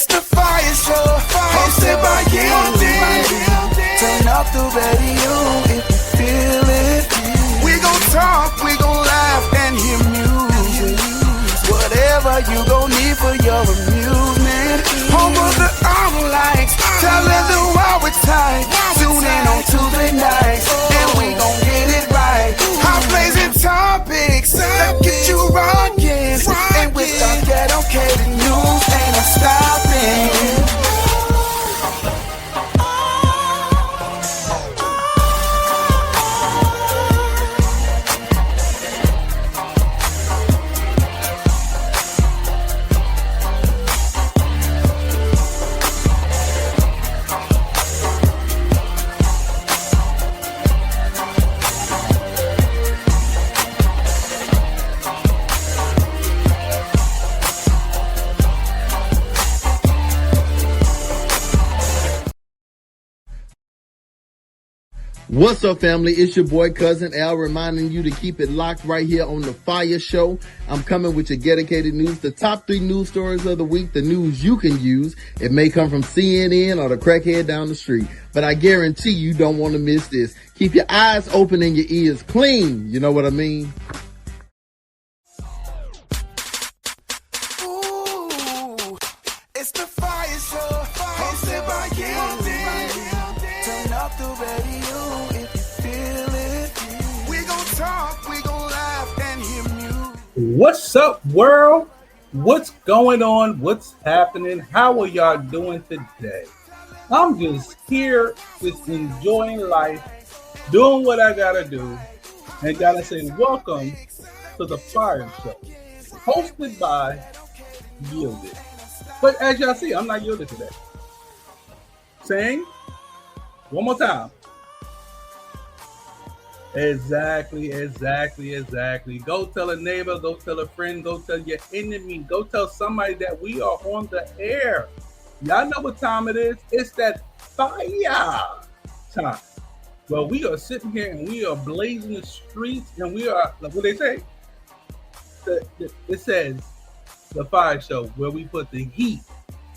It's the Fire Show, hosted by you. Turn up the radio if you feel it. We gon' talk, we gon' laugh and hear music. Whatever you gon' need for your amusement. Home of the lights, telling the world we're tight. Tune in on Tuesday nights, and we gon' get it right. Hot blazing topics that get you rockin'. And with our ghetto the news ain't no stopping. What's up, family? It's your boy, Cousin Al, reminding you to keep it locked right here on the FIYAH Show. I'm coming with your dedicated news, the top 3 news stories of the week, the news you can use. It may come from CNN or the crackhead down the street, but I guarantee you don't want to miss this. Keep your eyes open and your ears clean. You know what I mean? Ooh, it's the Fire Show, hosted by you. Turn up the radio if you feel it. We gon' talk, we gon' laugh and hear music. What's up, world? What's going on? What's happening? How are y'all doing today? I'm just here, just enjoying life, doing what I gotta do, and gotta say welcome to the Fire Show, hosted by Yielded. But as y'all see, I'm not yielded today. Saying one more time. Exactly. Go tell a neighbor, go tell a friend, go tell your enemy, go tell somebody that we are on the air. Y'all know what time it is. It's that fire time. Well, we are sitting here and we are blazing the streets, and we are, like what they say, it says the Fire Show, where we put the heat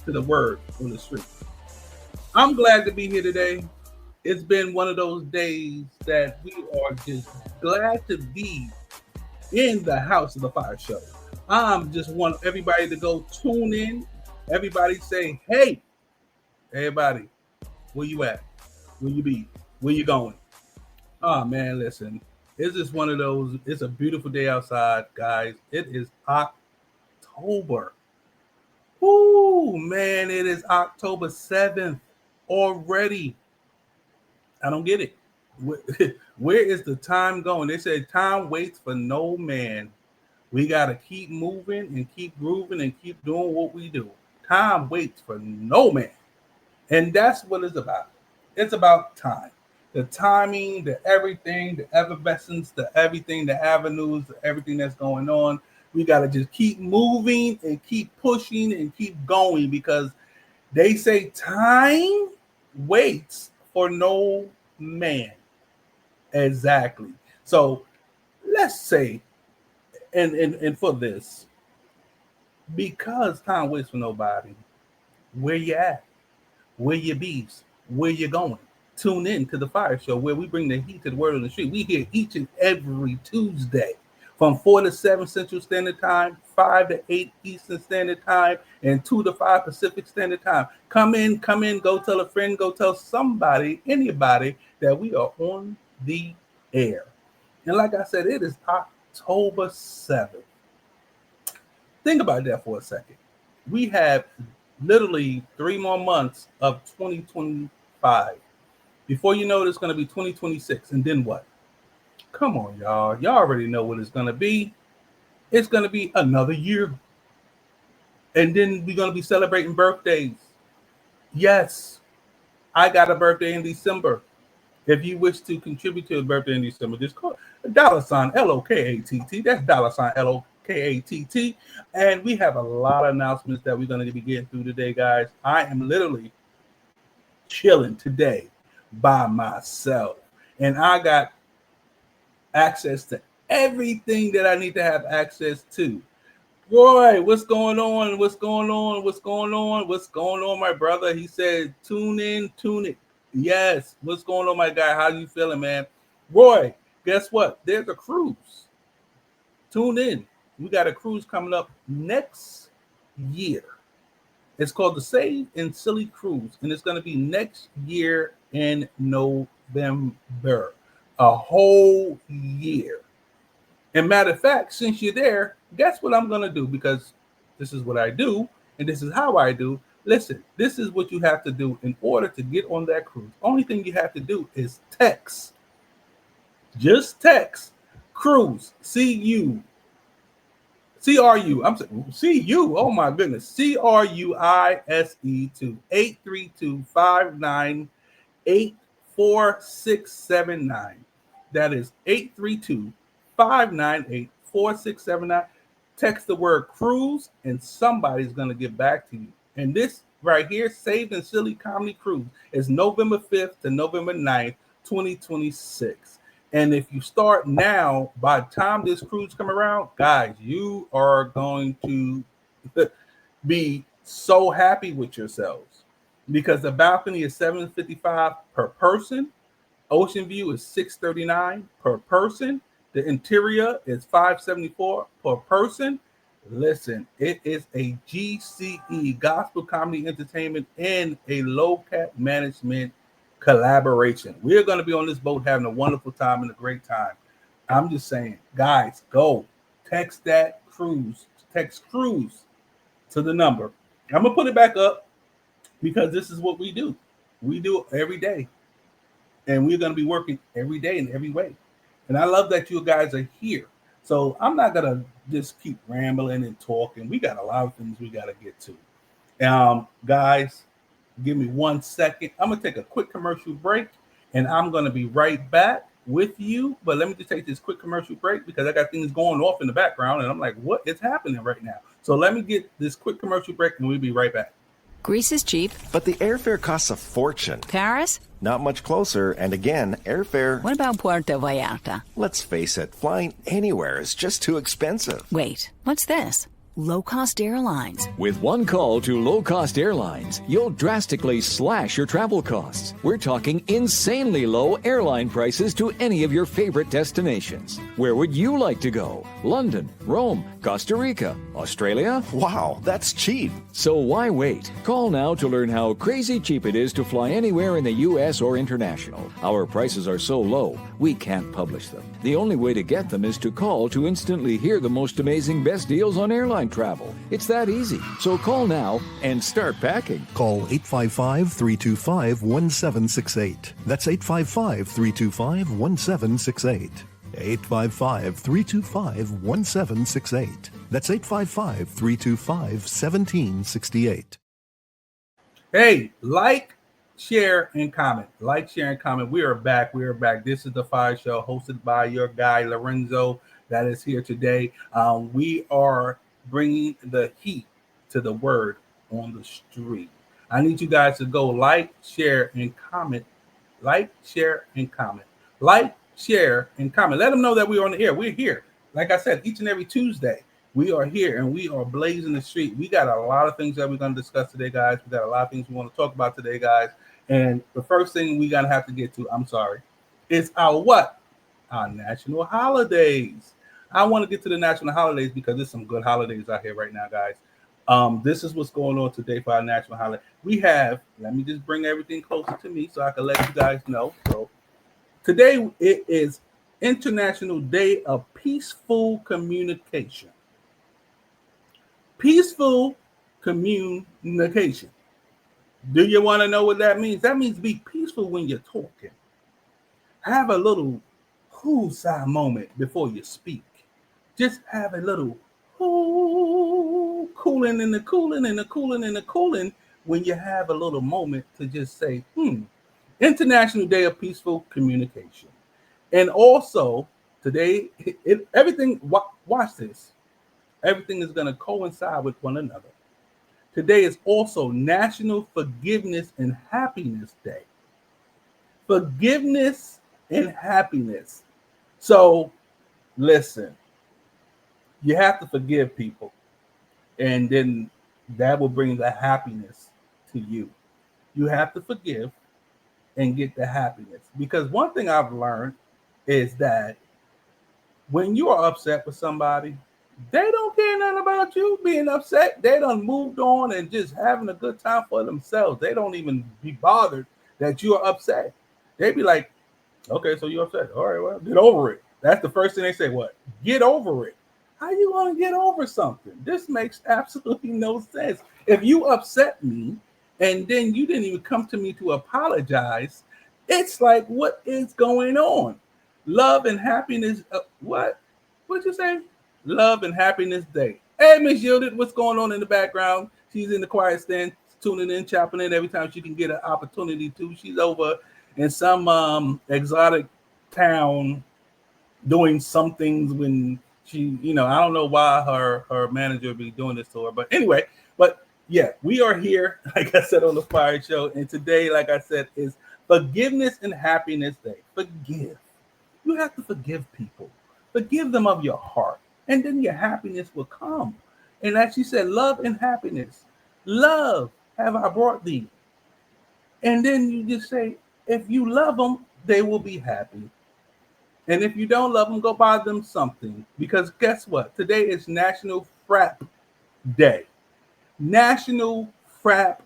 to the word on the street. I'm glad to be here today. It's been one of those days that we are just glad to be in the house of the Fire Show. I'm just want everybody to go tune in. Everybody say, hey, everybody, where you at? Where you be? Where you going? Oh, man, listen. It's just one of those. It's a beautiful day outside, guys. It is October. Ooh, man, it is October 7th already. I don't get it. Where is the time going? They said time waits for no man. We got to keep moving and keep grooving and keep doing what we do. Time waits for no man. And that's what it's about. It's about time. The timing, the everything, the effervescence, the everything, the avenues, everything that's going on. We got to just keep moving and keep pushing and keep going, because they say time waits for no man. Exactly. So let's say, and for this, because time waits for nobody, where you at? Where you be? Where you going? Tune in to the Fire Show, where we bring the heat to the word on the street. We here each and every Tuesday from 4 to 7 Central Standard Time, 5 to 8 Eastern Standard Time, and 2 to 5 Pacific Standard Time. Come in, go tell a friend, go tell somebody, anybody, that we are on the air. And like I said, it is October 7th. Think about that for a second. We have literally 3 more months of 2025. Before you know it, it's going to be 2026. And then what? Come on, y'all. Y'all already know what it's going to be. It's going to be another year. And then we're going to be celebrating birthdays. Yes, I got a birthday in December. If you wish to contribute to a birthday in December, just call $LOKATT. That's $LOKATT. And we have a lot of announcements that we're going to be getting through today, guys. I am literally chilling today by myself. And I got access to everything that I need to have access to. Roy, what's going on? What's going on? What's going on? What's going on, my brother? He said, tune in, tune it. Yes. What's going on, my guy? How you feeling, man? Roy, guess what? There's a cruise. Tune in. We got a cruise coming up next year. It's called the Save and Silly Cruise, and it's going to be next year in November. A whole year. And matter of fact, since you're there, guess what I'm going to do? Because this is what I do, and this is how I do. Listen, this is what you have to do in order to get on that cruise. Only thing you have to do is text. Just text cruise, C-U. C-R-U. I'm saying C-U. Oh, my goodness. C-R-U-I-S-E to 832-598-4679. That is 832-598-4679. Text the word cruise and somebody's going to get back to you. And this right here, Saved and Silly Comedy Cruise, is November 5th to November 9th, 2026. And if you start now, by the time this cruise come around, guys, you are going to be so happy with yourselves because the balcony is $755 per person. Ocean view is $639 per person. The interior is $574 per person. Listen, it is a GCE, Gospel Comedy Entertainment, and a low cap management collaboration. We're going to be on this boat having a wonderful time and a great time. I'm just saying, guys, go text that cruise. Text cruise to the number. I'm going to put it back up because this is what we do. We do it every day. And we're going to be working every day in every way. And I love that you guys are here. So I'm not going to just keep rambling and talking. We got a lot of things we got to get to. Guys, give me 1 second. I'm going to take a quick commercial break, and I'm going to be right back with you. But let me just take this quick commercial break because I got things going off in the background, and I'm like, what is happening right now? So let me get this quick commercial break, and we'll be right back. Greece is cheap. But the airfare costs a fortune. Paris? Not much closer, and again, airfare... What about Puerto Vallarta? Let's face it, flying anywhere is just too expensive. Wait, what's this? Low-cost airlines. With one call to low-cost airlines, you'll drastically slash your travel costs. We're talking insanely low airline prices to any of your favorite destinations. Where would you like to go? London, Rome, Costa Rica, Australia? Wow, that's cheap. So why wait? Call now to learn how crazy cheap it is to fly anywhere in the U.S. or international. Our prices are so low, we can't publish them. The only way to get them is to call to instantly hear the most amazing best deals on airline travel. It's that easy. So call now and start packing. Call 855-325-1768. That's 855-325-1768. 855-325-1768. That's 855-325-1768. Hey, like, share, and comment. Like, share, and comment. We are back. We are back. This is the FIYAH Show hosted by your guy, Lorenzo, that is here today. We are bringing the heat to the word on the street. I need you guys to go like, share, and comment. Like, share, and comment. Like, share, and comment. Let them know that we're on the air. We're here. Like I said, each and every Tuesday, we are here and we are blazing the street. We got a lot of things that we're going to discuss today, guys. We got a lot of things we want to talk about today, guys. And the first thing we're going to have to get to, is our what? Our national holidays. I want to get to the national holidays because there's some good holidays out here right now, guys. This is what's going on today for our national holiday. We have, let me just bring everything closer to me so I can let you guys know. So today it is International Day of Peaceful Communication. Peaceful communication. Do you want to know what that means? That means be peaceful when you're talking. Have a little whoo-side moment before you speak. Just have a little cooling and the cooling and the cooling and the cooling when you have a little moment to just say, International Day of Peaceful Communication. And also today, everything, watch this. Everything is going to coincide with one another. Today is also National Forgiveness and Happiness Day. Forgiveness and happiness. So listen, you have to forgive people. And then that will bring the happiness to you. You have to forgive and get the happiness. Because one thing I've learned is that when you are upset with somebody, they don't care nothing about you being upset. They done moved on and just having a good time for themselves. They don't even be bothered that you are upset. They be like, okay, so you're upset. All right, well, get over it. That's the first thing they say. What? Get over it. How you going to get over something? This makes absolutely no sense. If you upset me and then you didn't even come to me to apologize, it's like, what is going on? Love and happiness. What? What'd you say? Love and happiness day. Hey, Miss Yielded, what's going on in the background? She's in the quiet stand, tuning in, chopping in every time she can get an opportunity to. She's over in some exotic town doing some things when she, I don't know why her manager would be doing this to her. But anyway, but yeah, we are here, like I said, on the Fire Show. And today, like I said, is Forgiveness and Happiness Day. Forgive. You have to forgive people. Forgive them of your heart. And then your happiness will come. And as she said, love and happiness. Love have I brought thee. And then you just say, if you love them, they will be happy. And if you don't love them, go buy them something. Because guess what? Today is National Frap Day. National Frap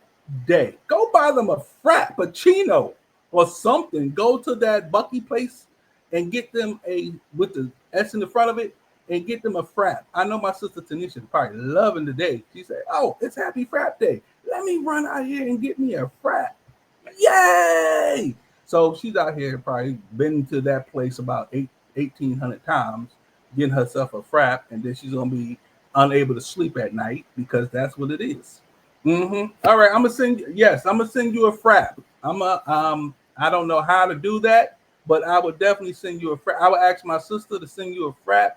Day. Go buy them a Frappuccino or something. Go to that Bucky place and get them with the S in the front of it, and get them a frap. I know my sister Tanisha is probably loving the day. She said, oh, it's Happy Frap Day. Let me run out here and get me a frap. Yay! So she's out here probably been to that place about 1,800 times, getting herself a frap, and then she's going to be unable to sleep at night because that's what it is. All right, I'm going to send you a frap. I don't know how to do that, but I would definitely send you a frap. I would ask my sister to send you a frap.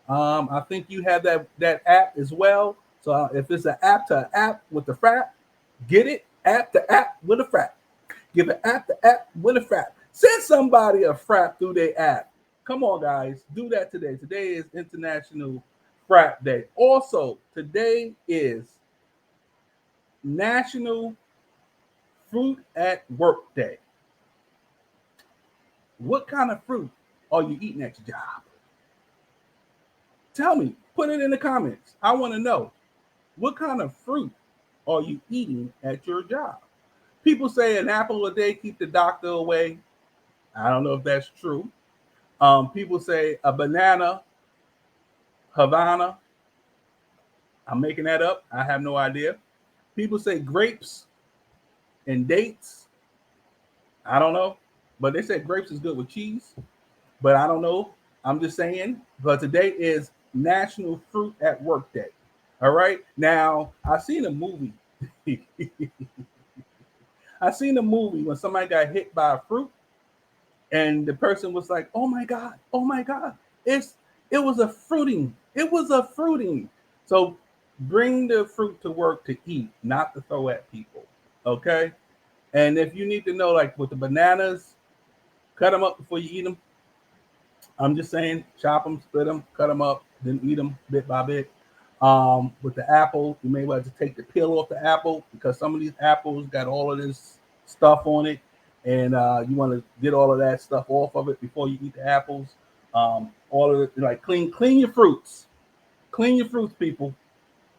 I think you have that app as well. So if it's an app to app with the frap, get it, app to app with a frap. Give an app to app with a frap. Send somebody a frap through their app. Come on, guys. Do that today. Today is International Frap Day. Also, today is National Fruit at Work Day. What kind of fruit are you eating at your job? Tell me. Put it in the comments. I want to know. What kind of fruit are you eating at your job? People say an apple a day keep the doctor away. I don't know if that's true. People say a banana, Havana. I'm making that up. I have no idea. People say grapes and dates. I don't know. But they say grapes is good with cheese. But I don't know. I'm just saying. But today is National Fruit at Work Day. All right. Now, I've seen a movie. I seen a movie when somebody got hit by a fruit, and the person was like, "Oh my God, oh my God!" It was a fruiting. It was a fruiting. So bring the fruit to work to eat, not to throw at people. Okay. And if you need to know, like with the bananas, cut them up before you eat them. I'm just saying, chop them, split them, cut them up, then eat them bit by bit. With the apple, you may want to take the peel off the apple because some of these apples got all of this stuff on it, and you want to get all of that stuff off of it before you eat the apples. All of it, like clean your fruits. Clean your fruits, people.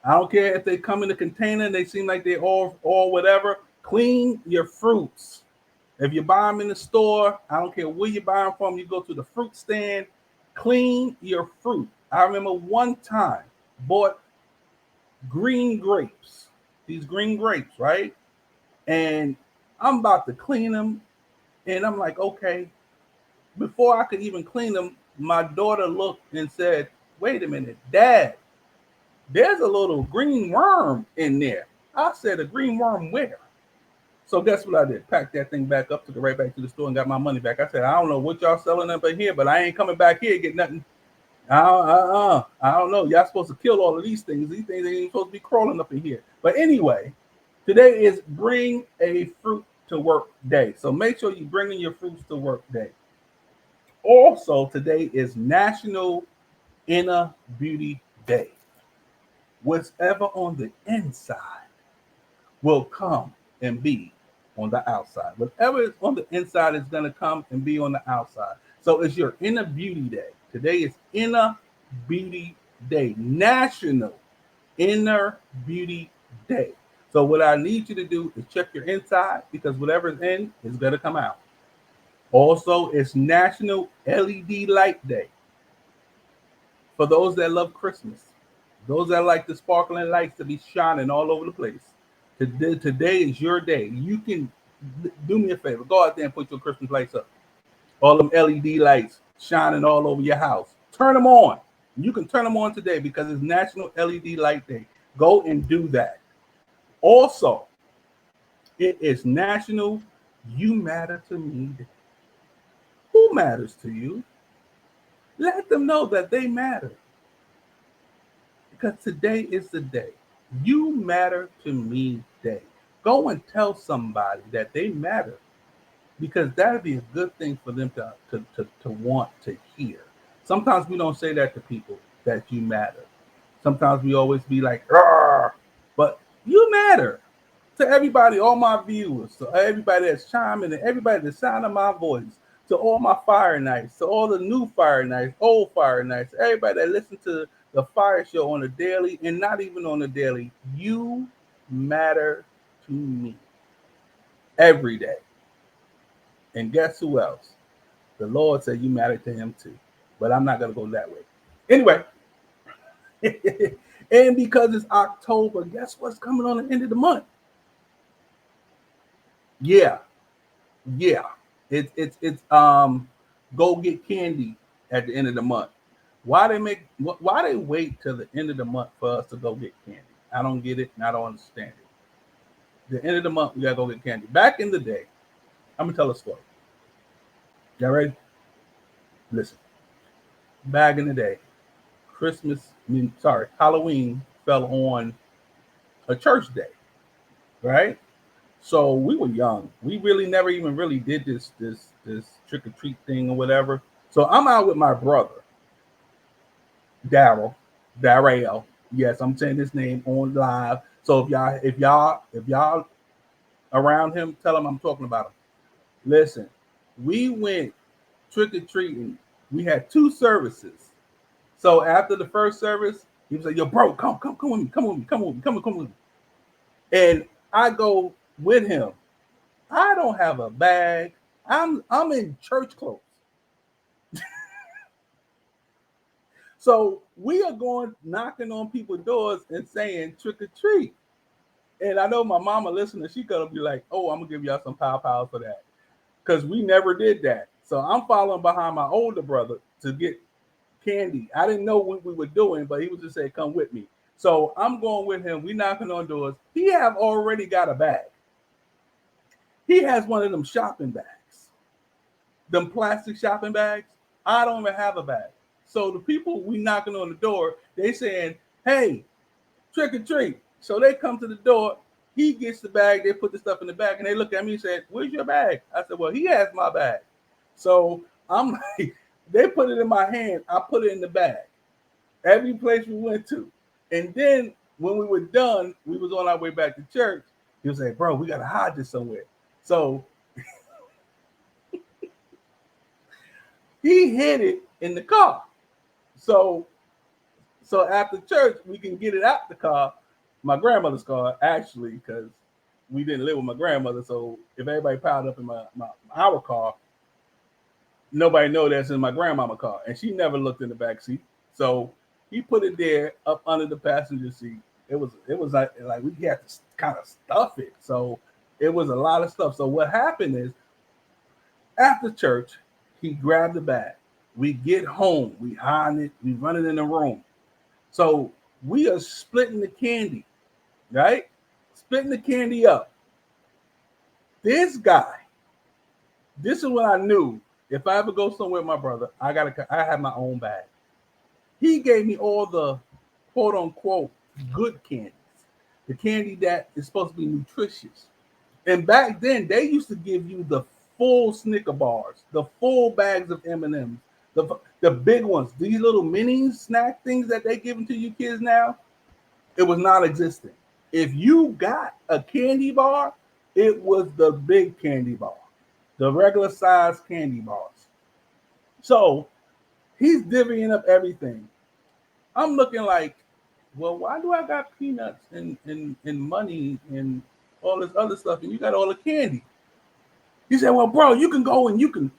I don't care if they come in a container and they seem like they're all whatever. Clean your fruits. If you buy them in the store, I don't care where you buy them from. You go to the fruit stand, clean your fruit. I remember one time bought green grapes. These green grapes, right? And I'm about to clean them. And I'm like, okay. Before I could even clean them, my daughter looked and said, wait a minute, Dad, there's a little green worm in there. I said, a green worm where? So guess what I did? Packed that thing back up, took it right back to the store and got my money back. I said, I don't know what y'all selling up in here, but I ain't coming back here to get nothing. I don't know. Y'all supposed to kill all of these things. These things ain't supposed to be crawling up in here. But anyway, today is Bring a Fruit to Work Day. So make sure you bring in your fruits to work day. Also, today is National Inner Beauty Day. whatever on the inside will come and be on the outside. Whatever is on the inside is going to come and be on the outside. So it's your inner beauty day. Today is Inner Beauty Day, National Inner Beauty Day. So what I need you to do is check your inside, because whatever's in is going to come out. Also, it's National LED Light Day. For those that love Christmas, those that like the sparkling lights to be shining all over the place. Today is your day. You can do me a favor. Go out there and put your Christmas lights up. All them LED lights shining all over your house. Turn them on. You can turn them on today because it's National LED Light Day. Go and do that. Also, it is National You Matter to Me Day. Who matters to you? Let them know that they matter. Because today is the day. You matter to me day. Go and tell somebody that they matter, because that'd be a good thing for them to want to hear. Sometimes we don't say that to people, that you matter. Sometimes we always be like, "Arr!" But you matter to everybody, all my viewers, to everybody that's chiming in, everybody that's sounding my voice, to all my fire nights, to all the new fire nights, old fire nights, everybody that listen to the Fire Show on a daily and not even on a daily. You matter to me every day. And guess who else? The Lord said you matter to him too. But I'm not going to go that way. Anyway, and because it's October, guess what's coming on the end of the month? Yeah. It's go get candy at the end of the month. Why they wait till the end of the month for us to go get candy? I don't get it, and I don't understand it. The end of the month, we gotta go get candy. Back in the day, I'm gonna tell a story. Y'all ready? Listen. Back in the day, Halloween fell on a church day, right? So we were young. We really never even really did this trick or treat thing or whatever. So I'm out with my brother, Darrell. Yes, I'm saying his name on live. So if y'all around him, tell him I'm talking about him. Listen, we went trick or treating. We had 2 services. So after the first service, he was like, "Yo, bro, come with me." And I go with him. I don't have a bag. I'm in church clothes. So we are going knocking on people's doors and saying trick or treat. And I know my mama listening, she gonna be like, "Oh, I'm gonna give y'all some pow for that," because we never did that. So I'm following behind my older brother to get candy. I didn't know what we were doing, but he was just saying, "Come with me." So I'm going with him. We knocking on doors. He have already got a bag. He has one of them shopping bags, them plastic shopping bags. I don't even have a bag. So the people we knocking on the door, they saying, "Hey, trick or treat." So they come to the door. He gets the bag. They put the stuff in the bag, and they look at me and said, "Where's your bag?" I said, "Well, he has my bag." So I'm like, they put it in my hand. I put it in the bag. Every place we went to. And then when we were done, we was on our way back to church. He was like, "Bro, we got to hide this somewhere." So he hid it in the car. So after church, we can get it out the car, my grandmother's car, actually, because we didn't live with my grandmother. So if everybody piled up in our car, nobody know that's in my grandmama's car, and she never looked in the back seat. So he put it there up under the passenger seat. It was like we had to kind of stuff it. So it was a lot of stuff. So what happened is, after church, he grabbed the bag. We get home, we hide it, we run it in the room. So we are splitting the candy, right? Splitting the candy up. This guy, this is when I knew if I ever go somewhere with my brother, I have my own bag. He gave me all the quote unquote good candies, the candy that is supposed to be nutritious. And back then, they used to give you the full Snicker bars, the full bags of M&Ms, the big ones. These little mini snack things that they giving to you kids now, It was non-existent. If you got a candy bar, it was the big candy bar, the regular size candy bars. So he's divvying up everything. I'm looking like, well, why do I got peanuts and money and all this other stuff, and you got all the candy? He said, well, bro, you can go and you can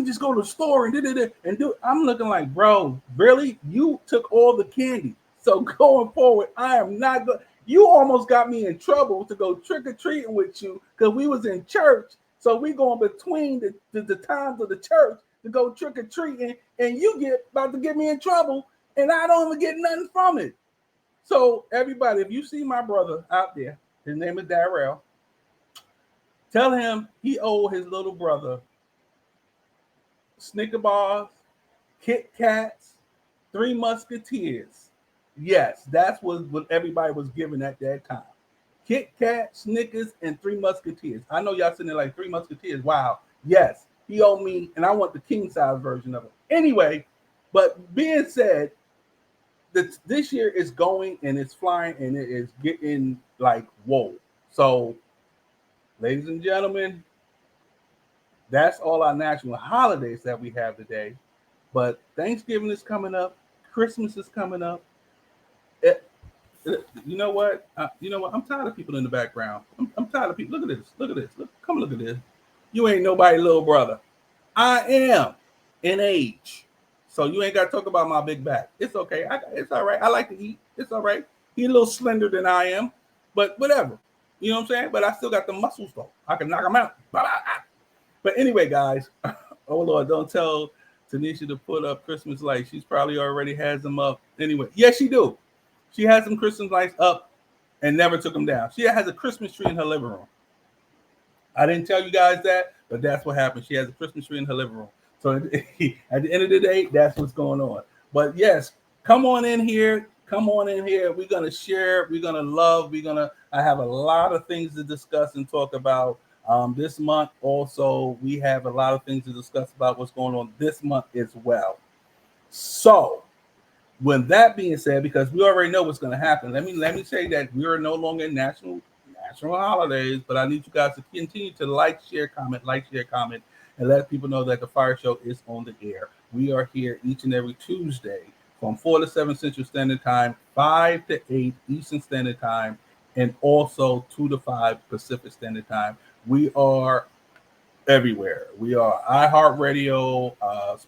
just go to the store and do. I'm looking like, bro, really? You took all the candy. So going forward, I am not going. You almost got me in trouble to go trick-or-treating with you because we was in church. So we going between the times of the church to go trick-or-treating, and you get about to get me in trouble, and I don't even get nothing from it. So everybody, if you see my brother out there, his name is Darrell, tell him he owed his little brother Snicker bars, Kit Kats, Three Musketeers. Yes, that's what everybody was giving at that time. Kit Kat, Snickers, and Three Musketeers. I know y'all sitting there like Three Musketeers. Wow. Yes, he owed me, and I want the king size version of it. Anyway, but being said, this year is going and it's flying and it is getting like, whoa. So, ladies and gentlemen, that's all our national holidays that we have today. But Thanksgiving is coming up. Christmas is coming up. You know what? I'm tired of people in the background. I'm tired of people. Look at this. Look at this. Come look at this. You ain't nobody little brother. I am in age. So you ain't got to talk about my big back. It's okay. It's all right. I like to eat. It's all right. He's a little slender than I am, but whatever. You know what I'm saying? But I still got the muscles though. I can knock them out. But anyway, guys. Oh Lord, don't tell Tanisha to put up Christmas lights. She's probably already has them up. Anyway, yes, she do. She has some Christmas lights up and never took them down. She has a Christmas tree in her living room. I didn't tell you guys that, but that's what happened. She has a Christmas tree in her living room. So at the end of the day, that's what's going on. But yes, come on in here. Come on in here. We're going to share. We're going to love. I have a lot of things to discuss and talk about this month. Also, we have a lot of things to discuss about what's going on this month as well. So, with that being said, because we already know what's going to happen, let me say that we are no longer in national holidays, but I need you guys to continue to like, share, comment, and let people know that the FIYAH Show is on the air. We are here each and every Tuesday from 4 to 7 Central Standard Time, 5 to 8 Eastern Standard Time, and also 2 to 5 Pacific Standard Time. We are everywhere. We are iHeartRadio,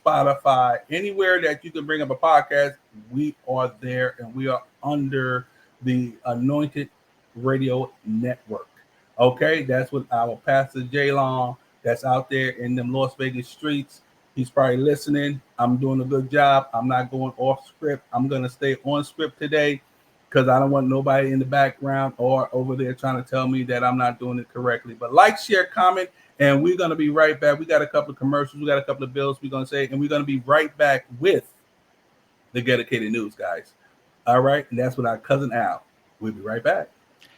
Spotify, anywhere that you can bring up a podcast, we are there, and we are under the Anointed Radio Network. Okay, that's what our Pastor J-Long that's out there in them Las Vegas streets. He's probably listening. I'm doing a good job. I'm not going off script. I'm going to stay on script today because I don't want nobody in the background or over there trying to tell me that I'm not doing it correctly. But like, share, comment, and we're going to be right back. We got a couple of commercials. We got a couple of bills we're going to say, and we're going to be right back with the dedicated news, guys. All right, and that's with our cousin Al. We'll be right back.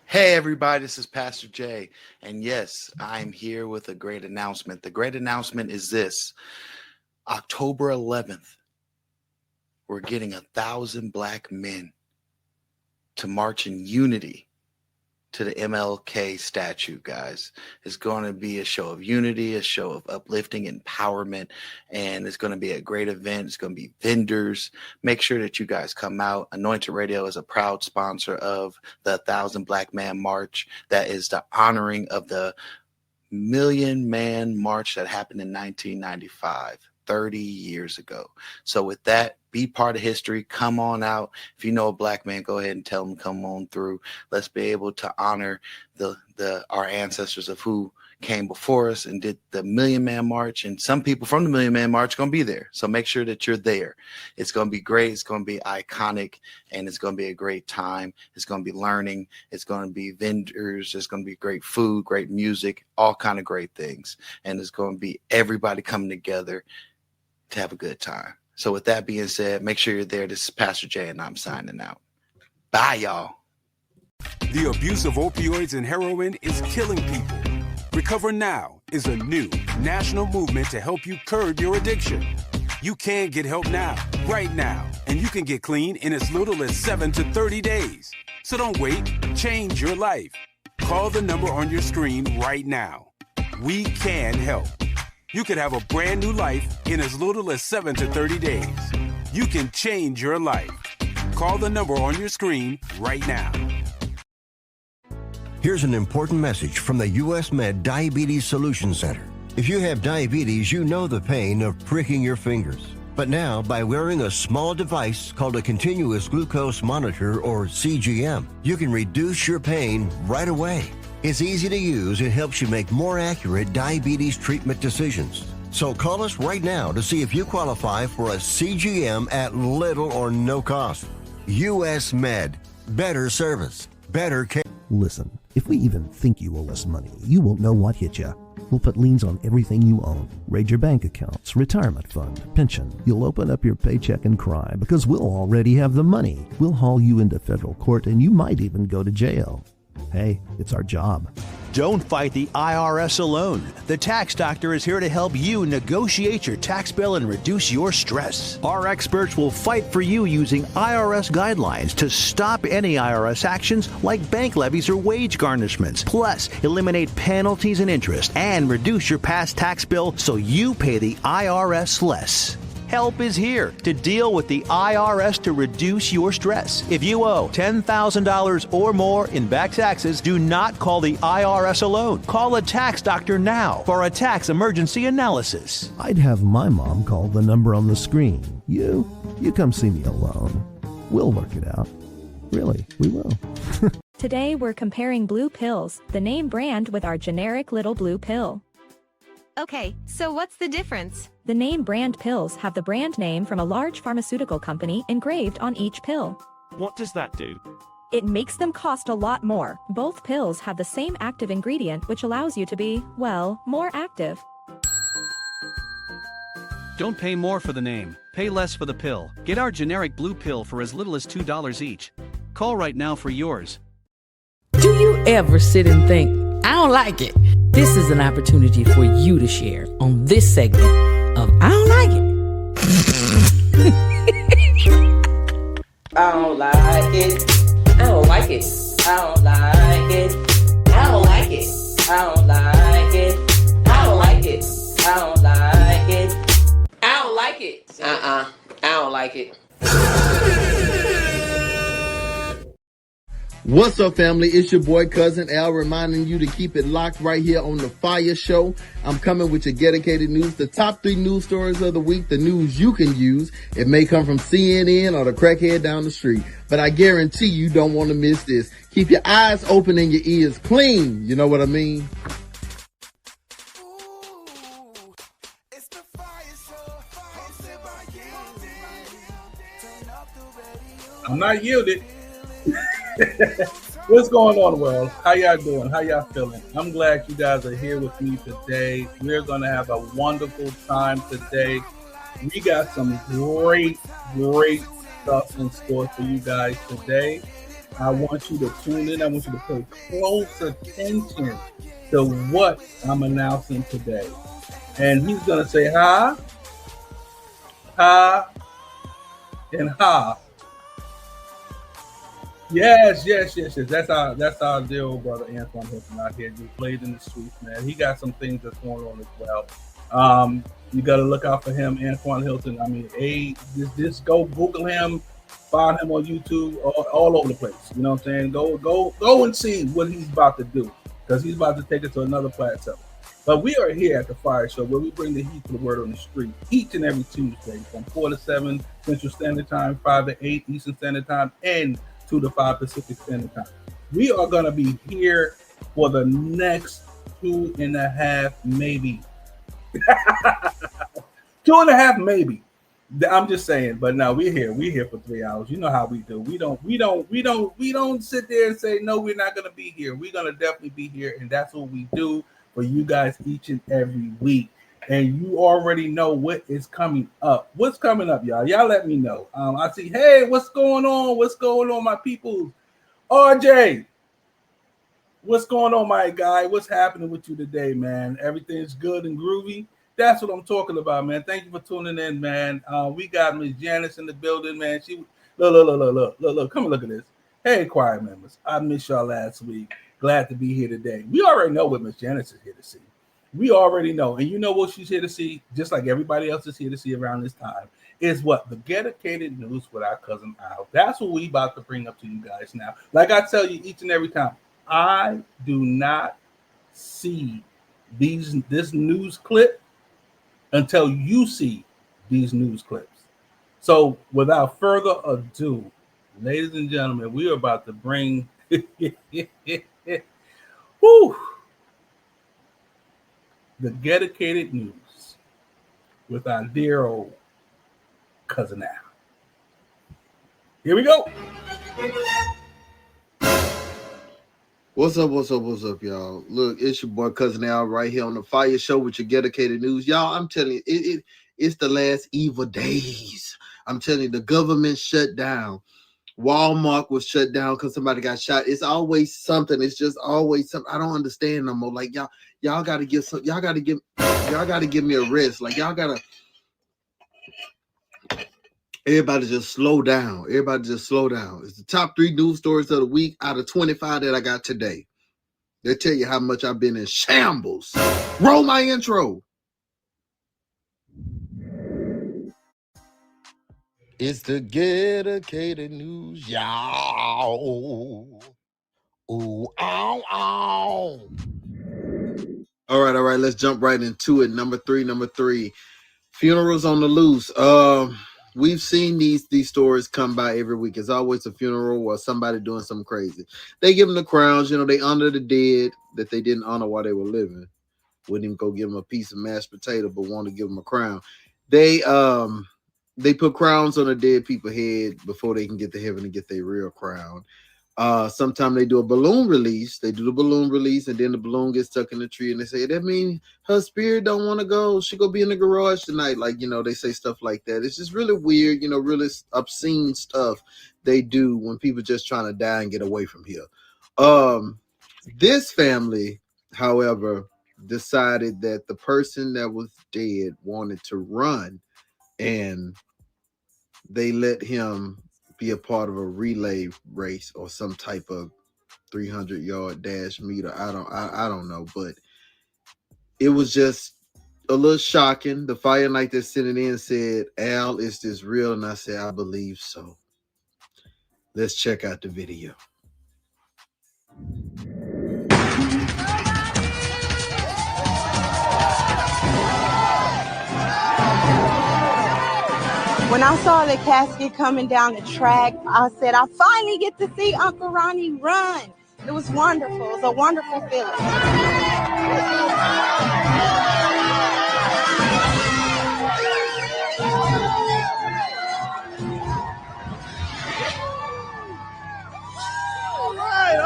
Hey, everybody, this is Pastor Jay. And yes, I'm here with a great announcement. The great announcement is this. October 11th, we're getting 1,000 black men to march in unity to the MLK statue, guys. It's going to be a show of unity, a show of uplifting, empowerment, and it's going to be a great event. It's going to be vendors. Make sure that you guys come out. Anointed Radio is a proud sponsor of the 1,000 Black Man March. That is the honoring of the Million Man March that happened in 1995. 30 years ago. So with that, be part of history. Come on out. If you know a black man, go ahead and tell them come on through. Let's be able to honor our ancestors of who came before us and did the Million Man March. And some people from the Million Man March are going to be there. So make sure that you're there. It's going to be great. It's going to be iconic, and it's going to be a great time. It's going to be learning. It's going to be vendors. There's going to be great food, great music, all kind of great things. And it's going to be everybody coming together to have a good time. So with that being said, make sure you're there. This is Pastor Jay, and I'm signing out. Bye, y'all. The abuse of opioids and heroin is killing people. Recover Now is a new national movement to help you curb your addiction. You can get help now, right now, and you can get clean in as little as 7 to 30 days. So don't wait. Change your life. Call the number on your screen right now. We can help. You could have a brand new life in as little as 7 to 30 days. You can change your life. Call the number on your screen right now. Here's an important message from the U.S. Med Diabetes Solution Center. If you have diabetes, you know the pain of pricking your fingers. But now, by wearing a small device called a continuous glucose monitor, or CGM, you can reduce your pain right away. It's easy to use and helps you make more accurate diabetes treatment decisions. So call us right now to see if you qualify for a CGM at little or no cost. U.S. Med. Better service. Better care. Listen, if we even think you owe us money, you won't know what hit you. We'll put liens on everything you own. Raid your bank accounts, retirement fund, pension. You'll open up your paycheck and cry because we'll already have the money. We'll haul you into federal court and you might even go to jail. Hey, it's our job. Don't fight the IRS alone. The Tax Doctor is here to help you negotiate your tax bill and reduce your stress. Our experts will fight for you using IRS guidelines to stop any IRS actions like bank levies or wage garnishments. Plus, eliminate penalties and interest and reduce your past tax bill so you pay the IRS less. Help is here to deal with the IRS to reduce your stress. If you owe $10,000 or more in back taxes, do not call the IRS alone. Call a tax doctor now for a tax emergency analysis. I'd have my mom call the number on the screen. You come see me alone. We'll work it out. Really, we will. Today we're comparing blue pills, the name brand, with our generic little blue pill. Okay, so what's the difference? The name brand pills have the brand name from a large pharmaceutical company engraved on each pill. What does that do? It makes them cost a lot more. Both pills have the same active ingredient, which allows you to be, well, more active. Don't pay more for the name. Pay less for the pill. Get our generic blue pill for as little as $2 each. Call right now for yours. Do you ever sit and think, I don't like it? This is an opportunity for you to share on this segment of I don't like it. I don't like it. I don't like it. I don't like it. I don't like it. I don't like it. I don't like it. I don't like it. I don't like it. I don't like it. What's up, family? It's your boy, Cousin Al, reminding you to keep it locked right here on the FIYAH Show. I'm coming with your dedicated news, the top 3 news stories of the week, the news you can use. It may come from CNN or the crackhead down the street, but I guarantee you don't want to miss this. Keep your eyes open and your ears clean. You know what I mean? I'm not yielded. What's going on, world? How y'all doing? How y'all feeling? I'm glad you guys are here with me today. We're going to have a wonderful time today. We got some great stuff in store for you guys today. I want you to tune in. I want you to pay close attention to what I'm announcing today. And he's going to say ha, and ha. Yes. That's our dear old brother Antoine Hilton out here. He played in the streets, man. He got some things that's going on as well. You got to look out for him, Antoine Hilton. I mean, just go Google him, find him on YouTube, all over the place. You know what I'm saying? Go and see what he's about to do, because he's about to take it to another plateau. But we are here at the FIYAH Show, where we bring the heat to the word on the street each and every Tuesday from 4 to 7 Central Standard Time, 5 to 8 Eastern Standard Time, and 2 to 5 Pacific Standard Time. We are going to be here for the next 2.5, maybe. 2.5, maybe. I'm just saying, but no, we're here for 3 hours. You know how we do. We don't sit there and say, no, we're not going to be here. We're going to definitely be here. And that's what we do for you guys each and every week. And you already know what is coming up. What's coming up, y'all? Y'all let me know. I see, hey, what's going on? What's going on, my people? RJ, what's going on, my guy? What's happening with you today, man? Everything's good and groovy? That's what I'm talking about, man. Thank you for tuning in, man. We got Miss Janice in the building, man. She look. Come and look at this. Hey, choir members, I missed y'all last week. Glad to be here today. We already know what Miss Janice is here to see. We already know. And you know what she's here to see, just like everybody else is here to see around this time, is what? The dedicated news with our cousin Al. That's what we about to bring up to you guys now. Like I tell you each and every time, I do not see this news clip until you see these news clips. So without further ado, ladies and gentlemen, we are about to bring whew, the dedicated news with our dear old cousin Al. Here we go. What's up, y'all? Look, it's your boy cousin Al right here on the FIYAH Show with your dedicated news. Y'all, I'm telling you, it's the last evil days. I'm telling you, the government shut down. Walmart was shut down because somebody got shot. It's always something. It's just always something. I don't understand no more. Like y'all gotta give me a rest. Like everybody just slow down. Everybody just slow down. It's the top 3 news stories of the week out of 25 that I got today. They tell you how much I've been in shambles. Roll my intro. It's the dedicated news, y'all. Ooh, ow, ow. All right. Let's jump right into it. Number three. Funerals on the loose. We've seen these stories come by every week. It's always a funeral or somebody doing something crazy. They give them the crowns. They honor the dead that they didn't honor while they were living. Wouldn't even go give them a piece of mashed potato, but want to give them a crown. They put crowns on the dead people's head before they can get to heaven and get their real crown. Sometimes they do a balloon release. They do the balloon release, and then the balloon gets stuck in the tree, and they say, that means her spirit don't want to go. She gonna be in the garage tonight. Like, they say stuff like that. It's just really weird, really obscene stuff they do when people just trying to die and get away from here. This family, however, decided that the person that was dead wanted to run, and they let him be a part of a relay race or some type of 300-yard dash meter. I don't know, but it was just a little shocking. The fire night that sent it in said, Al, is this real? And I said, I believe so. Let's check out the video. When I saw the casket coming down the track, I said, I finally get to see Uncle Ronnie run. It was wonderful. It was a wonderful feeling. All right.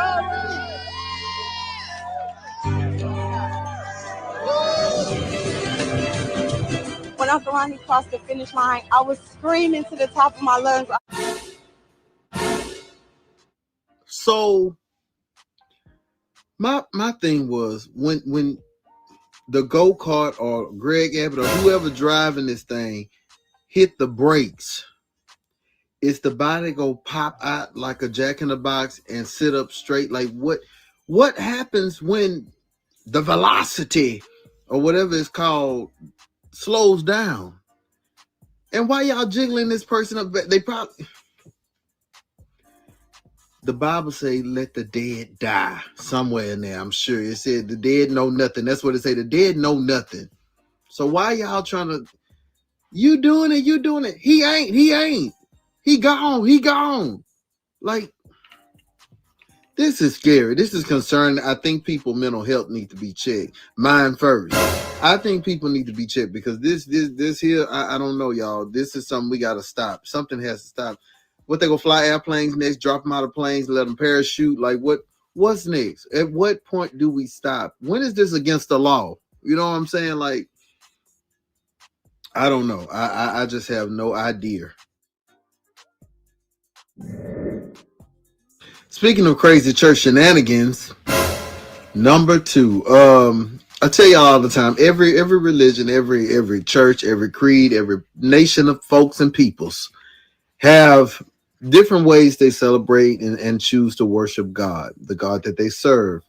When Uncle Ronnie crossed the finish line, I was screaming to the top of my lungs. So my thing was when the go-kart or Greg Abbott or whoever driving this thing hit the brakes, is the body go pop out like a jack in the box and sit up straight? Like what happens when the velocity or whatever it's called slows down? And why y'all jiggling this person up? They probably, the Bible say, let the dead die somewhere in there. I'm sure it said the dead know nothing. That's what it say. The dead know nothing. So why y'all trying to, you doing it. He ain't. He gone. Like, this is scary. This is concerning. I think people's mental health need to be checked. Mine first. I think people need to be checked because this here, I don't know, y'all. This is something we got to stop. Something has to stop. What, they gonna fly airplanes next, drop them out of planes, let them parachute? Like, what's next? At what point do we stop? When is this against the law? You know what I'm saying? Like, I don't know. I just have no idea. Speaking of crazy church shenanigans, number 2. I tell y'all all the time, every religion, every church, every creed, every nation of folks and peoples have different ways they celebrate and choose to worship God, the God that they serve.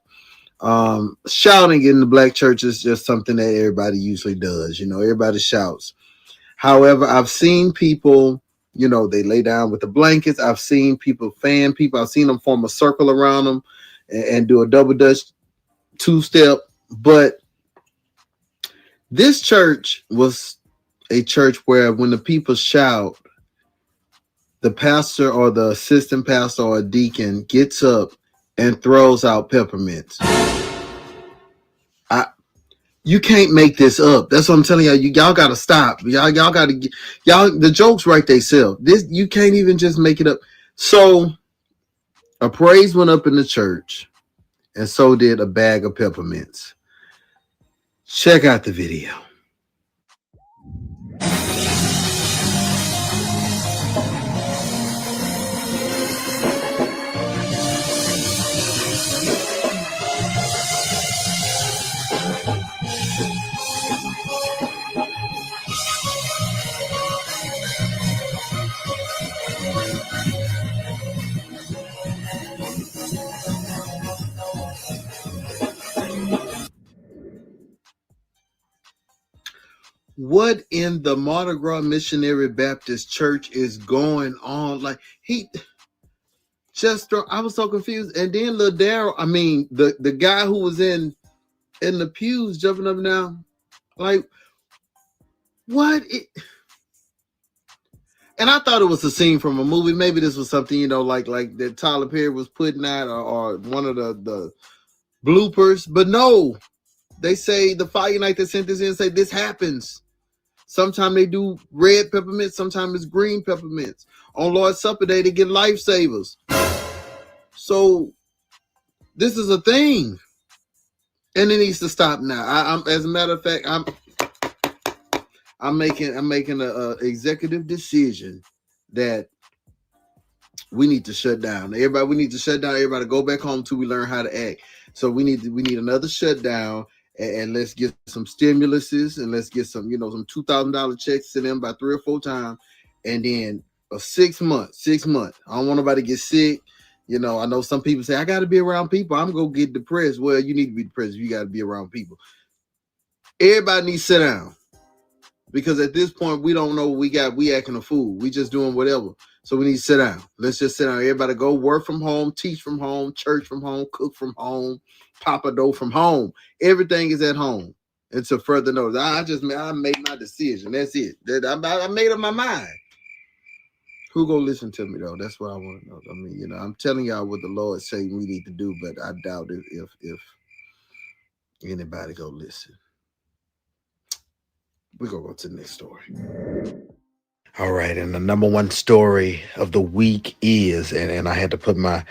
Shouting in the black church is just something that everybody usually does. Everybody shouts. However, I've seen people, they lay down with the blankets. I've seen people fan people. I've seen them form a circle around them and do a double dutch two-step. But this church was a church where when the people shout, the pastor or the assistant pastor or deacon gets up and throws out peppermints. You can't make this up. That's what I'm telling y'all. Y'all gotta stop. Y'all gotta get the jokes right themselves. You can't even just make it up. So a praise went up in the church, and so did a bag of peppermints. Check out the video. What in the Mardi Gras Missionary Baptist Church is going on? Like I was so confused. And then Lil Daryl, the guy who was in the pews jumping up and down, like what? And I thought it was a scene from a movie. Maybe this was something, like that Tyler Perry was putting out or one of the bloopers. But no, they say the Fire Night that sent this in say this happens. Sometimes they do red peppermints. Sometimes it's green peppermints. On Lord's Supper Day, they get lifesavers. So this is a thing. And it needs to stop now. As a matter of fact, I'm making a executive decision that we need to shut down. We need to shut down. Everybody go back home till we learn how to act. So we need another shutdown, and let's get some stimuluses, and let's get some some $2,000 checks to them by 3 or 4 times, and then a 6 months. I don't want nobody to get sick. I know some people say I got to be around people. I'm gonna get depressed. Well, you need to be depressed if you got to be around people. Everybody needs to sit down. Because at this point, we don't know what we got. We acting a fool. We just doing whatever. So we need to sit down. Let's just sit down. Everybody go work from home, teach from home, church from home, cook from home, papa dough from home. Everything is at home. And to further notice, I made my decision. That's it. I made up my mind. Who gonna listen to me though? That's what I want to know. I'm telling y'all what the Lord say we need to do, but I doubt if anybody go listen. We're going to go to the next story. All right. And the number one story of the week is, and I had to put my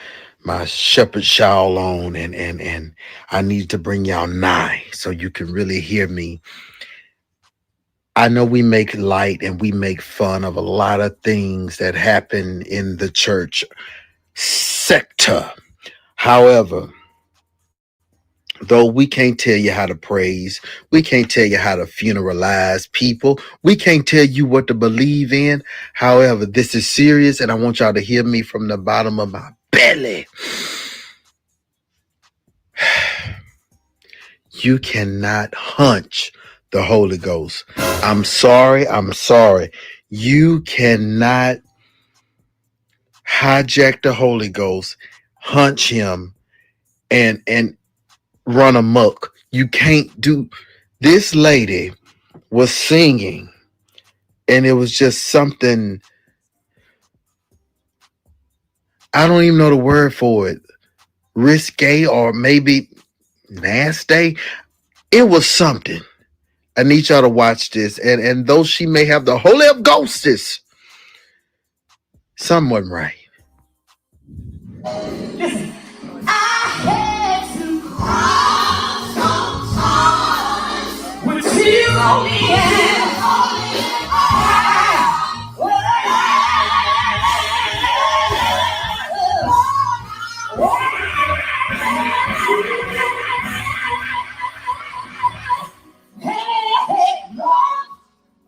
shepherd shawl on and I need to bring y'all nigh so you can really hear me. I know we make light and we make fun of a lot of things that happen in the church sector. However, though we can't tell you how to praise, we can't tell you how to funeralize people, we can't tell you what to believe in. However, this is serious, and I want y'all to hear me from the bottom of my belly. You cannot hunch the Holy Ghost. I'm sorry. You cannot hijack the Holy Ghost, hunch him, and run amok. You can't do. This lady was singing, and it was just something, I don't even know the word for it, risque or maybe nasty. It was something. I need y'all to watch this, and though she may have the Holy Ghost, somewhat right. Listen, I had to cry sometimes with tears on the end.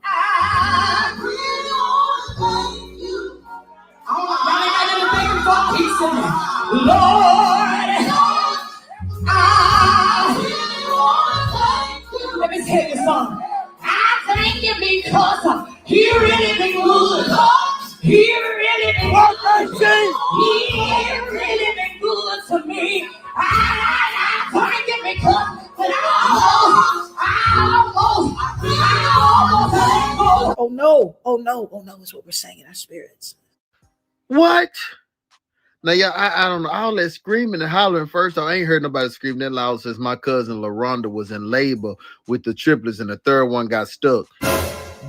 I really want to thank you. been good. He really been good. He really been good to me. I thank him because Oh no, oh no, oh no is what we're saying in our spirits. What? Now, yeah, I don't know. All that screaming and hollering. First off, I ain't heard nobody screaming that loud since my cousin LaRonda was in labor with the triplets and the third one got stuck.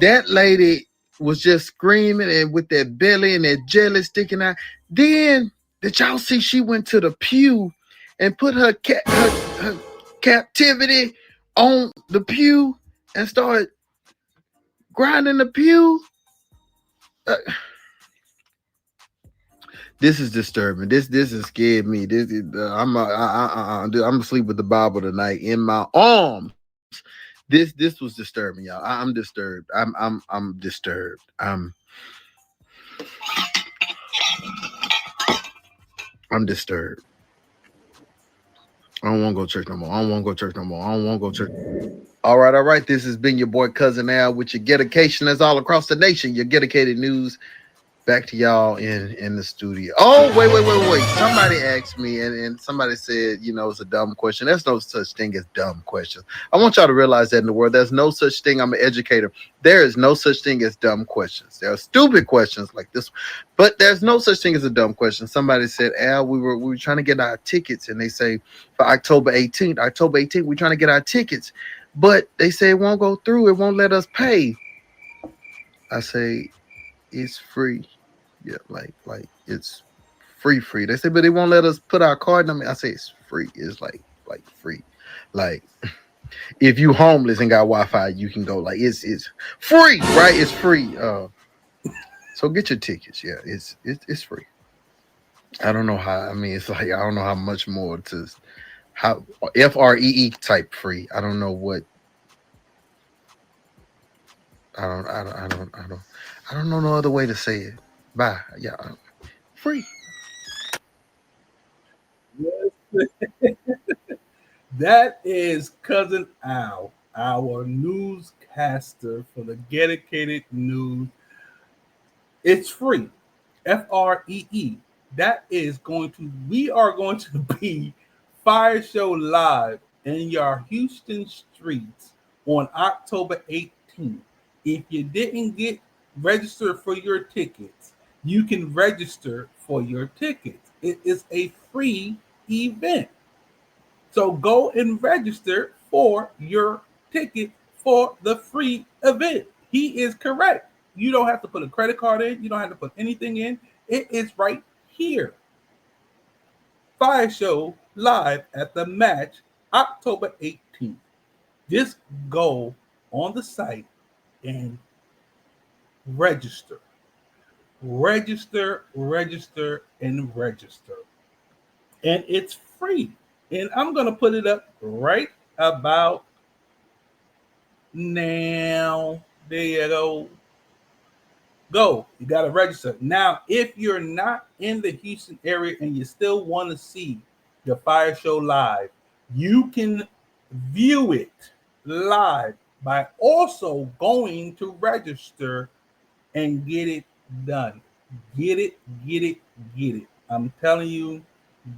That lady was just screaming and with that belly and that jelly sticking out. Then, did y'all see she went to the pew and put her captivity on the pew and started grinding the pew? This is disturbing. This has scared me. I'm asleep with the Bible tonight in my arms. This was disturbing, y'all. I'm disturbed. I'm disturbed. I'm disturbed. I don't want to go to church no more. All right. This has been your boy Cousin Al with your dedication that's all across the nation. Your dedicated news. Back to y'all in the studio. Oh, wait. Somebody asked me, and somebody said, it's a dumb question. There's no such thing as dumb questions. I want y'all to realize that in the world, there's no such thing. I'm an educator. There is no such thing as dumb questions. There are stupid questions like this, but there's no such thing as a dumb question. Somebody said, Al, we were trying to get our tickets, and they say for October 18th, we're trying to get our tickets, but they say it won't go through. It won't let us pay. I say, it's free. Yeah, like it's free. They say, but they won't let us put our card number. I say it's free. It's like free. Like if you homeless and got Wi-Fi, you can go. Like it's free, right? It's free. So get your tickets. Yeah, it's free. I don't know how. I mean, it's like I don't know how much more to how FREE type free. I don't know what. I don't know no other way to say it. Bye. Yeah. Free. Yes. That is Cousin Al, our newscaster for the dedicated news. It's free. FREE. We are going to be Fire Show live in your Houston streets on October 18th. If you didn't get registered for your tickets, you can register for your tickets. It is a free event. So go and register for your ticket for the free event. He is correct. You don't have to put a credit card in. You don't have to put anything in. It is right here. Fire Show live at the match October 18th. Just go on the site and register. Register. And it's free. And I'm going to put it up right about now. There you go. Go. You got to register. Now, if you're not in the Houston area and you still want to see the Fire Show live, you can view it live by also going to register and get it done. Get it. I'm telling you,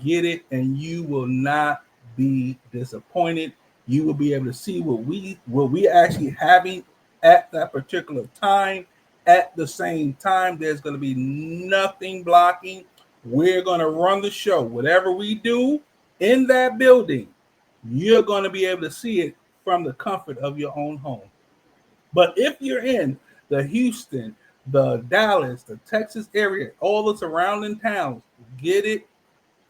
get it, and you will not be disappointed. You will be able to see what we actually having at that particular time. At the same time, there's going to be nothing blocking. We're going to run the show. Whatever we do in that building, you're going to be able to see it from the comfort of your own home. But if you're in the Houston, the Dallas, the Texas area, all the surrounding towns, get it.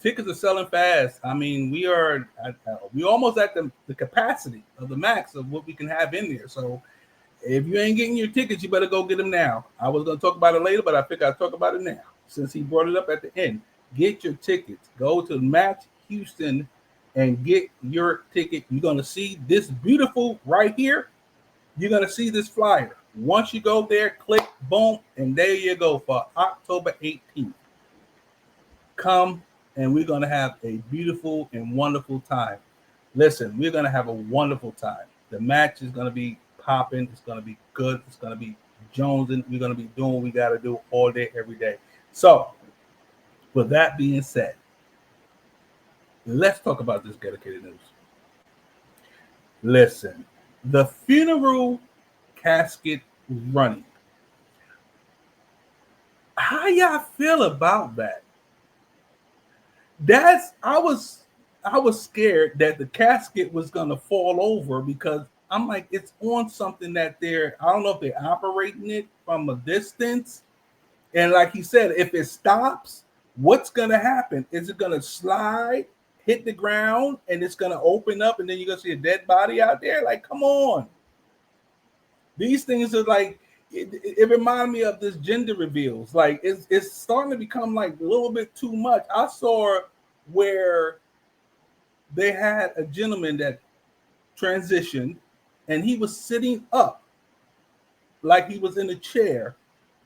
Tickets are selling fast. I mean, we almost at the capacity of the max of what we can have in there. So if you ain't getting your tickets, you better go get them now. I was going to talk about it later, but I think I'll talk about it now since he brought it up at the end. Get your tickets. Go to Match Houston and get your ticket. You're going to see this beautiful right here. You're going to see this flyer. Once you go there, click, boom, and there you go for October 18th. Come, and we're going to have a beautiful and wonderful time. Listen, we're going to have a wonderful time. The match is going to be popping. It's going to be good. It's going to be jonesing. We're going to be doing what we got to do all day, every day. So, with that being said, let's talk about this dedicated news. Listen, the funeral casket running. How y'all feel about that? I was scared that the casket was gonna fall over because I'm like, it's on something that I don't know if they're operating it from a distance. And like he said, if it stops, what's gonna happen? Is it gonna slide, hit the ground, and it's gonna open up, and then you're gonna see a dead body out there? Like, come on. These things are like, it reminded me of this gender reveals. Like, it's starting to become like a little bit too much. I saw where they had a gentleman that transitioned, and he was sitting up like he was in a chair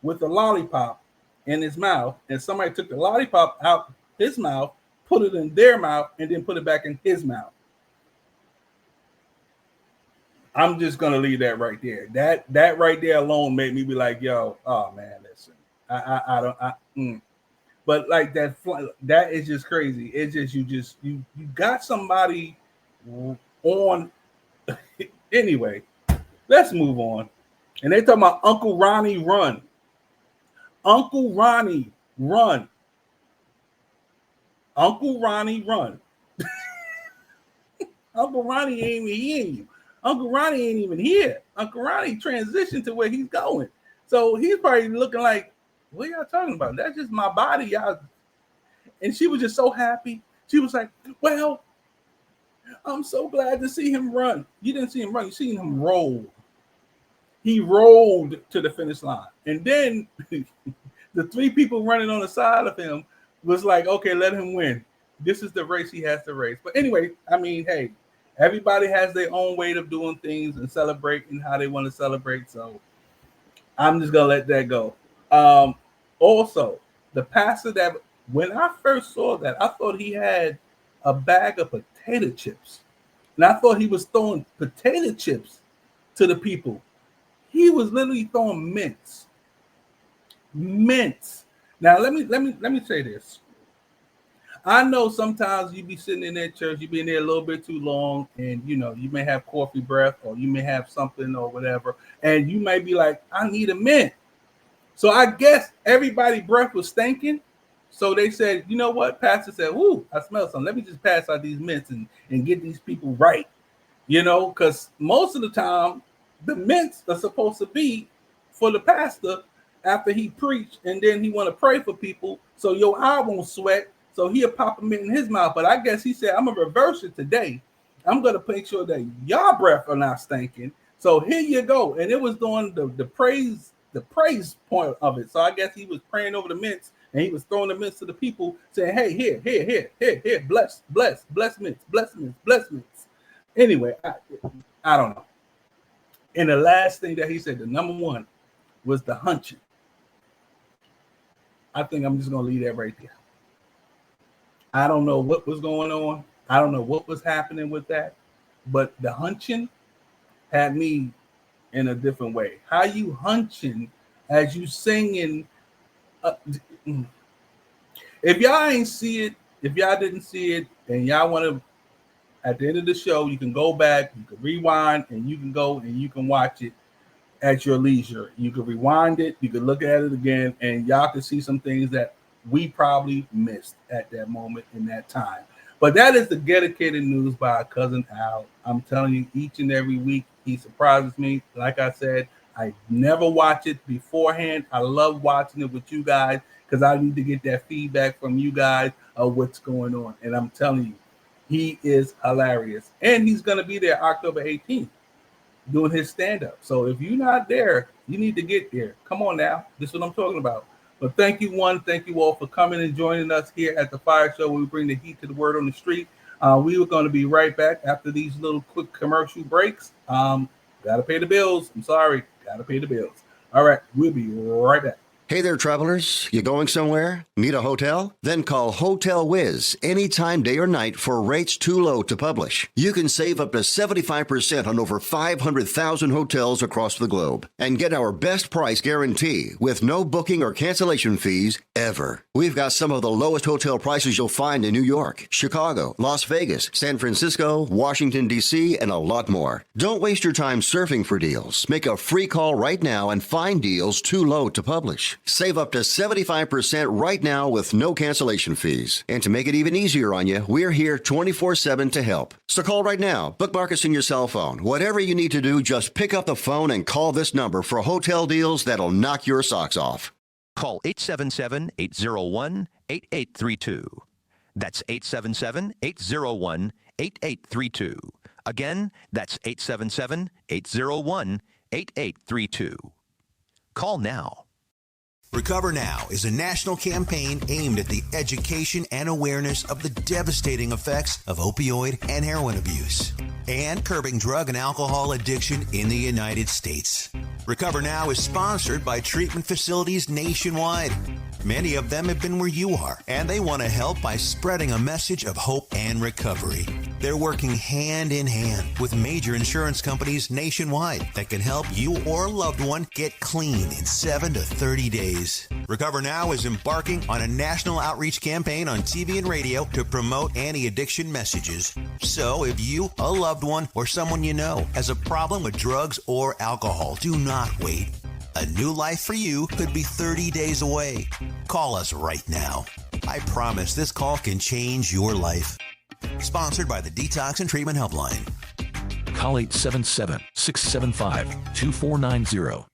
with a lollipop in his mouth, and somebody took the lollipop out his mouth, put it in their mouth, and then put it back in his mouth. I'm just gonna leave that right there. That right there alone made me be like, yo, oh man, listen, I don't. But like that is just crazy. It's just you got somebody on. Anyway, let's move on. And they talking about Uncle Ronnie run. Uncle Ronnie run. Uncle Ronnie run. Uncle Ronnie ain't even hearing you. Uncle Ronnie ain't even here. Uncle Ronnie transitioned to where he's going. So he's probably looking like, what y'all talking about? That's just my body, y'all. And she was just so happy. She was like, well, I'm so glad to see him run. You didn't see him run. You seen him roll. He rolled to the finish line. And then the three people running on the side of him was like, okay, let him win. This is the race he has to race. But anyway, I mean, hey, everybody has their own way of doing things and celebrating how they want to celebrate. So I'm just going to let that go. Also, the pastor that, when I first saw that, I thought he had a bag of potato chips. And I thought he was throwing potato chips to the people. He was literally throwing mints. Mints. Now, let me say this. I know sometimes you be sitting in that church, you be in there a little bit too long, and you know, you may have coffee breath, or you may have something or whatever, and you may be like, I need a mint. So I guess everybody's breath was stinking. So they said, you know what? Pastor said, ooh, I smell something. Let me just pass out these mints and get these people right. You know, because most of the time, the mints are supposed to be for the pastor after he preached, and then he want to pray for people so your eye won't sweat. So he'll pop a mint in his mouth. But I guess he said, I'm going to reverse it today. I'm going to make sure that y'all breath are not stinking. So here you go. And it was doing the praise point of it. So I guess he was praying over the mints, and he was throwing the mints to the people, saying, hey, here, bless mints. Anyway, I don't know. And the last thing that he said, the number one, was the hunching. I think I'm just going to leave that right there. I don't know what was going on. I don't know what was happening with that. But the hunching had me in a different way. How you hunching as you singing? If y'all ain't see it, if y'all didn't see it, and y'all want to, at the end of the show, you can go back, you can rewind, and you can go and you can watch it at your leisure. You can rewind it, you can look at it again, and y'all can see some things that we probably missed at that moment in that time. But that is the dedicated news by our cousin Al. I'm telling you, each and every week, he surprises me. Like I said, I never watch it beforehand. I love watching it with you guys because I need to get that feedback from you guys of what's going on. And I'm telling you, he is hilarious. And he's going to be there October 18th doing his stand-up. So if you're not there, you need to get there. Come on now. This is what I'm talking about. But thank you, thank you all for coming and joining us here at the FIYAH Show, where we bring the heat to the word on the street. We were going to be right back after these little quick commercial breaks. Got to pay the bills. I'm sorry. Got to pay the bills. All right. We'll be right back. Hey there, travelers. You going somewhere? Need a hotel? Then call Hotel Wiz anytime, day or night, for rates too low to publish. You can save up to 75% on over 500,000 hotels across the globe and get our best price guarantee with no booking or cancellation fees ever. We've got some of the lowest hotel prices you'll find in New York, Chicago, Las Vegas, San Francisco, Washington, D.C., and a lot more. Don't waste your time surfing for deals. Make a free call right now and find deals too low to publish. Save up to 75% right now with no cancellation fees. And to make it even easier on you, we're here 24/7 to help. So call right now. Bookmark us in your cell phone. Whatever you need to do, just pick up the phone and call this number for hotel deals that'll knock your socks off. Call 877-801-8832. That's 877-801-8832. Again, that's 877-801-8832. Call now. Recover Now is a national campaign aimed at the education and awareness of the devastating effects of opioid and heroin abuse and curbing drug and alcohol addiction in the United States. Recover Now is sponsored by treatment facilities nationwide. Many of them have been where you are, and they want to help by spreading a message of hope and recovery. They're working hand in hand with major insurance companies nationwide that can help you or a loved one get clean in 7 to 30 days. Recover Now is embarking on a national outreach campaign on TV and radio to promote anti-addiction messages. So if you, a loved one, or someone you know has a problem with drugs or alcohol, do not wait. A new life for you could be 30 days away. Call us right now. I promise this call can change your life. Sponsored by the Detox and Treatment Helpline. Call 877-675-2490.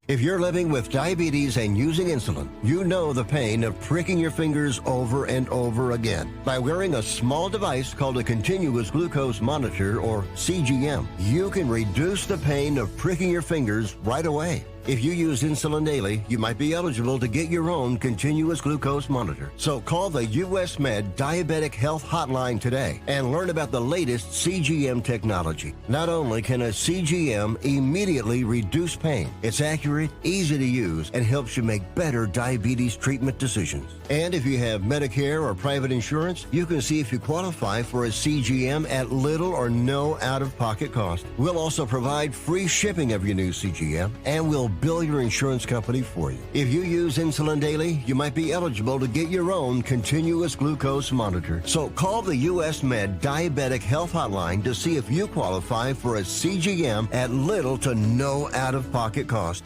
If you're living with diabetes and using insulin, you know the pain of pricking your fingers over and over again. By wearing a small device called a continuous glucose monitor, or CGM, you can reduce the pain of pricking your fingers right away. If you use insulin daily, you might be eligible to get your own continuous glucose monitor. So call the U.S. Med Diabetic Health Hotline today and learn about the latest CGM technology. Not only can a CGM immediately reduce pain, it's accurate, easy to use, and helps you make better diabetes treatment decisions. And if you have Medicare or private insurance, you can see if you qualify for a CGM at little or no out-of-pocket cost. We'll also provide free shipping of your new CGM, and we'll bill your insurance company for you. If you use insulin daily, you might be eligible to get your own continuous glucose monitor. So call the U.S. Med Diabetic Health Hotline to see if you qualify for a CGM at little to no out-of-pocket cost.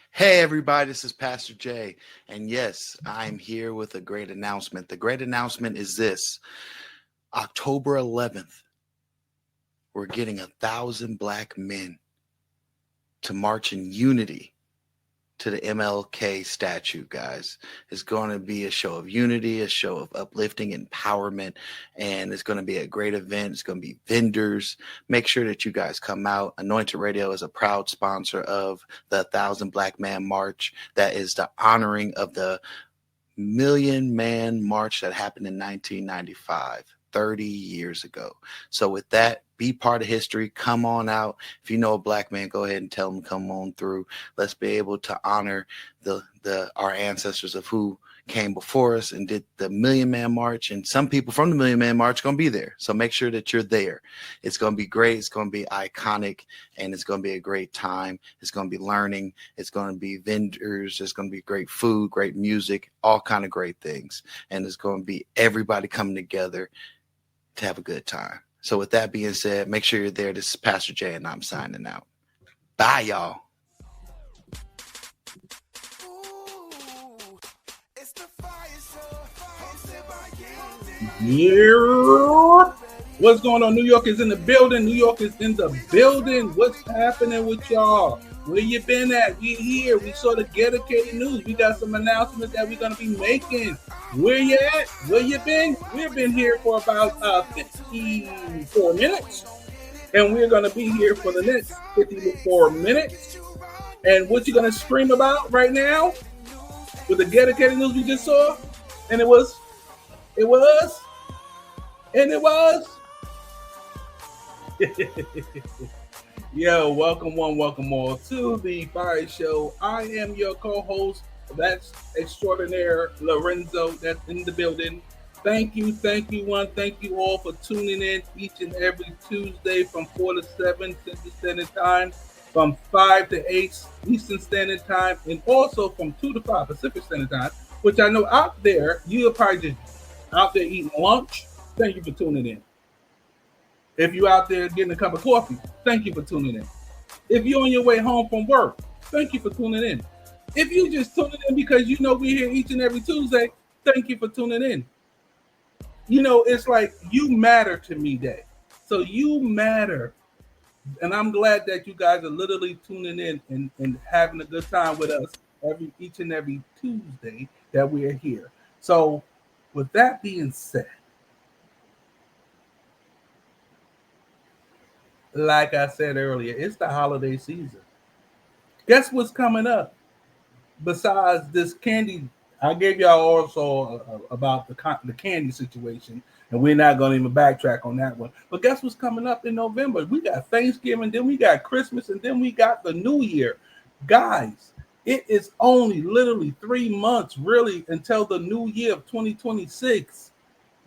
Hey everybody, this is Pastor Jay, and yes, I'm here with a great announcement. The great announcement is this: October 11th, we're getting 1,000 black men to march in unity to the MLK statue, guys. It's going to be a show of unity, a show of uplifting, empowerment, and it's going to be a great event. It's going to be vendors. Make sure that you guys come out. Anointed Radio is a proud sponsor of the 1,000 Black Man March. That is the honoring of the Million Man March that happened in 1995. 30 years ago. So with that, be part of history. Come on out. If you know a black man, go ahead and tell them come on through. Let's be able to honor our ancestors of who came before us and did the Million Man March. And some people from the Million Man March are going to be there. So make sure that you're there. It's going to be great. It's going to be iconic, and it's going to be a great time. It's going to be learning. It's going to be vendors. It's going to be great food, great music, all kind of great things. And it's going to be everybody coming together to have a good time. So with that being said, make sure you're there. This is Pastor Jay, and I'm signing out. Bye, y'all. Yeah. What's going on? New York is in the building. New York is in the building. What's happening with y'all? Where you been at? We here. We saw the dedicated news. We got some announcements that we're going to be making. Where you at? Where you been? We've been here for about 54 minutes. And we're going to be here for the next 54 minutes. And what you going to scream about right now with the dedicated news we just saw? And it was. Yo, welcome one, welcome all to the FIYAH Show. I am your co-host. That's extraordinaire Lorenzo. That's in the building. Thank you one. Thank you all for tuning in each and every Tuesday from 4 to 7 Central Standard Time, from 5 to 8 Eastern Standard Time, and also from 2 to 5 Pacific Standard Time, which I know out there, you're probably just out there eating lunch. Thank you for tuning in. If you're out there getting a cup of coffee, thank you for tuning in. If you're on your way home from work, thank you for tuning in. If you just tuning in because you know we're here each and every Tuesday, thank you for tuning in. You know, it's like you matter to me day. So you matter. And I'm glad that you guys are literally tuning in and having a good time with us each and every Tuesday that we're here. So with that being said, like I said earlier, it's the holiday season. Guess what's coming up? Besides this candy, I gave y'all also about the candy situation, and we're not going to even backtrack on that one. But guess what's coming up in November? We got Thanksgiving, then we got Christmas, and then we got the New Year. Guys, it is only literally 3 months, really, until the new year of 2026.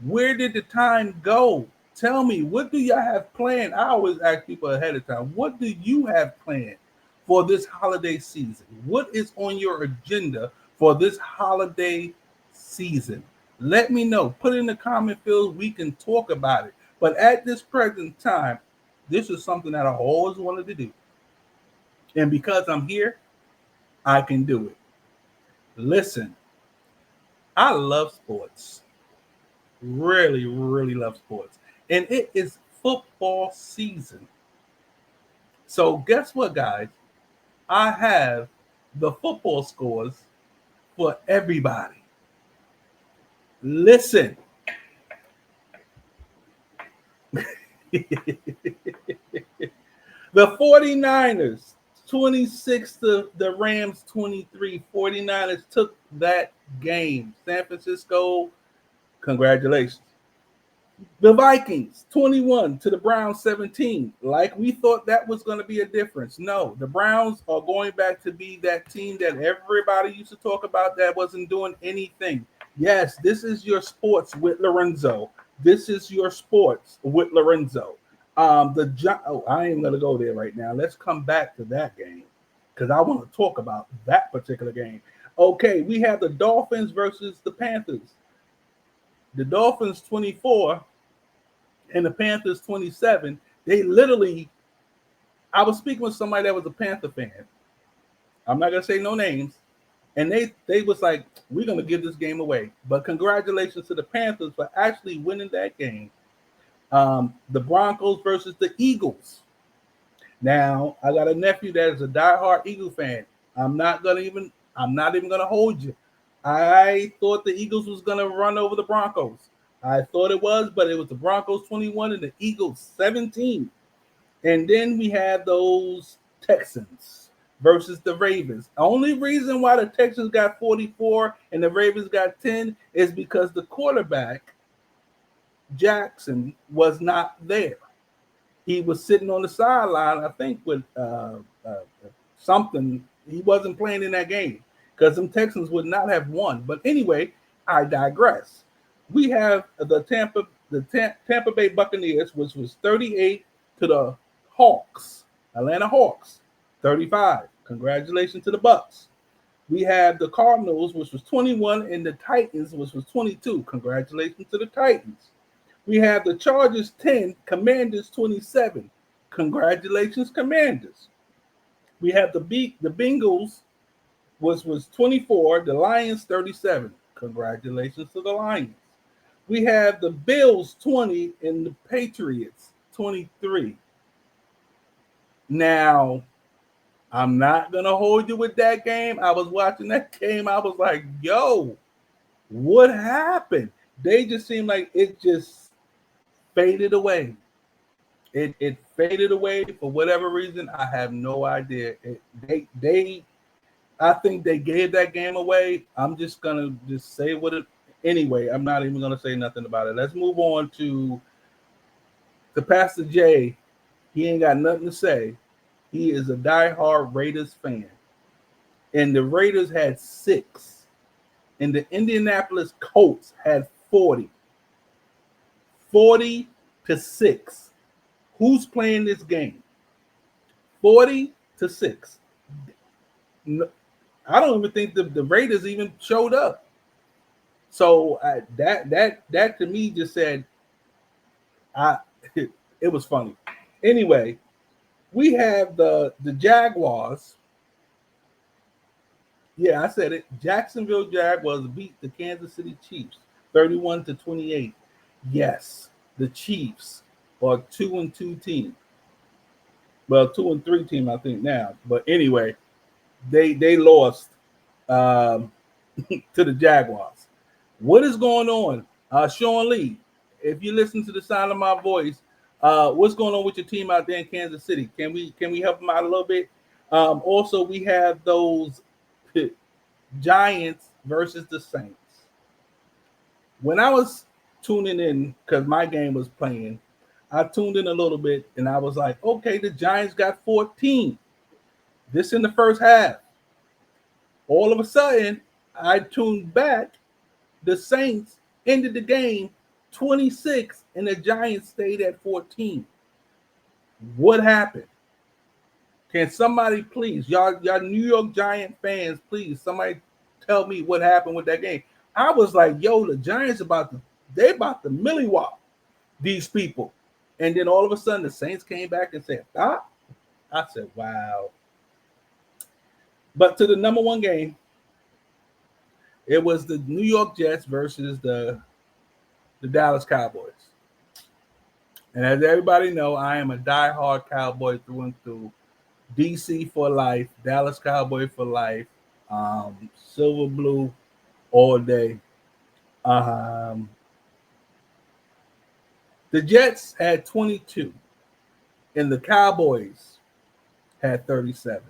Where did the time go? Tell me, what do y'all have planned? I always ask people ahead of time, what do you have planned for this holiday season? What is on your agenda for this holiday season? Let me know. Put it in the comment field. We can talk about it. But at this present time, this is something that I always wanted to do. And because I'm here, I can do it. Listen, I love sports. Really, really love sports. And it is football season. So guess what, guys? I have the football scores for everybody. Listen. The 49ers, 26 to the Rams, 23. 49ers took that game. San Francisco, congratulations. The Vikings, 21 to the Browns, 17. Like we thought that was going to be a difference. No, the Browns are going back to be that team that everybody used to talk about that wasn't doing anything. Yes, this is your sports with Lorenzo. This is your sports with Lorenzo. I ain't going to go there right now. Let's come back to that game because I want to talk about that particular game. Okay, we have the Dolphins versus the Panthers. The Dolphins 24 and the Panthers 27. They literally, I was speaking with somebody that was a Panther fan. I'm not gonna say no names, and they was like, we're gonna give this game away. But congratulations to the Panthers for actually winning that game. The Broncos versus the Eagles. Now I got a nephew that is a diehard Eagle fan. I'm not even gonna hold you. I thought the Eagles was going to run over the Broncos. I thought it was, but it was the Broncos 21 and the Eagles 17. And then we had those Texans versus the Ravens. The only reason why the Texans got 44 and the Ravens got 10 is because the quarterback, Jackson, was not there. He was sitting on the sideline, I think, with something. He wasn't playing in that game, because some Texans would not have won. But anyway, I digress. We have the Tampa Bay Buccaneers, which was 38 to the Hawks, Atlanta Hawks, 35. Congratulations to the Bucks. We have the Cardinals, which was 21, and the Titans, which was 22. Congratulations to the Titans. We have the Chargers 10, Commanders 27. Congratulations, Commanders. We have the Bengals, which was 24, the Lions 37. Congratulations to the Lions. We have the Bills 20 and the Patriots 23. Now, I'm not going to hold you with that game. I was watching that game. I was like, yo, what happened? They just seemed like it just faded away. It faded away for whatever reason. I have no idea. I think they gave that game away. I'm just gonna just say what it anyway. I'm not even gonna say nothing about it. Let's move on to the Pastor J. He ain't got nothing to say. He is a diehard Raiders fan. And the Raiders had 6. And the Indianapolis Colts had 40. 40-6. Who's playing this game? 40-6. No, I don't even think the Raiders even showed up. So that to me just said, it was funny. Anyway, we have the Jaguars. Yeah, I said it. Jacksonville Jaguars beat the Kansas City Chiefs 31-28. Yes, the Chiefs are 2-2 team. Well, 2-3 team, I think now. But anyway, they lost to the Jaguars. What is going on? Sean Lee, if you listen to the sound of my voice, what's going on with your team out there in Kansas City? Can we help them out a little bit? Also, we have those Giants versus the Saints. When I was tuning in, because my game was playing, I tuned in a little bit and I was like, okay, the Giants got 14. This in the first half. All of a sudden, I tuned back. The Saints ended the game 26 and the Giants stayed at 14. What happened? Can somebody please, y'all New York Giant fans, please, somebody tell me what happened with that game. I was like, yo, the Giants about to millywop these people. And then all of a sudden the Saints came back and said, ah. I said, wow. But to the number one game, it was the New York Jets versus the Dallas Cowboys. And as everybody know, I am a diehard Cowboy through and through. DC for life, Dallas Cowboy for life, silver blue all day. The Jets had 22 and the Cowboys had 37.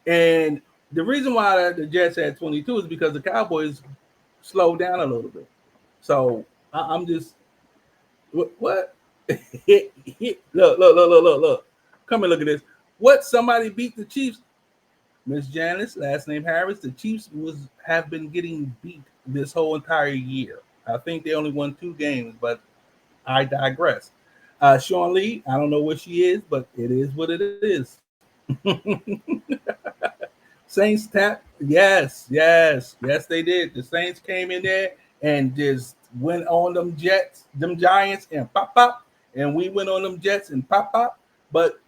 And the reason why the Jets had 22 is because the Cowboys slowed down a little bit. So I'm just, what? Look. Come and look at this. What? Somebody beat the Chiefs? Miss Janice, last name Harris. The Chiefs have been getting beat this whole entire year. I think they only won 2 games, but I digress. Sean Lee, I don't know where she is, but it is what it is. Saints tap. Yes, they did. The Saints came in there and just went on them Giants, and pop. And we went on them Jets and pop. But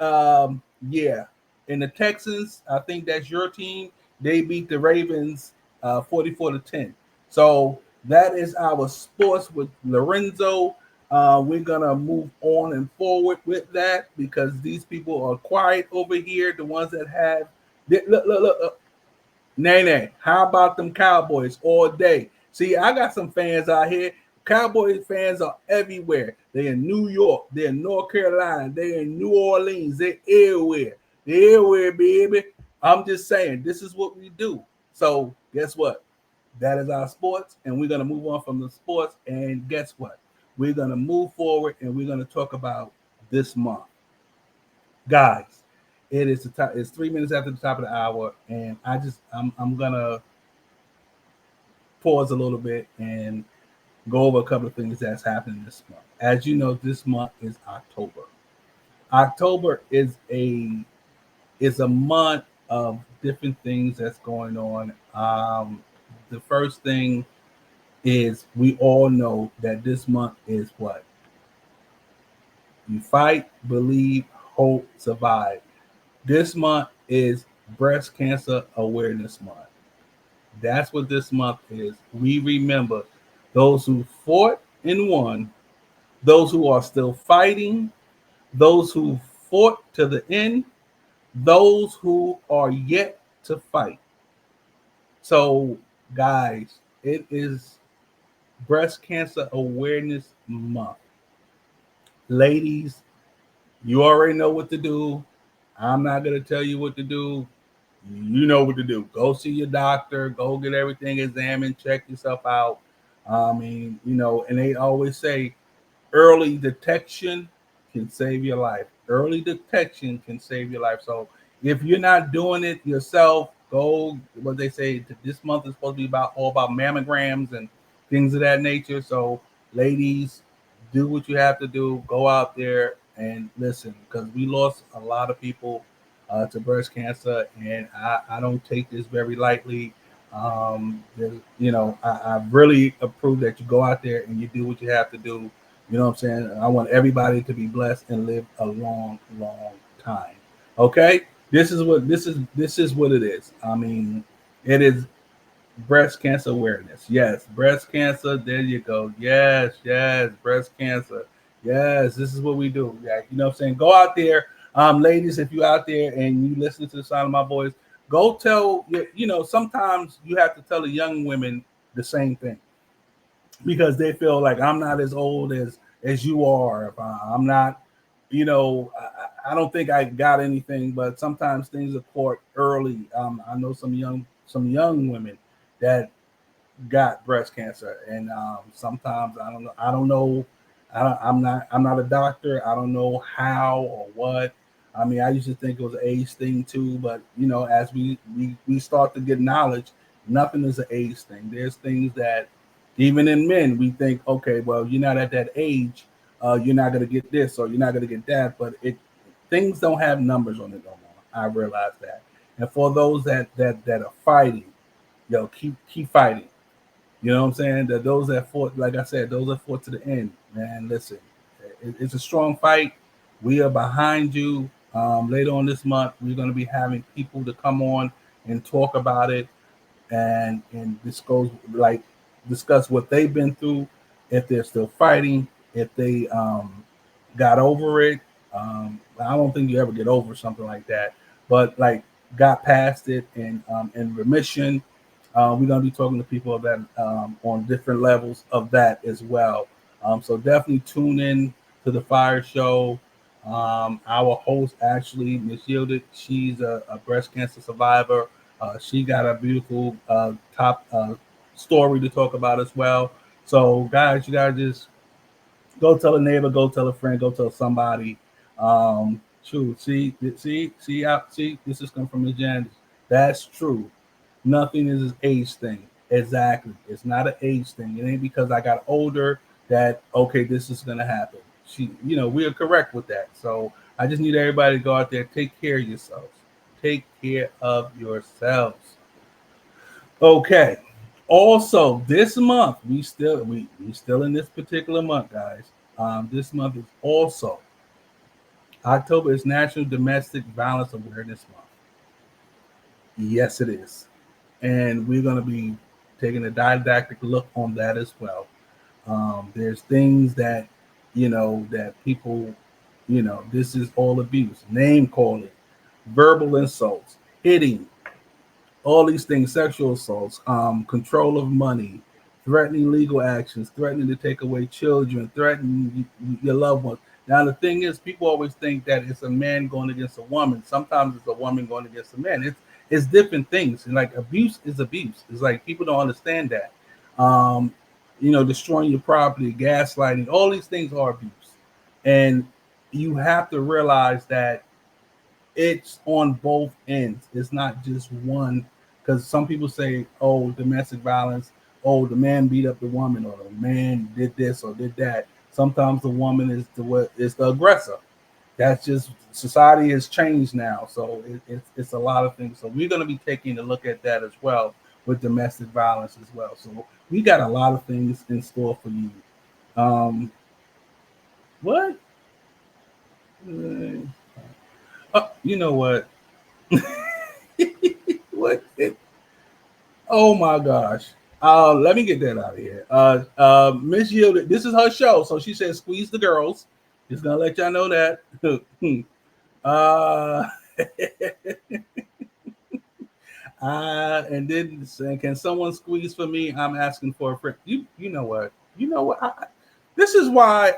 yeah, and the Texans, I think that's your team. They beat the Ravens 44-10. So that is our sports with Lorenzo. We're gonna move on and forward with that because these people are quiet over here. The ones that have look. Nay. How about them Cowboys all day? See, I got some fans out here. Cowboys fans are everywhere. They're in New York. They're in North Carolina. They're in New Orleans. They're everywhere. They're everywhere, baby. I'm just saying, this is what we do. So guess what? That is our sports, and we're going to move on from the sports. And guess what? We're going to move forward, and we're going to talk about this month. Guys, it's 3 minutes after the top of the hour, and I'm going to pause a little bit and go over a couple of things that's happening this month. As you know, this month is October. October is a month of different things that's going on. The first thing is we all know that this month is what? You fight, believe, hope, survive. This month is Breast Cancer Awareness Month. That's what this month is. We remember those who fought and won, those who are still fighting, those who fought to the end, those who are yet to fight. So, guys, it is Breast Cancer Awareness Month. Ladies, you already know what to do. I'm not going to tell you what to do. You know what to do. Go see your doctor. Go get everything examined. Check yourself out. I mean, and they always say early detection can save your life. Early detection can save your life. So if you're not doing it yourself, go. What they say, this month is supposed to be all about mammograms and things of that nature. So ladies, do what you have to do. Go out there and listen, because we lost a lot of people to breast cancer, and I don't take this very lightly. I really approve that you go out there and you do what you have to do. You know what I'm saying? I want everybody to be blessed and live a long, long time. Okay? This is what it is. I mean, it is breast cancer awareness. Yes, breast cancer. There you go. Yes, breast cancer. Yes, this is what we do. Yeah, you know what I'm saying? Go out there. Ladies, if you're out there and you listen to the sound of my voice, go tell, sometimes you have to tell the young women the same thing, because they feel like I'm not as old as you are. If I'm not, I don't think I got anything, but sometimes things are caught early. I know some young women that got breast cancer, and sometimes I don't know. I'm not a doctor. I don't know how or what. I mean, I used to think it was an age thing too, but as we start to get knowledge, nothing is an age thing. There's things that even in men we think, okay, well, you're not at that age, you're not gonna get this or you're not gonna get that, but things don't have numbers on it no more. I realize that, and for those that are fighting, keep fighting. You know what I'm saying? That those that fought, like I said, those that fought to the end, man, listen, it's a strong fight. We are behind you. Later on this month, we're going to be having people to come on and talk about it, and discuss what they've been through, if they're still fighting, if they got over it. I don't think you ever get over something like that, but like got past it and in remission. We're going to be talking to people that on different levels of that as well. So definitely tune in to the FIYAH Show. Our host, actually, Miss Yielded, she's a breast cancer survivor. She got a beautiful top story to talk about as well. So, guys, you got to just go tell a neighbor, go tell a friend, go tell somebody. True. See, this is coming from Ms. Janice. That's true. Nothing is an age thing. Exactly. It's not an age thing. It ain't because I got older that, okay, this is going to happen. We are correct with that. So I just need everybody to go out there, take care of yourselves. Take care of yourselves. Okay. Also, this month, we still in this particular month, guys. This month is also October is National Domestic Violence Awareness Month. Yes, it is. And we're going to be taking a didactic look on that as well. There's things that, that people, this is all abuse, name calling, verbal insults, hitting, all these things, sexual assaults, control of money, threatening legal actions, threatening to take away children, threatening your loved ones. Now, the thing is, people always think that it's a man going against a woman. Sometimes it's a woman going against a man. It's different things. And like abuse is abuse. It's like people don't understand that. Destroying your property, gaslighting, all these things are abuse. And you have to realize that it's on both ends. It's not just one, because some people say, oh, domestic violence, oh, the man beat up the woman, or the man did this or did that. Sometimes the woman is the aggressor. That's just, society has changed now. So it's a lot of things. So we're going to be taking a look at that as well with domestic violence as well. So we got a lot of things in store for you. What? You know what? What? Oh my gosh. Let me get that out of here. Miss Yielded, this is her show. So she said, squeeze the girls. Just gonna let y'all know that. And then saying, can someone squeeze for me? I'm asking for a friend. You know what? This is why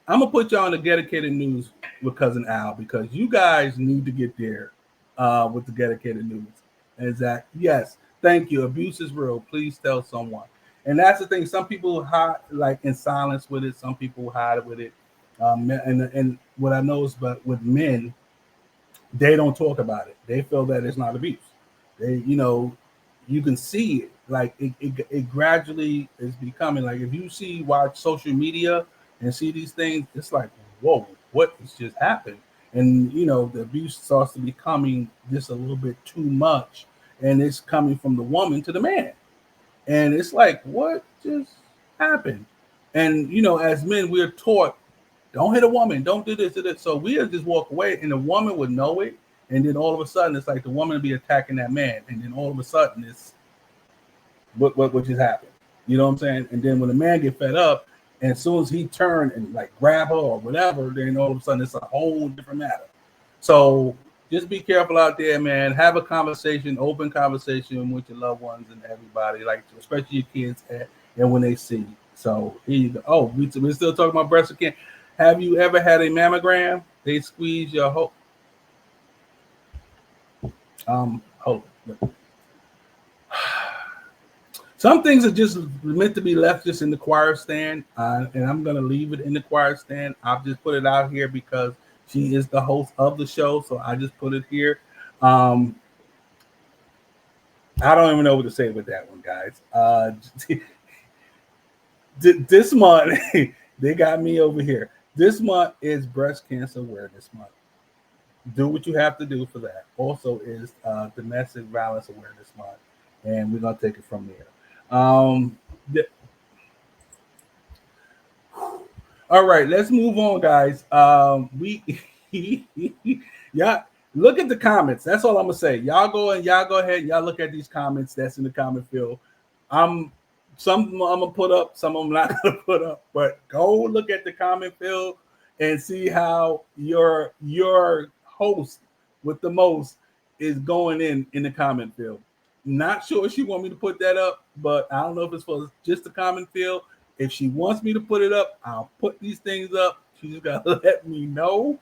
I'm gonna put y'all on the dedicated news with Cousin Al, because you guys need to get there with the dedicated news. Exactly. Yes. Thank you. Abuse is real. Please tell someone. And that's the thing. Some people hide like in silence with it. Some people hide with it. And what I noticed, but with men, they don't talk about it. They feel that it's not abuse. They, you can see it. Like it gradually is becoming like if you watch social media and see these things, it's like, whoa, what has just happened? And the abuse starts to becoming just a little bit too much, and it's coming from the woman to the man. And it's like, what just happened? And as men, we're taught, don't hit a woman, don't do this, do this. So we'll just walk away, and the woman would know it. And then all of a sudden, it's like the woman would be attacking that man. And then all of a sudden, it's what just happened. You know what I'm saying? And then when the man get fed up, and as soon as he turned and like grab her or whatever, then all of a sudden it's a whole different matter. So just be careful out there, man. Have a conversation, open conversation with your loved ones and everybody, like especially your kids, and when they see you. So here you go. Oh, we're still talking about breast cancer. Have you ever had a mammogram? They squeeze your whole. Hold on. Some things are just meant to be left just in the choir stand, and I'm going to leave it in the choir stand. I've just put it out here because she is the host of the show, so I just put it here. I don't even know what to say with that one, guys. This month, they got me over here. This month is Breast Cancer Awareness Month. Do what you have to do for that. Also is Domestic Violence Awareness Month, and we're going to take it from there. All right, let's move on, guys. Yeah, look at the comments. That's all I'm gonna say. Y'all go ahead. Y'all look at these comments that's in the comment field. Some I'm gonna put up, some of them I'm not gonna put up. But go look at the comment field and see how your host with the most is going in the comment field. Not sure she want me to put that up, but I don't know if it's for just the comment field. If she wants me to put it up, I'll put these things up. She just gotta let me know.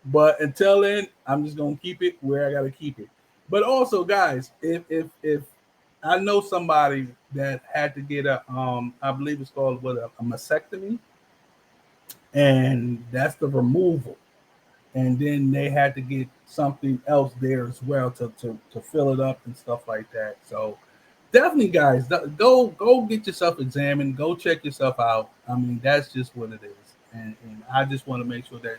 But until then, I'm just gonna keep it where I gotta keep it. But also, guys, if I know somebody that had to get a I believe it's called a mastectomy, and that's the removal. And then they had to get something else there as well to fill it up and stuff like that. So definitely, guys, go get yourself examined. Go check yourself out. I mean, that's just what it is. And I just want to make sure that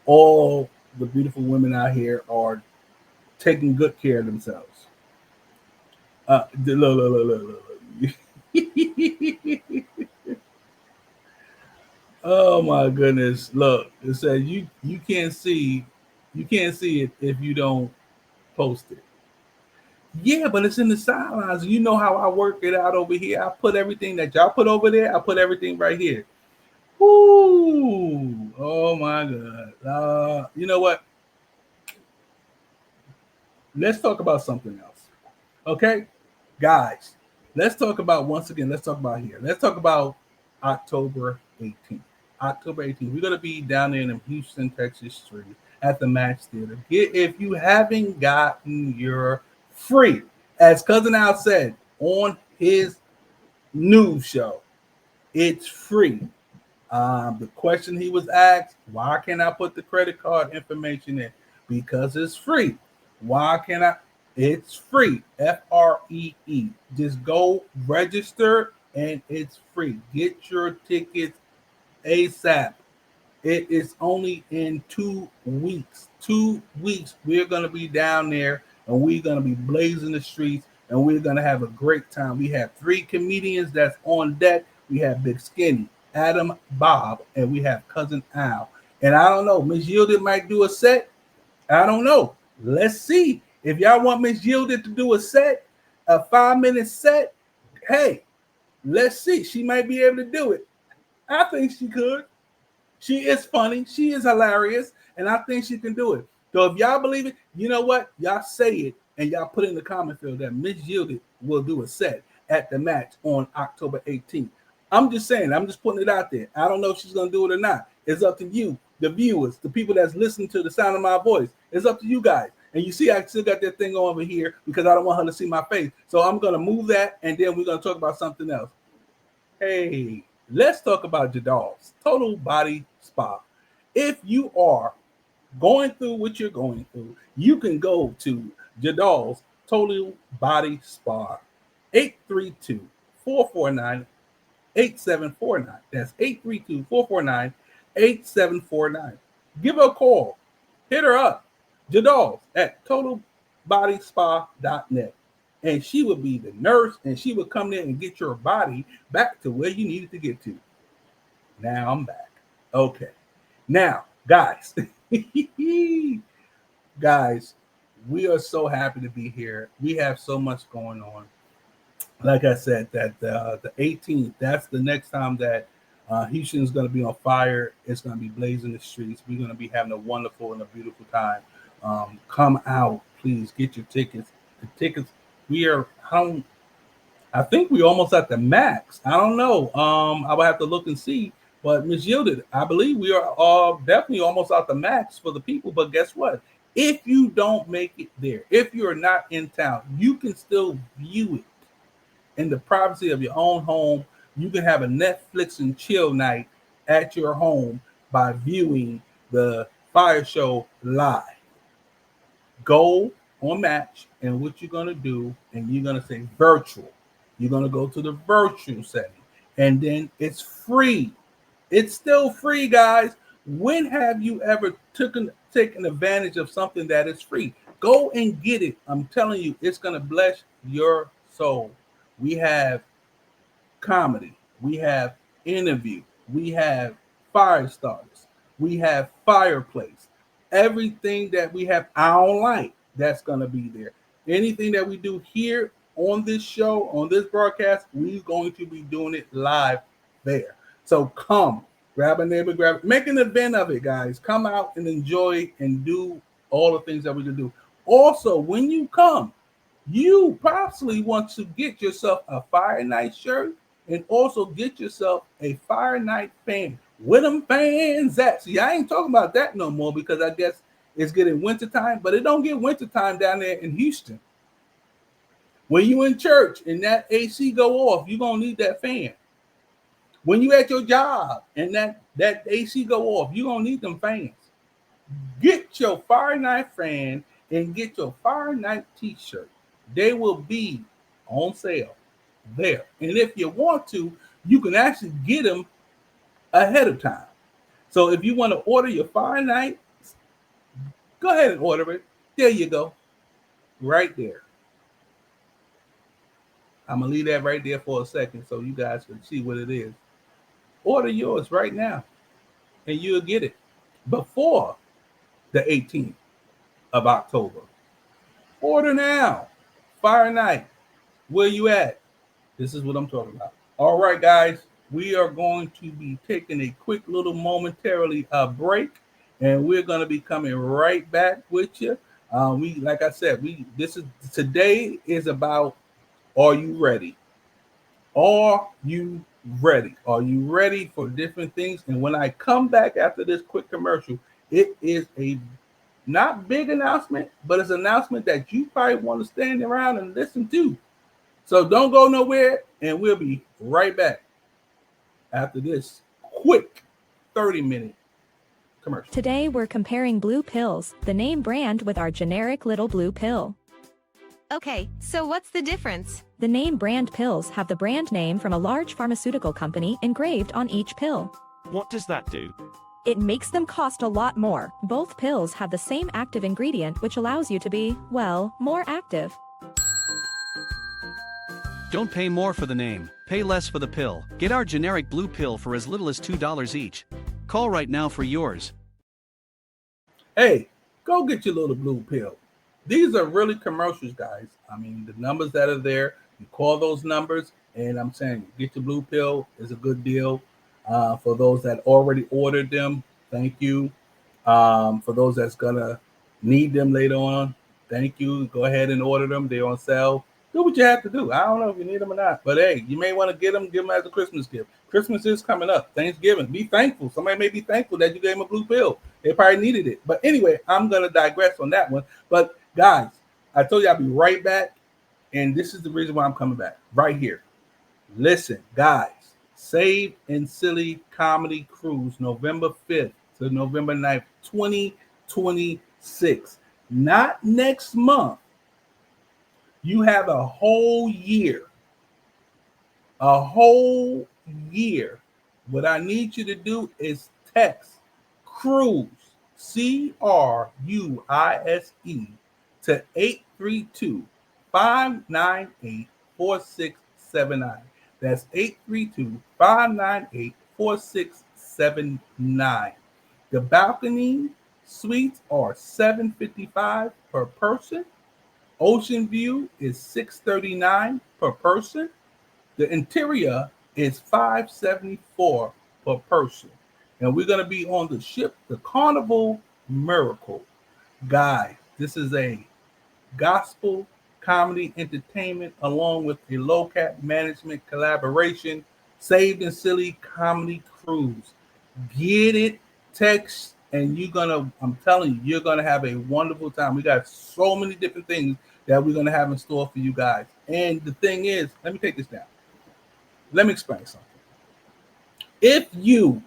all the beautiful women out here are taking good care of themselves. Oh my goodness! Look, it says you can't see it if you don't post it. Yeah, but it's in the sidelines. You know how I work it out over here. I put everything that y'all put over there. I put everything right here. Ooh! Oh my God! You know what? Let's talk about something else. Okay, guys. Let's talk about once again. Let's talk about here. Let's talk about October 18th. October 18th. We're gonna be down there in Houston, Texas Street at the Max Theater. If you haven't gotten your free, as Cousin Al said on his news show, it's free. The question he was asked, why can't I put the credit card information in? Because it's free. Why can't I? It's free. FREE. Just go register and it's free. Get your tickets ASAP. It is only in 2 weeks. 2 weeks. We're going to be down there and we're going to be blazing the streets and we're going to have a great time. We have 3 comedians that's on deck. We have Big Skinny, Adam, Bob, and we have Cousin Al. And I don't know, Miss Yielded might do a set. I don't know. Let's see. If y'all want Miss Yielded to do a 5-minute set, hey, let's see. She might be able to do it. I think she could. She is funny. She is hilarious. And I think she can do it. So if y'all believe it, you know what? Y'all say it and y'all put in the comment field that Miss Yielded will do a set at the match on October 18th. I'm just saying. I'm just putting it out there. I don't know if she's going to do it or not. It's up to you, the viewers, the people that's listening to the sound of my voice. It's up to you guys. And you see, I still got that thing over here because I don't want her to see my face. So I'm going to move that, and then we're going to talk about something else. Hey, let's talk about Jadal's Total Body Spa. If you are going through what you're going through, you can go to Jadal's Total Body Spa, 832-449-8749. That's 832-449-8749. Give her a call. Hit her up. Jadal's at totalbodyspa.net. And she would be the nurse, and she would come in and get your body back to where you needed to get to. Now I'm back. Okay. Now, guys, guys, we are so happy to be here. We have so much going on. Like I said, that the 18th, that's the next time that Houston is going to be on fire. It's going to be blazing the streets. We're going to be having a wonderful and a beautiful time. Come out, please. Get your tickets. The tickets, we are, I think we're almost at the max. I don't know. I will have to look and see. But Ms. Yielded, I believe we are definitely almost at the max for the people. But guess what? If you don't make it there, if you're not in town, you can still view it in the privacy of your own home. You can have a Netflix and chill night at your home by viewing the FIYAH Show live. Go on Match, and what you're going to do, and you're going to say virtual. You're going to go to the virtual setting, and then it's free. It's still free, guys. When have you ever taken advantage of something that is free? Go and get it. I'm telling you, it's going to bless your soul. We have comedy. We have interview. We have fire starters. We have fireplace. Everything that we have our light, that's going to be there. Anything that we do here on this show, on this broadcast, we're going to be doing it live there. So come, grab a neighbor, make an event of it, guys. Come out and enjoy and do all the things that we can do. Also, when you come, you possibly want to get yourself a Fire Night shirt and also get yourself a Fire Night fan. Where them fans at? See, I ain't talking about that no more because I guess it's getting wintertime, but it don't get wintertime down there in Houston. When you in church and that AC go off, you're going to need that fan. When you at your job and that AC go off, you're going to need them fans. Get your Fire Night fan and get your Fire Night t-shirt. They will be on sale there. And if you want to, you can actually get them ahead of time. So if you want to order your Fire Night, go ahead and order it. There you go. Right there. I'm going to leave that right there for a second so you guys can see what it is. Order yours right now, and you'll get it before the 18th of October. Order now. Fire Night. Where you at? This is what I'm talking about. All right, guys. We are going to be taking a quick little momentarily break, and we're going to be coming right back with you. Like I said, today is about, are you ready? Are you ready? Are you ready for different things? And when I come back after this quick commercial, it is a not big announcement, but it's an announcement that you probably want to stand around and listen to. So don't go nowhere, and we'll be right back after this quick 30-minute commercial. Today we're comparing blue pills, the name brand, with our generic little blue pill. Okay, so what's the difference? The name brand pills have the brand name from a large pharmaceutical company engraved on each pill. What does that do? It makes them cost a lot more. Both pills have the same active ingredient, which allows you to be, well, more active. Don't pay more for the name, pay less for the pill. Get our generic blue pill for as little as $2 each. Call right now for yours. Hey, go get your little blue pill. These are really commercials, guys. I mean, the numbers that are there, you call those numbers, and I'm saying get your blue pill is a good deal. For those that already ordered them, thank you. For those that's gonna need them later on, thank you. Go ahead and order them. They're on sale. Do what you have to do. I don't know if you need them or not, but hey, you may want to give them as a Christmas gift. Christmas is coming up. Thanksgiving. Be thankful. Somebody may be thankful that you gave them a blue pill. They probably needed it. But anyway, I'm gonna digress on that one. But guys, I told you I'll be right back, and this is the reason why I'm coming back right here. Listen, guys, Save and Silly Comedy Cruise, November 5th to November 9th, 2026. Not next month. You have a whole year. A whole year. What I need you to do is text cruise, CRUISE, to 832-598-4679. That's 832-598-4679. The balcony suites are $755 per person. Ocean view is $639 per person. The interior is $574 per person. And we're going to be on the ship, the Carnival Miracle. Guys, this is a gospel comedy entertainment along with a low-cap management collaboration, Saved and Silly Comedy Cruise. Get it, text, and I'm telling you, you're going to have a wonderful time. We got so many different things that we're going to have in store for you guys. And the thing is, let me take this down. Let me explain something. If you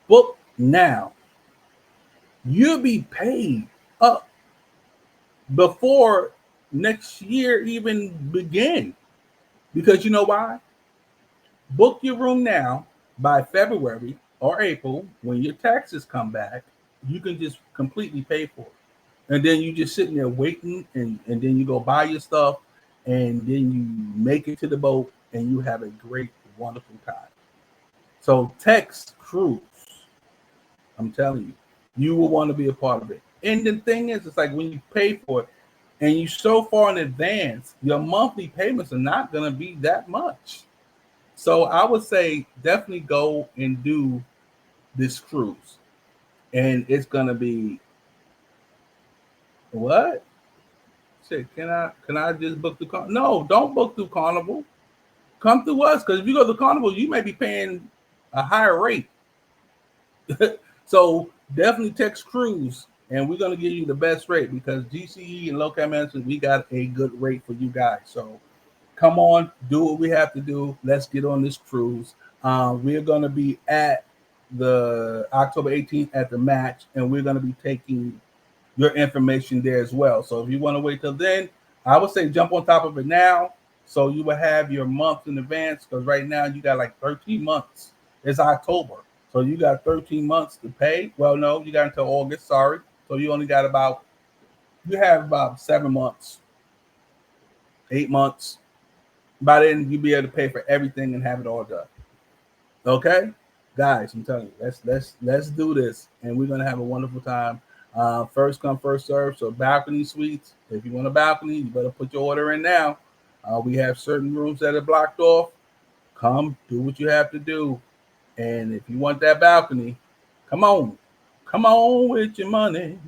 book now, you'll be paid up before next year even begin. Because you know why? Book your room now. By February or April, when your taxes come back, you can just completely pay for it. And then you just sitting there waiting, and then you go buy your stuff, and then you make it to the boat, and you have a great, wonderful time. So text cruise. I'm telling you, you will want to be a part of it. And the thing is, it's like when you pay for it, and you so far in advance, your monthly payments are not going to be that much. So I would say definitely go and do this cruise. And it's going to be, what? Shit, can I just book through Carnival? No, don't book through Carnival. Come through us, because if you go to Carnival, you may be paying a higher rate. So definitely text cruise, and we're going to give you the best rate, because GCE and local management, we got a good rate for you guys. So come on, do what we have to do. Let's get on this cruise. We're going to be at the October 18th at the match, and we're going to be taking your information there as well. So if you want to wait till then, I would say jump on top of it now, so you will have your month in advance, because right now you got like 13 months. It's October, so you got 13 months to pay. Well, no, you got until August, sorry. So you only got you have about 7 months, 8 months. By then, you'll be able to pay for everything and have it all done. Okay, guys, I'm telling you, let's do this, and we're gonna have a wonderful time. First come, first serve. So balcony suites. If you want a balcony, you better put your order in now. We have certain rooms that are blocked off. Come, do what you have to do, and if you want that balcony, come on with your money.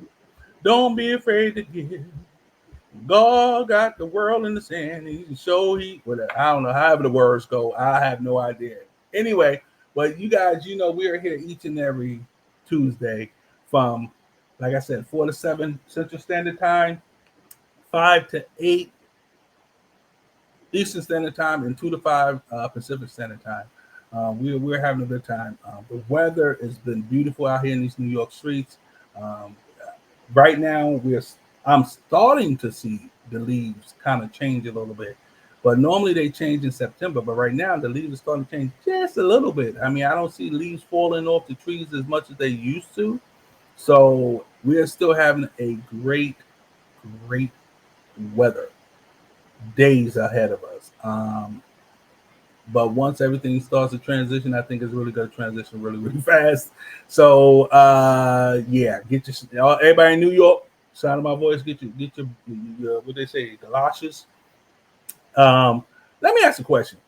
Don't be afraid to give. God got the world in the sand. He can show whatever. I don't know, however the words go. I have no idea. Anyway, but you guys, we are here each and every Tuesday from, like I said, 4 to 7 Central Standard Time, 5 to 8 Eastern Standard Time, and 2 to 5 Pacific Standard Time. We're having a good time. The weather has been beautiful out here in these New York streets. Right now, I'm starting to see the leaves kind of change a little bit, but normally they change in September. But right now, the leaves are starting to change just a little bit. I mean, I don't see leaves falling off the trees as much as they used to. So we are still having a great weather days ahead of us. But once everything starts to transition, I think it's really going to transition really fast. So yeah, get your everybody in New York. Sound of my voice. Get your what they say, galoshes. Let me ask a question.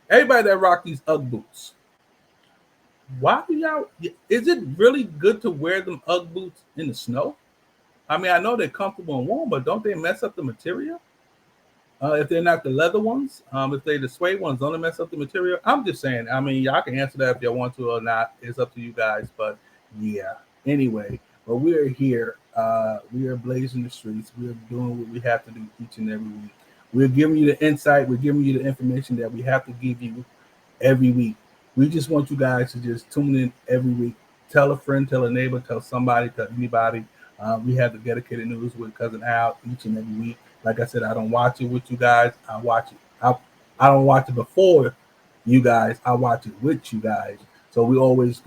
Everybody that rock these UGG boots, why do y'all? Is it really good to wear them UGG boots in the snow? I mean, I know they're comfortable and warm, but don't they mess up the material? If they're not the leather ones, if they're the suede ones, don't they mess up the material? I'm just saying. I mean, y'all can answer that if y'all want to or not. It's up to you guys. But yeah. Anyway, but we are here. We are blazing the streets. We are doing what we have to do each and every week. We're giving you the insight. We're giving you the information that we have to give you every week. We just want you guys to just tune in every week. Tell a friend, tell a neighbor, tell somebody, tell anybody. We have the dedicated news with Cousin Al each and every week. Like I said, I don't watch it with you guys. I watch it. I don't watch it before you guys. I watch it with you guys. So we always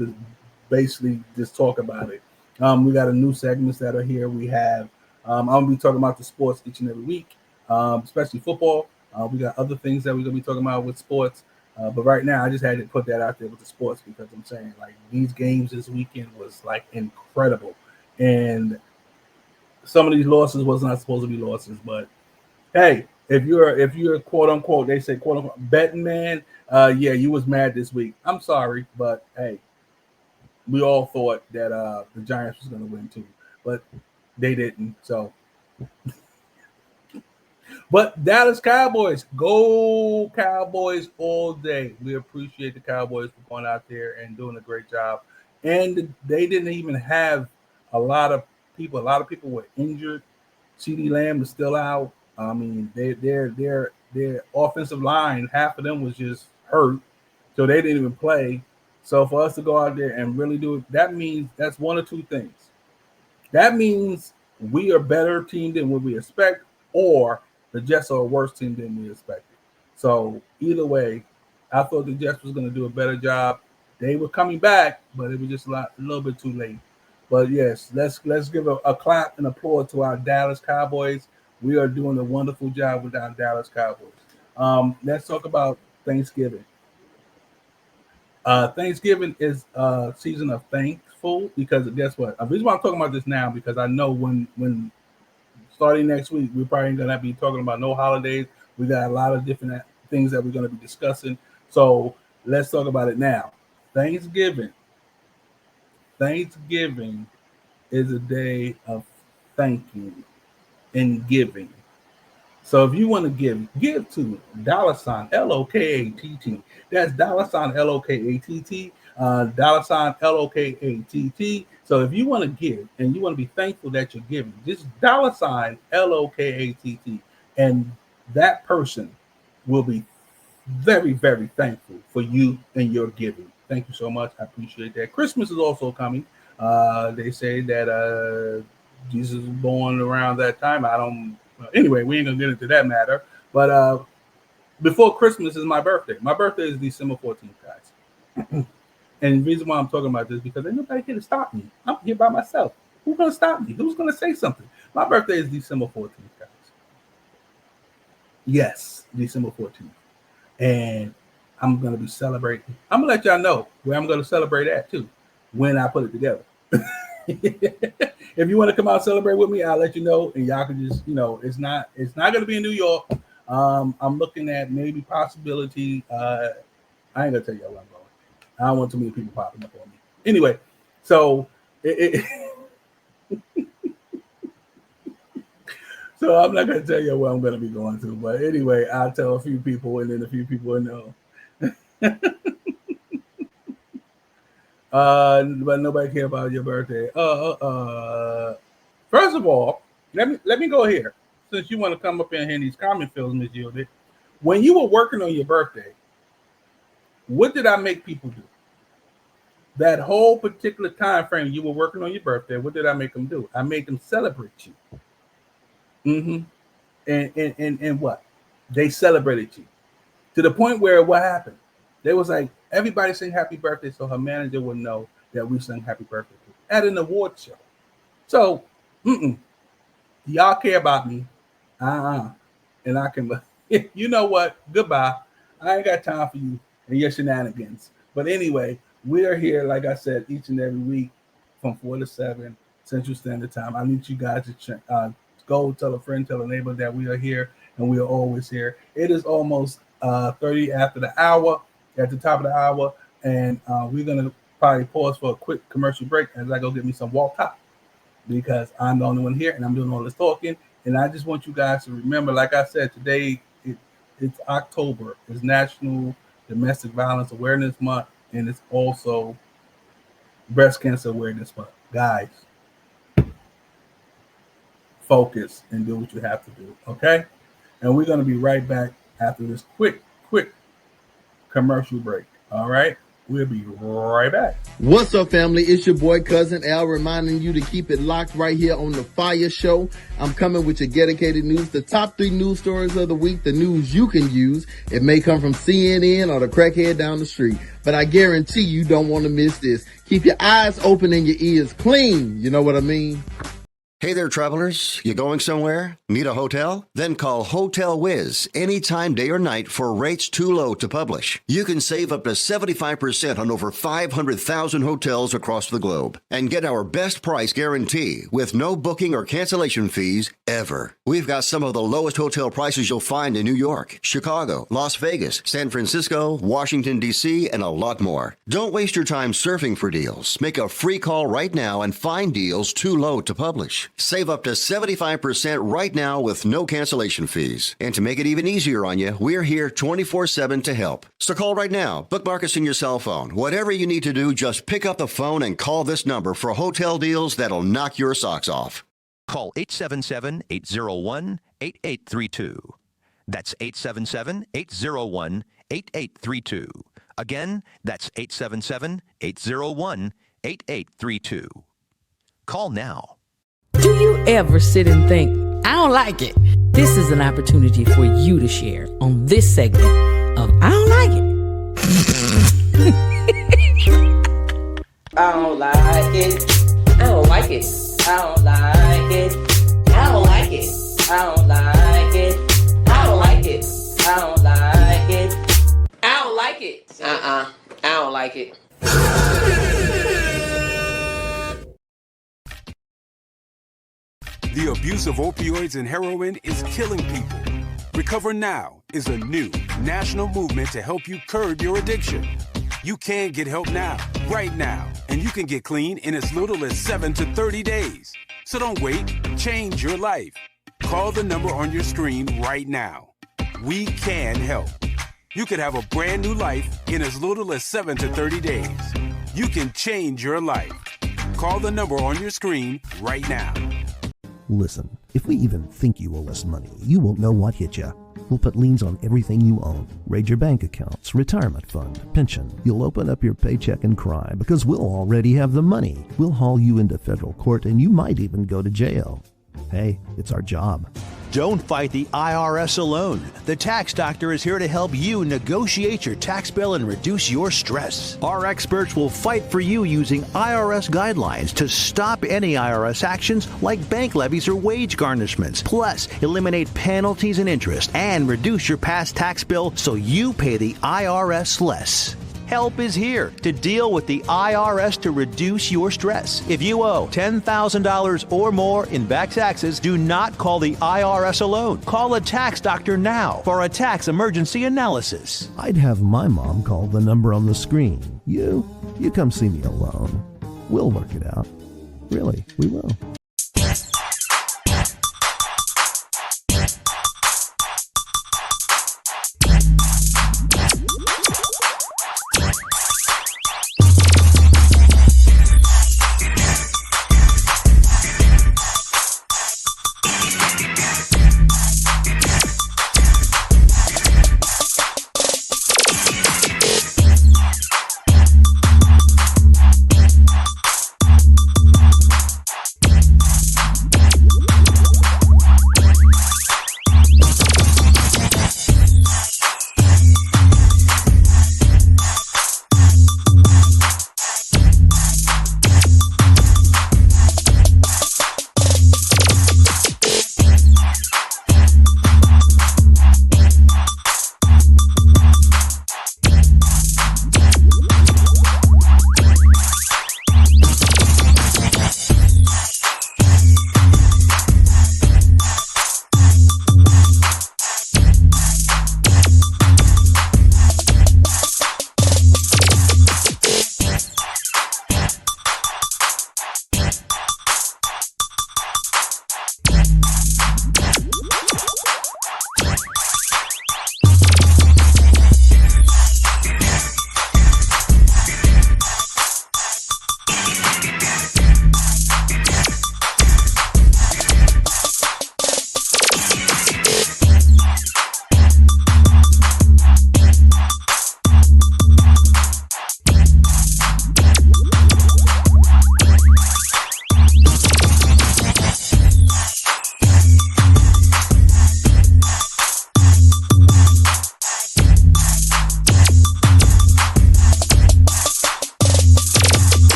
basically just talk about it. We got a new segments that are here. We have I'm gonna be talking about the sports each and every week, especially football. We got other things that we're gonna be talking about with sports. But right now, I just had to put that out there with the sports because I'm saying like these games this weekend was like incredible, and some of these losses was not supposed to be losses. But hey, if you're quote unquote, they say quote unquote betting man, yeah, you was mad this week. I'm sorry, but hey, we all thought that the Giants was going to win too, but they didn't. So. But Dallas Cowboys, go Cowboys all day. We appreciate the Cowboys for going out there and doing a great job. And they didn't even have a lot of people. A lot of people were injured. CeeDee Lamb is still out. I mean, their offensive line, half of them was just hurt, so they didn't even play. So for us to go out there and really do it, that means that's one of two things. That means we are a better team than what we expect, or the Jets are a worse team than we expected. So either way, I thought the Jets was going to do a better job. They were coming back, but it was just a little bit too late. But yes, let's give a clap and applaud to our Dallas Cowboys. We are doing a wonderful job with our Dallas Cowboys. Let's talk about Thanksgiving. Thanksgiving is a season of thankful because guess what? The reason why I'm talking about this now because I know when starting next week, we're probably going to be talking about no holidays. We got a lot of different things that we're going to be discussing. So let's talk about it now. Thanksgiving is a day of thanking and giving. So if you want to give to $LOKATT. That's $LOKATT. $LOKATT. So if you want to give and you want to be thankful that you're giving, just $LOKATT, and that person will be very, very thankful for you and your giving. Thank you so much. I appreciate that. Christmas is also coming. They say that Jesus was born around that time. Anyway, we ain't gonna get into that matter. But before Christmas is my birthday. My birthday is December 14th, guys. And the reason why I'm talking about this is because ain't nobody here to stop me. I'm here by myself. Who's gonna stop me? Who's gonna say something? My birthday is December 14th, guys. Yes, December 14th. And I'm gonna be celebrating. I'm gonna let y'all know where I'm gonna celebrate at too when I put it together. If you want to come out and celebrate with me, I'll let you know, and y'all can just, it's not going to be in New York. I'm looking at maybe possibility. I ain't gonna tell y'all where I'm going. I don't want too many people popping up on me. Anyway, so so I'm not gonna tell you where I'm gonna be going to, but anyway, I'll tell a few people, and then a few people will know. But nobody care about your birthday. First of all, let me go here. Since you want to come up in here in these comment fields, Ms. Yielded, when you were working on your birthday, what did I make people do? That whole particular time frame you were working on your birthday, what did I make them do? I made them celebrate you. And what? They celebrated you to the point where what happened? They was like, everybody sing happy birthday, so her manager would know that we sang happy birthday at an award show. So, y'all care about me, and I can. You know what? Goodbye. I ain't got time for you and your shenanigans. But anyway, we are here, like I said, each and every week from 4 to 7 Central Standard Time. I need you guys to go tell a friend, tell a neighbor that we are here, and we are always here. It is almost 30 after the hour. At the top of the hour, and we're gonna probably pause for a quick commercial break as I go get me some walk top because I'm the only one here and I'm doing all this talking. And I just want you guys to remember, like I said, today it's October. It's National Domestic Violence Awareness Month, and it's also Breast Cancer Awareness Month. Guys, focus and do what you have to do, okay? And we're gonna be right back after this quick commercial break. All right? We'll be right back. What's up, family? It's your boy, Cousin Al, reminding you to keep it locked right here on the FIYAH Show. I'm coming with your dedicated news, the top 3 news stories of the week, the news you can use. It may come from CNN or the crackhead down the street, but I guarantee you don't want to miss this. Keep your eyes open and your ears clean. You know what I mean? Hey there, travelers. You going somewhere? Need a hotel? Then call Hotel Wiz anytime, day or night, for rates too low to publish. You can save up to 75% on over 500,000 hotels across the globe and get our best price guarantee with no booking or cancellation fees ever. We've got some of the lowest hotel prices you'll find in New York, Chicago, Las Vegas, San Francisco, Washington, D.C., and a lot more. Don't waste your time surfing for deals. Make a free call right now and find deals too low to publish. Save up to 75% right now with no cancellation fees. And to make it even easier on you, we're here 24/7 to help. So call right now. Bookmark us in your cell phone. Whatever you need to do, just pick up the phone and call this number for hotel deals that'll knock your socks off. Call 877-801-8832. That's 877-801-8832. Again, that's 877-801-8832. Call now. Do you ever sit and think, I don't like it? This is an opportunity for you to share on this segment of I don't like it. I don't like it. I don't like it. I don't like it. I don't like it. I don't like it. I don't like it. I don't like it. I don't like it. I don't like it. The abuse of opioids and heroin is killing people. Recover Now is a new national movement to help you curb your addiction. You can get help now, right now, and you can get clean in as little as 7 to 30 days. So don't wait. Change your life. Call the number on your screen right now. We can help. You could have a brand new life in as little as 7 to 30 days. You can change your life. Call the number on your screen right now. Listen, if we even think you owe us money, you won't know what hit you. We'll put liens on everything you own. Raid your bank accounts, retirement fund, pension. You'll open up your paycheck and cry because we'll already have the money. We'll haul you into federal court and you might even go to jail. Hey, it's our job. Don't fight the IRS alone. The Tax Doctor is here to help you negotiate your tax bill and reduce your stress. Our experts will fight for you using IRS guidelines to stop any IRS actions like bank levies or wage garnishments. Plus, eliminate penalties and interest and reduce your past tax bill so you pay the IRS less. Help is here to deal with the IRS to reduce your stress. If you owe $10,000 or more in back taxes, do not call the IRS alone. Call a tax doctor now for a tax emergency analysis. I'd have my mom call the number on the screen. You come see me alone. We'll work it out. Really, we will.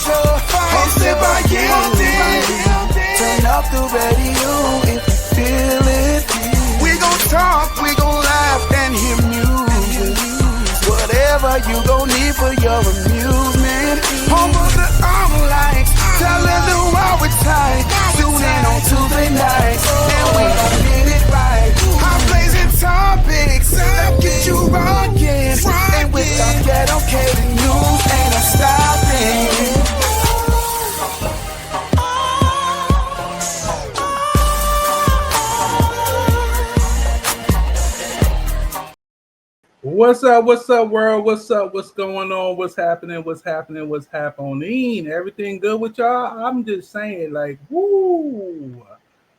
Show, hosted by you. Turn up the radio if you feel it. We gon' talk, we gon' laugh and hear music. Whatever you gon' need for your amusement. Home of the online, telling the world we're tight. Tune in on Tuesday nights, and we gon' get it right. I'm blazing topics that get you rockin', and with our dedicated news, ain't no stopping. What's up, world? What's up? What's going on? What's happening? What's happening? Everything good with y'all? I'm just saying, like, woo.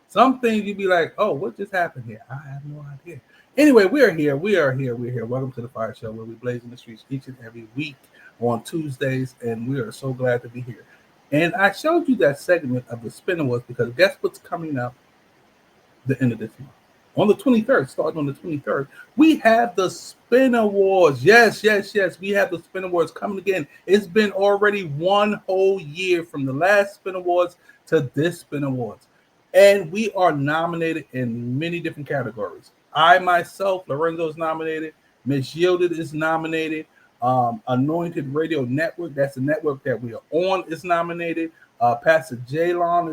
Some things you be like, oh, what just happened here? I have no idea. Anyway, we are here. Welcome to the FIYAH Show, where we blaze in the streets each and every week on Tuesdays, and we are so glad to be here. And I showed you that segment of the Spin Awards because guess what's coming up the end of this month? On the 23rd, starting on the 23rd, we have the Spin Awards. Yes. We have the Spin Awards coming again. It's been already one whole year from the last Spin Awards to this Spin Awards. And we are nominated in many different categories. I myself, Lorenzo, is nominated. Miss Yielded is nominated. Anointed Radio Network, that's the network that we are on, is nominated. Pastor Jalon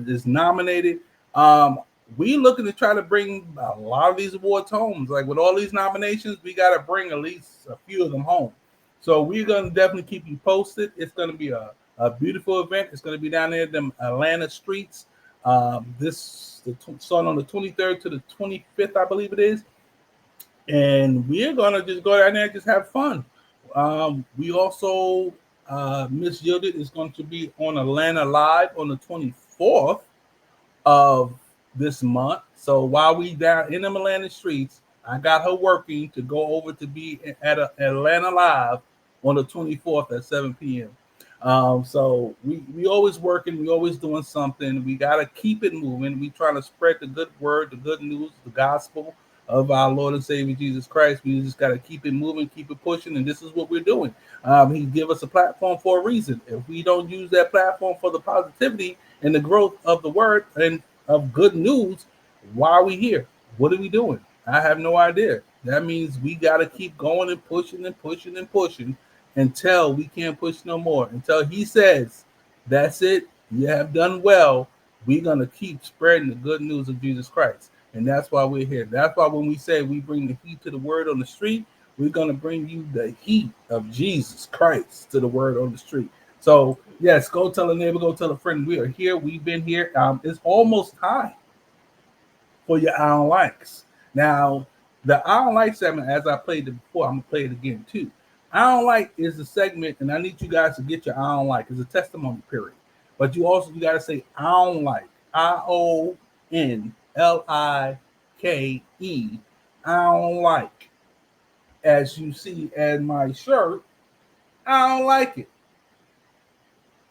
is nominated. We looking to try to bring a lot of these awards home. Like with all these nominations, we got to bring at least a few of them home. So we're going to definitely keep you posted. It's going to be a beautiful event. It's going to be down there in the Atlanta streets. Starting on the 23rd to the 25th, I believe it is. And we're going to just go down there and just have fun. We also, Miss Yielded is going to be on Atlanta Live on the 24th of this month. So while we down in the Atlanta streets, I got her working to go over to be at Atlanta Live on the 24th at 7 p.m. So we always working, we always doing something. We got to keep it moving. We trying to spread the good word, the good news, the gospel of our Lord and Savior Jesus Christ. We just got to keep it moving, keep it pushing, and this is what we're doing. He give us a platform for a reason. If we don't use that platform for the positivity and the growth of the word and of good news, why are we here? What are we doing? I have no idea. That means we got to keep going and pushing until we can't push no more. Until he says, that's it, you have done well. We're going to keep spreading the good news of Jesus Christ. And that's why we're here. That's why when we say we bring the heat to the word on the street, we're going to bring you the heat of Jesus Christ to the word on the street. So, yes, go tell a neighbor, go tell a friend. We are here. We've been here. It's almost time for your I Don't Likes. Now, the I Don't Like segment, as I played it before, I'm going to play it again, too. I Don't Like is a segment, and I need you guys to get your I Don't Like. It's a testimony period. But you got to say I don't like. IONLIKE. I don't like. As you see in my shirt, I don't like it.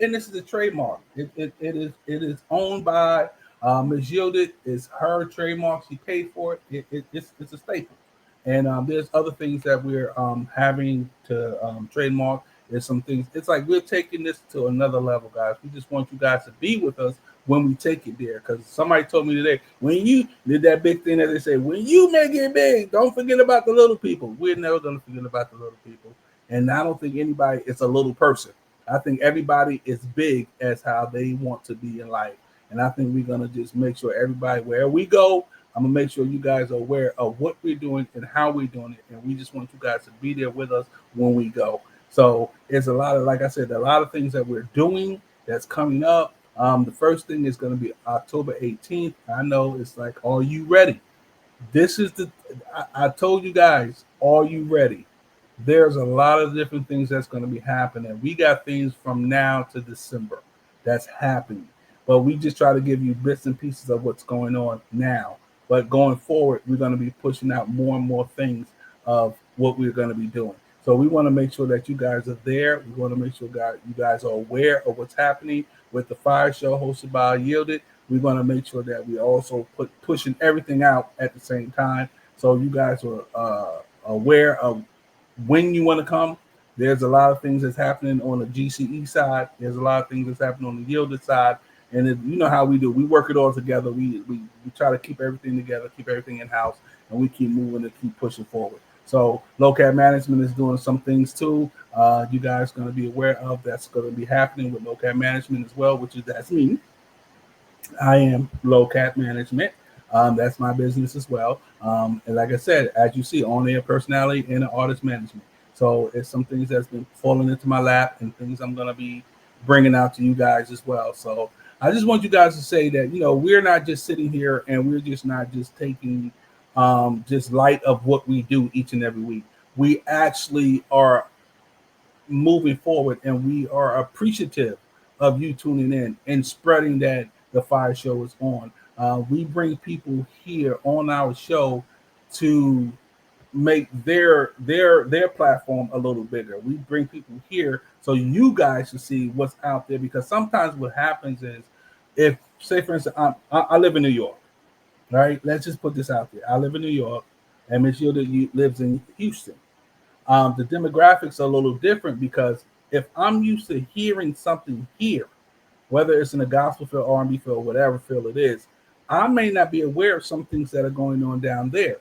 And this is a trademark. It is owned by Ms. Yielded. It's her trademark. She paid for it. It's a staple. And there's other things that we're having to trademark. There's some things. It's like we're taking this to another level, guys. We just want you guys to be with us when we take it there. Because somebody told me today, when you did that big thing that they say, when you make it big, don't forget about the little people. We're never going to forget about the little people. And I don't think anybody is a little person. I think everybody is big as how they want to be in life. And I think we're going to just make sure everybody, wherever we go, I'm going to make sure you guys are aware of what we're doing and how we're doing it. And we just want you guys to be there with us when we go. So it's a lot of, like I said, a lot of things that we're doing that's coming up. The first thing is going to be October 18th. I know it's like, are you ready? This is I told you guys, are you ready? There's a lot of different things that's going to be happening. We got things from now to December that's happening. But we just try to give you bits and pieces of what's going on now. But going forward, we're going to be pushing out more and more things of what we're going to be doing. So we want to make sure that you guys are there. We want to make sure you guys are aware of what's happening with the FIYAH Show hosted by Yielded. We want to make sure that we also pushing everything out at the same time. So you guys are aware of when you want to come, There's a lot of things that's happening on the GCE side. There's a lot of things that's happening on the yielded side. And you know how we do. We work it all together. We try to keep everything together, keep everything in-house, and we keep moving and keep pushing forward. So Low Cat Management is doing some things too. You guys are going to be aware of that's going to be happening with Low Cat Management as well, that's me. I am Low Cat Management. That's my business as well. And like I said, as you see, on-air personality and artist management. So it's some things that's been falling into my lap and things I'm going to be bringing out to you guys as well. So I just want you guys to say that, we're not just sitting here and we're just not just taking just light of what we do each and every week. We actually are moving forward and we are appreciative of you tuning in and spreading that the FIYAH Show is on. We bring people here on our show to make their platform a little bigger. We bring people here so you guys should see what's out there, because sometimes what happens is, if, say for instance, I live in New York, right? Let's just put this out there. I live in New York, and Miss Yilda lives in Houston. The demographics are a little different, because if I'm used to hearing something here, whether it's in a gospel field, R&B field, whatever field it is, I may not be aware of some things that are going on down there.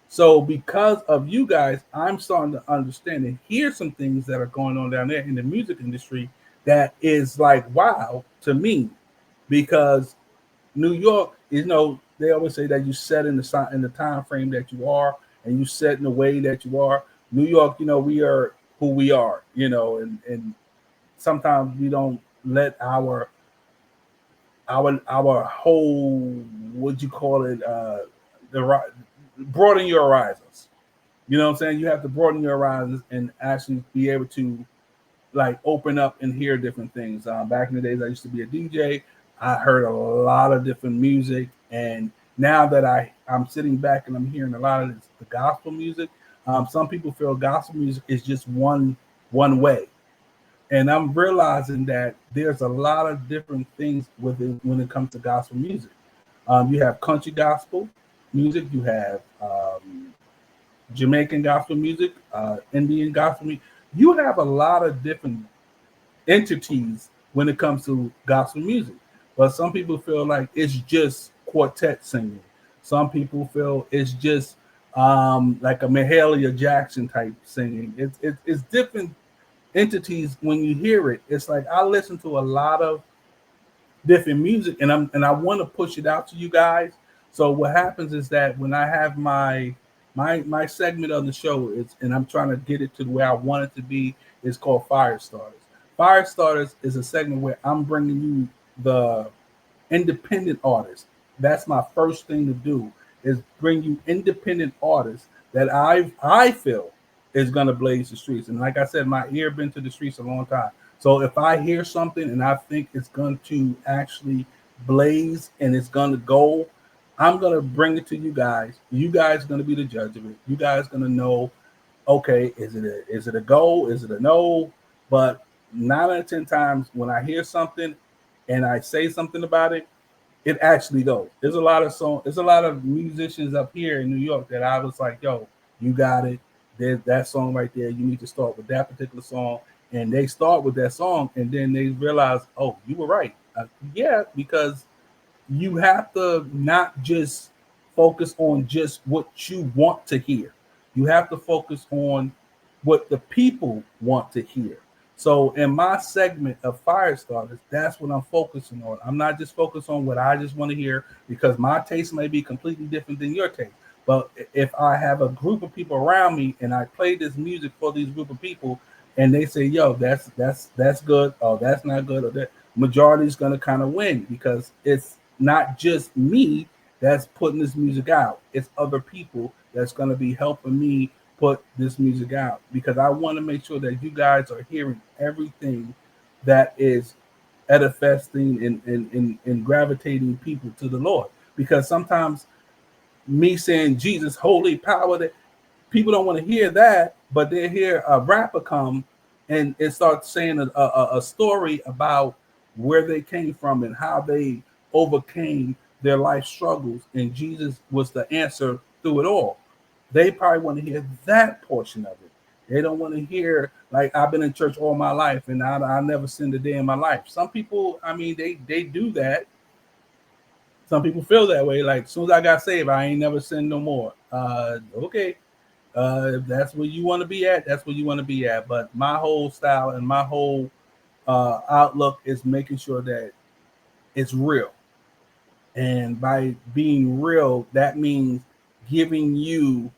So because of you guys, I'm starting to understand and hear some things that are going on down there in the music industry that is like, wow, to me, because New York, they always say that you set in the time frame that you are, and you set in the way that you are. New York, we are who we are, and sometimes we don't let our whole, what you call it, broaden your horizons. You know what I'm saying? You have to broaden your horizons and actually be able to open up and hear different things. Back in the days, I used to be a DJ. I heard a lot of different music, and now that I'm sitting back and I'm hearing a lot of the gospel music, some people feel gospel music is just one way. And I'm realizing that there's a lot of different things when it comes to gospel music. You have country gospel music, you have Jamaican gospel music, Indian gospel music. You have a lot of different entities when it comes to gospel music. But some people feel like it's just quartet singing. Some people feel it's just like a Mahalia Jackson type singing. It's different entities. When you hear it, it's like I listen to a lot of different music, and I want to push it out to you guys. So what happens is that when I have my segment of the show, and I'm trying to get it to where I want it to be, is called Fire Starters. Fire Starters is a segment where I'm bringing you the independent artists. That's my first thing to do, is bring you independent artists that I feel is going to blaze the streets. And like I said, my ear been to the streets a long time. So if I hear something and I think it's going to actually blaze and it's going to go, I'm going to bring it to you guys. You guys are going to be the judge of it. You guys are going to know, okay, is it a go? Is it a no? But 9 out of 10 times when I hear something and I say something about it, it actually goes. There's a lot of musicians up here in New York that I was like, yo, you got it. There's that song right there. You need to start with that particular song. And they start with that song, and then they realize, oh, you were right. Yeah, because you have to not just focus on just what you want to hear. You have to focus on what the people want to hear. So in my segment of Fire Starters, that's what I'm focusing on. I'm not just focused on what I just want to hear, because my taste may be completely different than your taste. But if I have a group of people around me and I play this music for these group of people, and they say, yo, that's good, or that's not good, or that, majority is going to kind of win, because it's not just me that's putting this music out. It's other people that's going to be helping me put this music out, because I want to make sure that you guys are hearing everything that is edifying and gravitating people to the Lord. Because sometimes me saying Jesus, holy power, that people don't want to hear that, but they hear a rapper come and it starts saying a story about where they came from and how they overcame their life struggles, and Jesus was the answer through it all. They probably want to hear that portion of it. They don't want to hear, like, I've been in church all my life and I never sinned a day in my life. Some people, I mean, they do that. Some people feel that way. Like, as soon as I got saved, I ain't never sinned no more. Okay. If that's where you want to be at, that's where you want to be at. But my whole style and my whole outlook is making sure that it's real. And by being real, that means giving you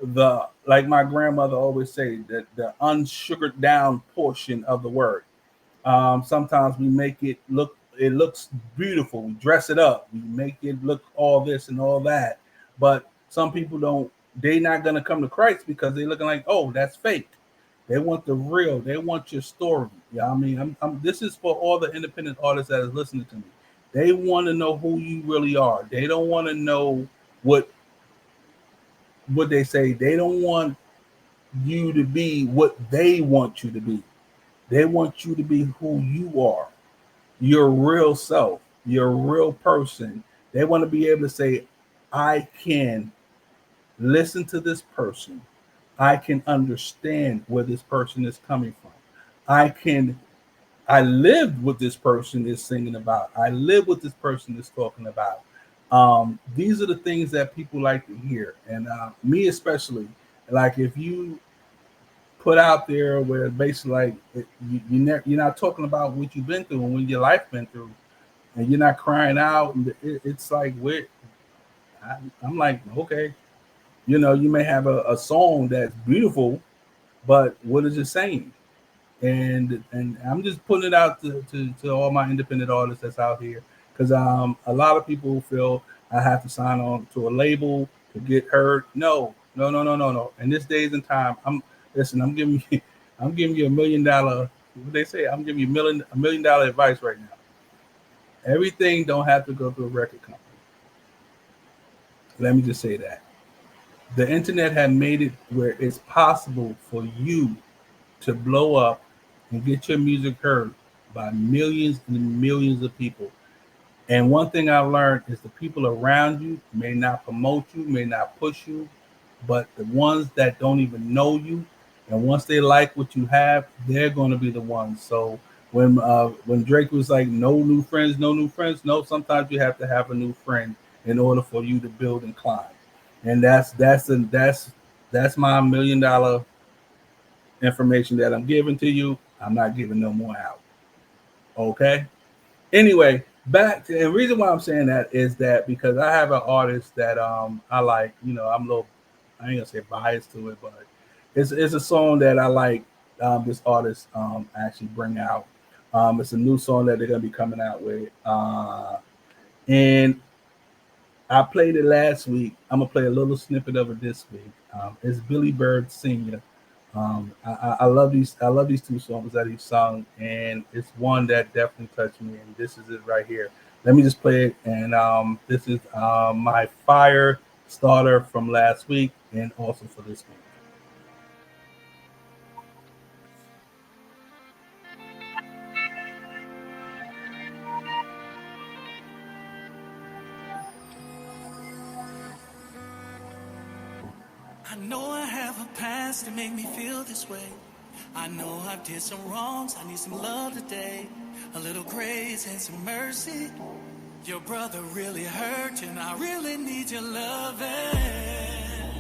the, like my grandmother always say, that the unsugared down portion of the word. Sometimes we make it looks beautiful. We dress it up. We make it look all this and all that. But some people don't. They're not gonna come to Christ because they're looking like, oh, that's fake. They want the real. They want your story. Yeah, I mean, this is for all the independent artists that is listening to me. They want to know who you really are. They don't want to know what they say. They don't want you to be what they want you to be. They want you to be who you are, your real self, your real person. They want to be able to say, I can listen to this person. I can understand where this person is coming from. I live what this person is singing about. I live what this person is talking about. These are the things that people like to hear. And me especially, like if you put out there where basically like you're not talking about what you've been through and what your life been through, and you're not crying out, and it's like, I'm like, okay, you know, you may have a song that's beautiful, but what is it saying? And I'm just putting it out to all my independent artists that's out here, because a lot of people feel I have to sign on to a label to get heard. No. In this days and time, I'm giving you $1 million. What they say? I'm giving you $1 million advice right now. Everything don't have to go through a record company. Let me just say that. The internet had made it where it's possible for you to blow up and get your music heard by millions and millions of people. And one thing I learned is the people around you may not promote you, may not push you, but the ones that don't even know you, and once they like what you have, they're going to be the ones. So when Drake was like, no new friends, no, sometimes you have to have a new friend in order for you to build and climb. And that's my $1 million information that I'm giving to you. I'm not giving no more out. Okay. Anyway, back to, and the reason why I'm saying that is that because I have an artist that I like. You know, I'm a little, I ain't gonna say biased to it, but it's a song that I like. This artist actually bring out. It's a new song that they're gonna be coming out with, and I played it last week. I'm gonna play a little snippet of it this week. It's Billy Bird Sr. I love these two songs that he sung, and it's one that definitely touched me. And this is it right here. Let me just play it. And this is my fire starter from last week, and also for this week. I know I have a past that make me feel this way. I know I did some wrongs, I need some love today. A little grace and some mercy. Your brother really hurt and I really need your loving.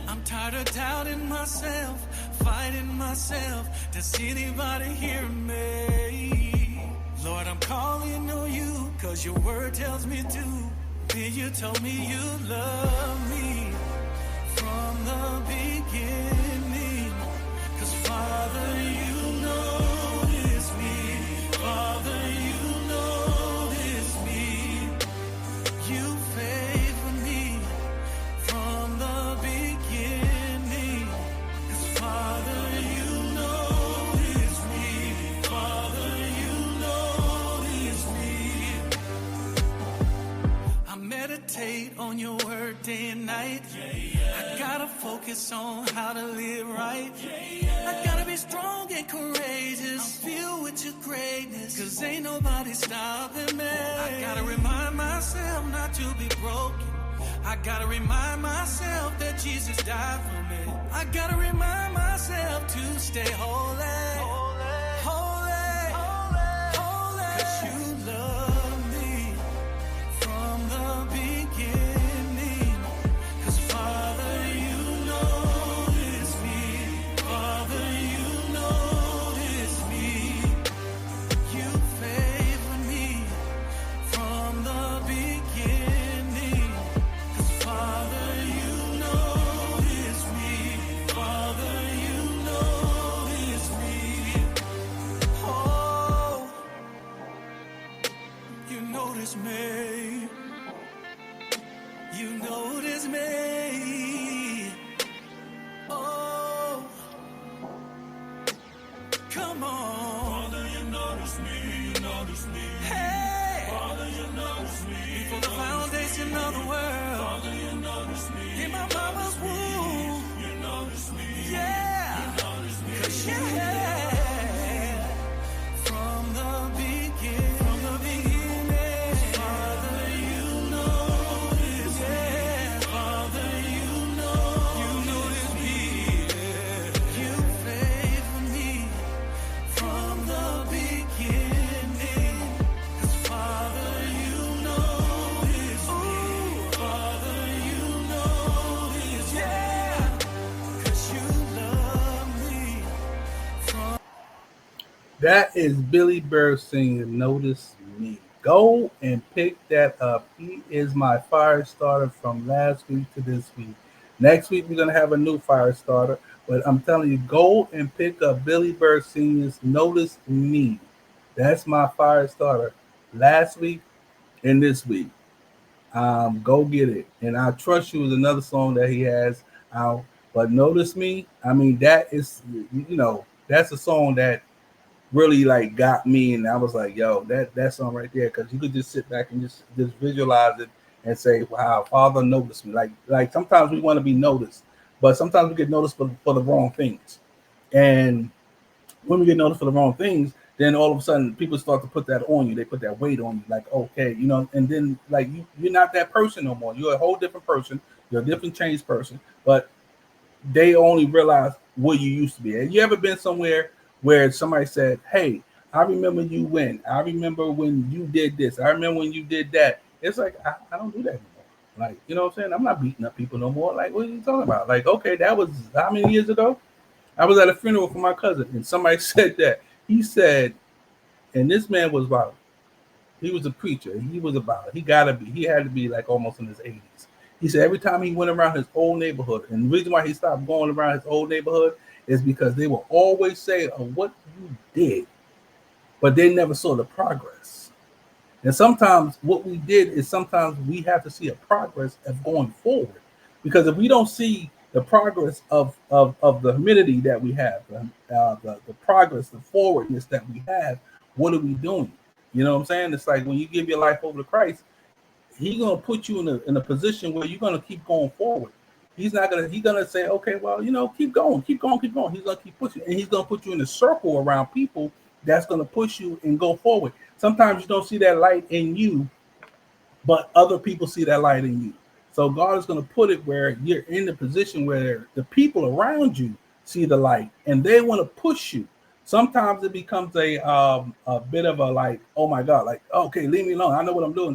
I'm tired of doubting myself, fighting myself. Does anybody hear me? Lord, I'm calling on you, cause your word tells me to. Then you told me you love me from the beginning. Cause Father, you notice me. Father, you notice me. You favor me from the beginning. Cause Father, you notice me. Father, you notice me. I meditate on your word day and night. I gotta focus on how to live right. I gotta be strong and courageous, filled with your greatness, cause ain't nobody stopping me. I gotta remind myself not to be broken. I gotta remind myself that Jesus died for me. I gotta remind myself to stay holy, holy, holy, 'cause you love me from the beginning. 'Cause Father, you notice me. Father, you notice me. You favor me from the beginning. 'Cause Father, you notice me. Father, you notice me. Oh, you notice me. You notice me. Oh, come on. Father, you notice me. You notice me. Hey, Father, you notice me. Before the foundation of the world. Father, you notice me. In my mama's womb. You notice me. Yeah. You notice me. 'Cause you from the beginning. From the beginning. Father, you notice me. Yeah. Father, you notice me. Yeah. You favor me from the beginning. 'Cause Father, you notice me. Father, you notice me. Yeah. 'Cause you love me from. That is Billy Bird singing Notice Me. Go and pick that up. He is my fire starter from last week to this week. Next week, we're going to have a new fire starter. But I'm telling you, go and pick up Billy Bird Sr.'s Notice Me. That's my fire starter last week and this week. Go get it. And I Trust You is another song that he has out. But Notice Me, I mean, that is, that's a song that really like got me, and I was like, yo, that song right there, because you could just sit back and just visualize it and say, wow, Father noticed me. Like sometimes we want to be noticed, but sometimes we get noticed for the wrong things. And when we get noticed for the wrong things, then all of a sudden people start to put that on you. They put that weight on you, like, okay, and then like you're not that person no more. You're a whole different person. You're a different changed person, but they only realize what you used to be. Have you ever been somewhere where somebody said, hey, I remember you when. I remember when you did this. I remember when you did that. It's like, I don't do that anymore. Like, you know what I'm saying? I'm not beating up people no more. Like, what are you talking about? Like, okay, that was how many years ago? I was at a funeral for my cousin, and somebody said that. He said, and this man was about, he was a preacher. He was about, he had to be like almost in his 80s. He said every time he went around his old neighborhood, and the reason why he stopped going around his old neighborhood is because they will always say what you did, but they never saw the progress. And sometimes what we did is sometimes we have to see a progress of going forward, because if we don't see the progress of the humility that we have, the progress, the forwardness that we have, what are we doing? You know what I'm saying? It's like when you give your life over to Christ, He's gonna put you in a position where you're gonna keep going forward. He's gonna say, okay, well, keep going. He's gonna keep pushing, and he's gonna put you in a circle around people that's gonna push you and go forward. Sometimes you don't see that light in you, but other people see that light in you. So God is gonna put it where you're in the position where the people around you see the light and they want to push you. Sometimes it becomes a bit of a like, oh my God, like, okay, leave me alone. I know what I'm doing.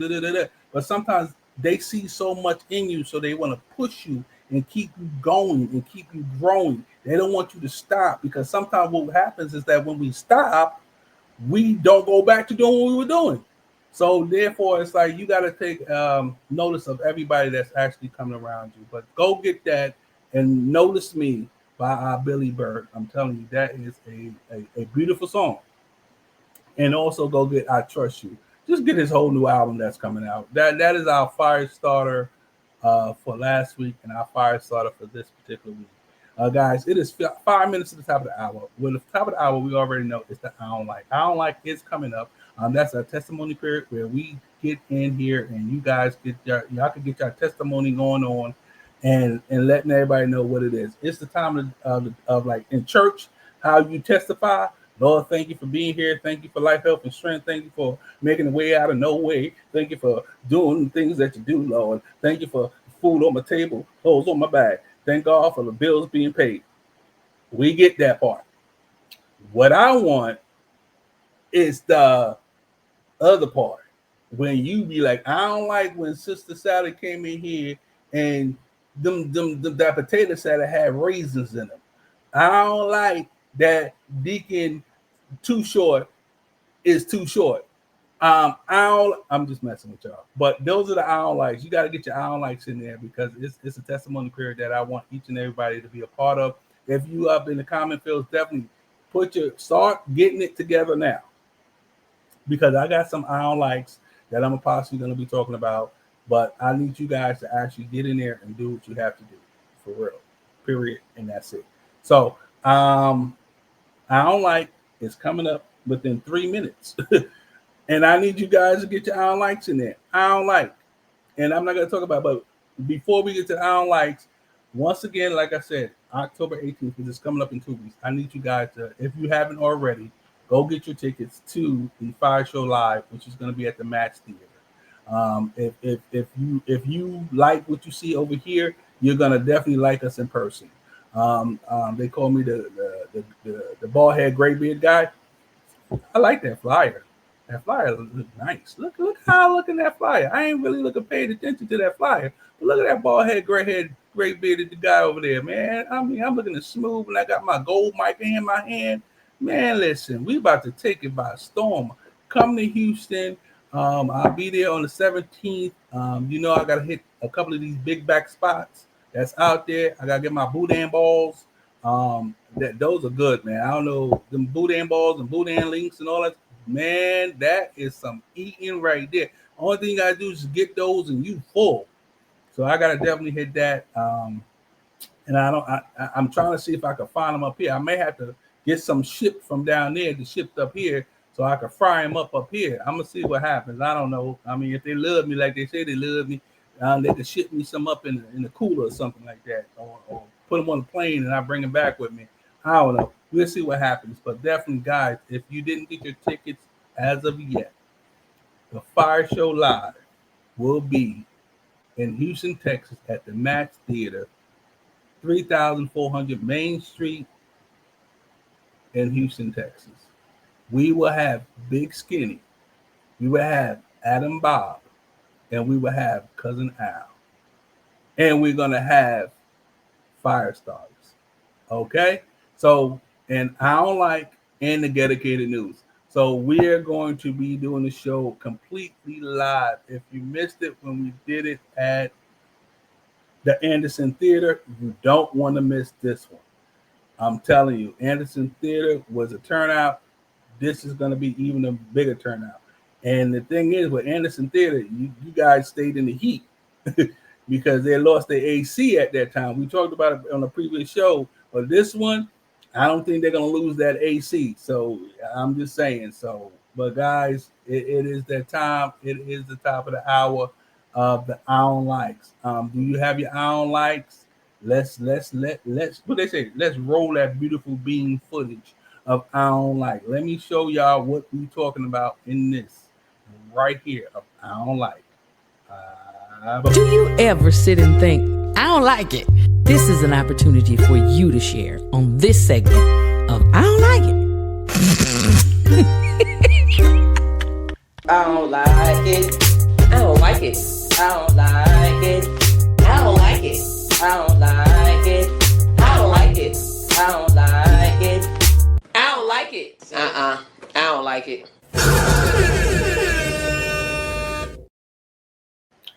But sometimes they see so much in you, so they want to push you and keep you going and keep you growing. They don't want you to stop, because sometimes what happens is that when we stop, we don't go back to doing what we were doing. So therefore, it's like you got to take notice of everybody that's actually coming around you. But go get that and Notice Me by Billy Bird. I'm telling you, that is a beautiful song. And also go get I Trust You. Just get his whole new album that's coming out. That is our fire starter for last week and our fire starter for this particular week. Guys, it is 5 minutes to the top of the hour. Well, the top of the hour, we already know it's the I Don't Like. I Don't Like is coming up. That's our testimony period where we get in here and you guys y'all can get your testimony going on and letting everybody know what it is. It's the time of like in church, how you testify. Lord, thank you for being here. Thank you for life, health, and strength. Thank you for making a way out of no way. Thank you for doing the things that you do, Lord. Thank you for food on my table, clothes on my back. Thank God for the bills being paid. We get that part. What I want is the other part. When you be like, I don't like when Sister Sally came in here and that potato salad had raisins in them. I don't like that Deacon Too Short is too short. I'm just messing with y'all. But those are the I don't likes. You got to get your I don't likes in there because it's a testimony period that I want each and everybody to be a part of. If you up in the comment fields, definitely start getting it together now. Because I got some I don't likes that I'm possibly going to be talking about, but I need you guys to actually get in there and do what you have to do for real. Period. And that's it. So I don't like is coming up within 3 minutes. And I need you guys to get your I don't likes in there. I don't like. And I'm not going to talk about it, but before we get to I don't likes, once again, like I said, October 18th, which is coming up in 2 weeks. I need you guys to, if you haven't already, go get your tickets to the FIYAH Show Live, which is going to be at the Match Theater. If you like what you see over here, you're going to definitely like us in person. They call me the bald head gray beard guy. I like that flyer. That flyer looks nice. Look how I look in that flyer. I ain't really paying attention to that flyer. But look at that bald head, gray bearded guy over there, man. I mean, I'm looking smooth and I got my gold mic in my hand. Man, listen, we about to take it by storm. Come to Houston. I'll be there on the 17th. I got to hit a couple of these big back spots that's out there. I got to get my boudin balls. Those are good, man. I don't know, them boudin balls and boudin links and all that. Man, that is some eating right there. Only thing you got to do is get those and you full. So I got to definitely hit that. And I'm trying to see if I can find them up here. I may have to get some shipped from down there to shipped up here so I can fry them up here. I'm going to see what happens. I don't know. I mean, if they love me like they say they love me, they can ship me some up in the cooler or something like that, or put them on the plane and I bring them back with me. I don't know. We'll see what happens. But definitely, guys, if you didn't get your tickets as of yet, the FIYAH Show Live will be in Houston, Texas at the Match Theater, 3400 Main Street in Houston, Texas. We will have Big Skinny. We will have Adam Bob. And we will have Cousin Al. And we're going to have Firestars. Okay? So, and I don't like in the dedicated news. So we're going to be doing the show completely live. If you missed it when we did it at the Anderson Theater, you don't want to miss this one. I'm telling you, Anderson Theater was a turnout. This is going to be even a bigger turnout. And the thing is, with Anderson Theater, you guys stayed in the heat because they lost their AC at that time. We talked about it on a previous show, but this one, I don't think they're going to lose that AC. So I'm just saying. So, but guys, it is that time. It is the top of the hour of the I don't likes. Do you have your I don't likes? Let's what they say. Let's roll that beautiful beam footage of I don't like. Let me show y'all what we talking about in this right here of I don't like. Do you ever sit and think, I don't like it? This is an opportunity for you to share on this segment of I don't like it. I don't like it. I don't like it. I don't like it. I don't like it. I don't like it. I don't like it. I don't like it. I don't like it. I don't like it.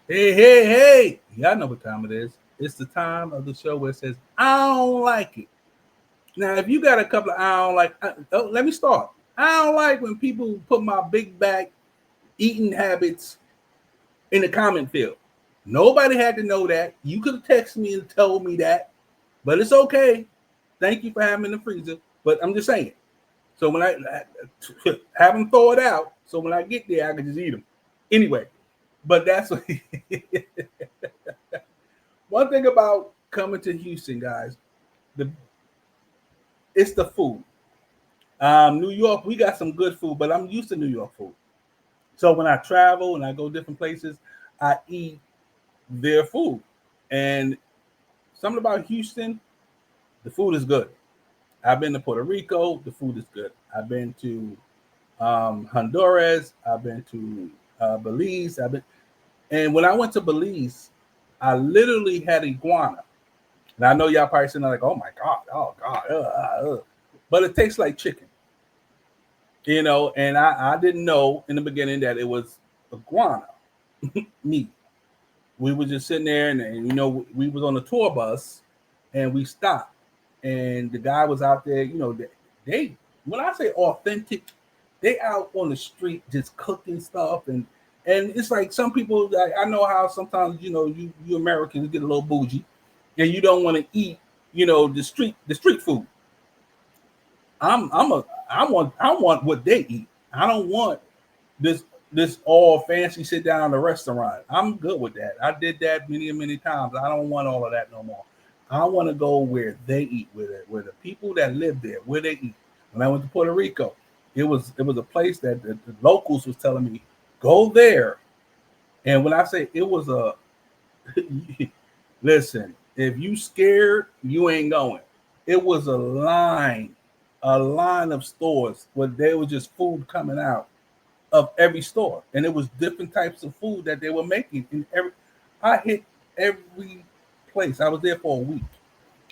Hey. Y'all know what time it is. It's the time of the show where it says, I don't like it. Now, if you got a couple of I don't like, let me start. I don't like when people put my big back eating habits in the comment field. Nobody had to know that. You could have texted me and told me that, but it's okay. Thank you for having the freezer, but I'm just saying. So when I have them throw it out, so when I get there, I can just eat them. Anyway, but that's what one thing about coming to Houston, guys, it's the food. New York, we got some good food, but I'm used to New York food. So when I travel and I go different places, I eat their food. And something about Houston, the food is good. I've been to Puerto Rico. The food is good. I've been to Honduras. I've been to Belize. And when I went to Belize, I literally had iguana. And I know y'all probably sitting there like, oh my God, but it tastes like chicken, and I didn't know in the beginning that it was iguana meat. We were just sitting there and we was on a tour bus and we stopped and the guy was out there, they when I say authentic, they out on the street just cooking stuff and it's like some people, I know how sometimes, you Americans get a little bougie and you don't want to eat, the street food. I want what they eat. I don't want this all fancy sit down in a restaurant. I'm good with that. I did that many times. I don't want all of that no more. I want to go where they eat, where the people that live there, where they eat. When I went to Puerto Rico, it was a place that the locals was telling me, go there. And when I say it was listen, if you scared, you ain't going. It was a line of stores where there was just food coming out of every store, and it was different types of food that they were making. I hit every place. I was there for a week.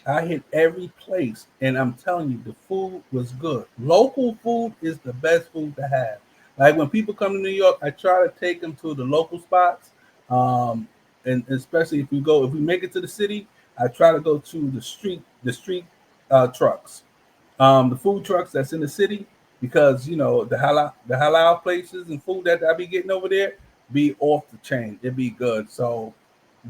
I hit every place, and I'm telling you, the food was good. Local food is the best food to have. Like when people come to New York, I try to take them to the local spots, and especially if we make it to the city, I try to go to the street trucks, the food trucks that's in the city, because the halal places and food that I be getting over there be off the chain. It be good. So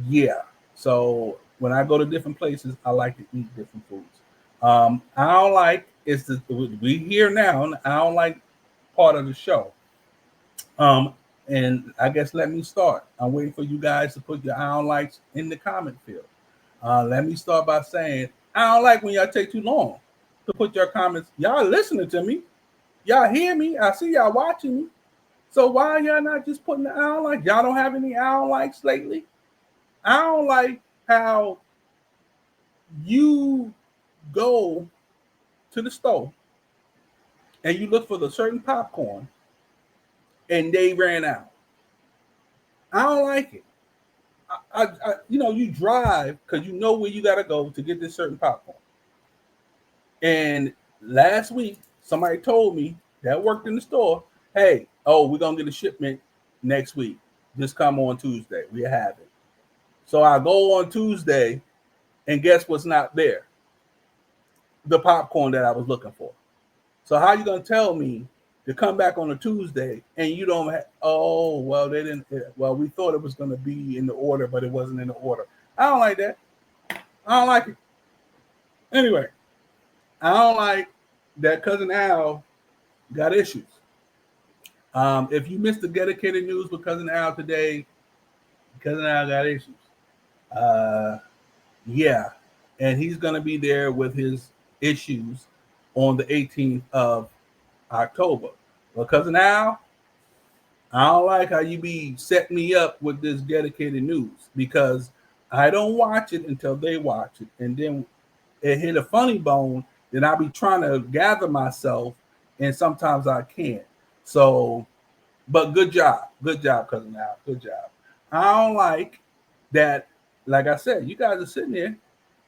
yeah. So when I go to different places, I like to eat different foods. I don't like we here now. And I don't like part of the show. And I guess let me start. I'm waiting for you guys to put your I don't likes in the comment field. Let me start by saying I don't like when y'all take too long to put your comments. Y'all listening to me. Y'all hear me. I see y'all watching me. So why are y'all not just putting the I don't like? Y'all don't have any I don't likes lately? I don't like how you go to the store and you look for the certain popcorn and they ran out. I don't like it. You drive because you know where you got to go to get this certain popcorn. And last week, somebody told me that worked in the store, hey, we're going to get a shipment next week. Just come on Tuesday. We have it. So I go on Tuesday, and guess what's not there? The popcorn that I was looking for. So how you going to tell me to come back on a Tuesday and you don't have, they didn't, we thought it was going to be in the order, but it wasn't in the order. I don't like that. I don't like it. Anyway, I don't like that Cousin Al got issues. If you missed the dedicated news with Cousin Al today, Cousin Al got issues. Yeah, and he's going to be there with his issues on the 18th of October. Well, Cousin Al, I don't like how you be setting me up with this dedicated news because I don't watch it until they watch it. And then it hit a funny bone, then I'll be trying to gather myself, and sometimes I can't. So, but good job. Good job, Cousin Al. Good job. I don't like that, like I said, you guys are sitting there.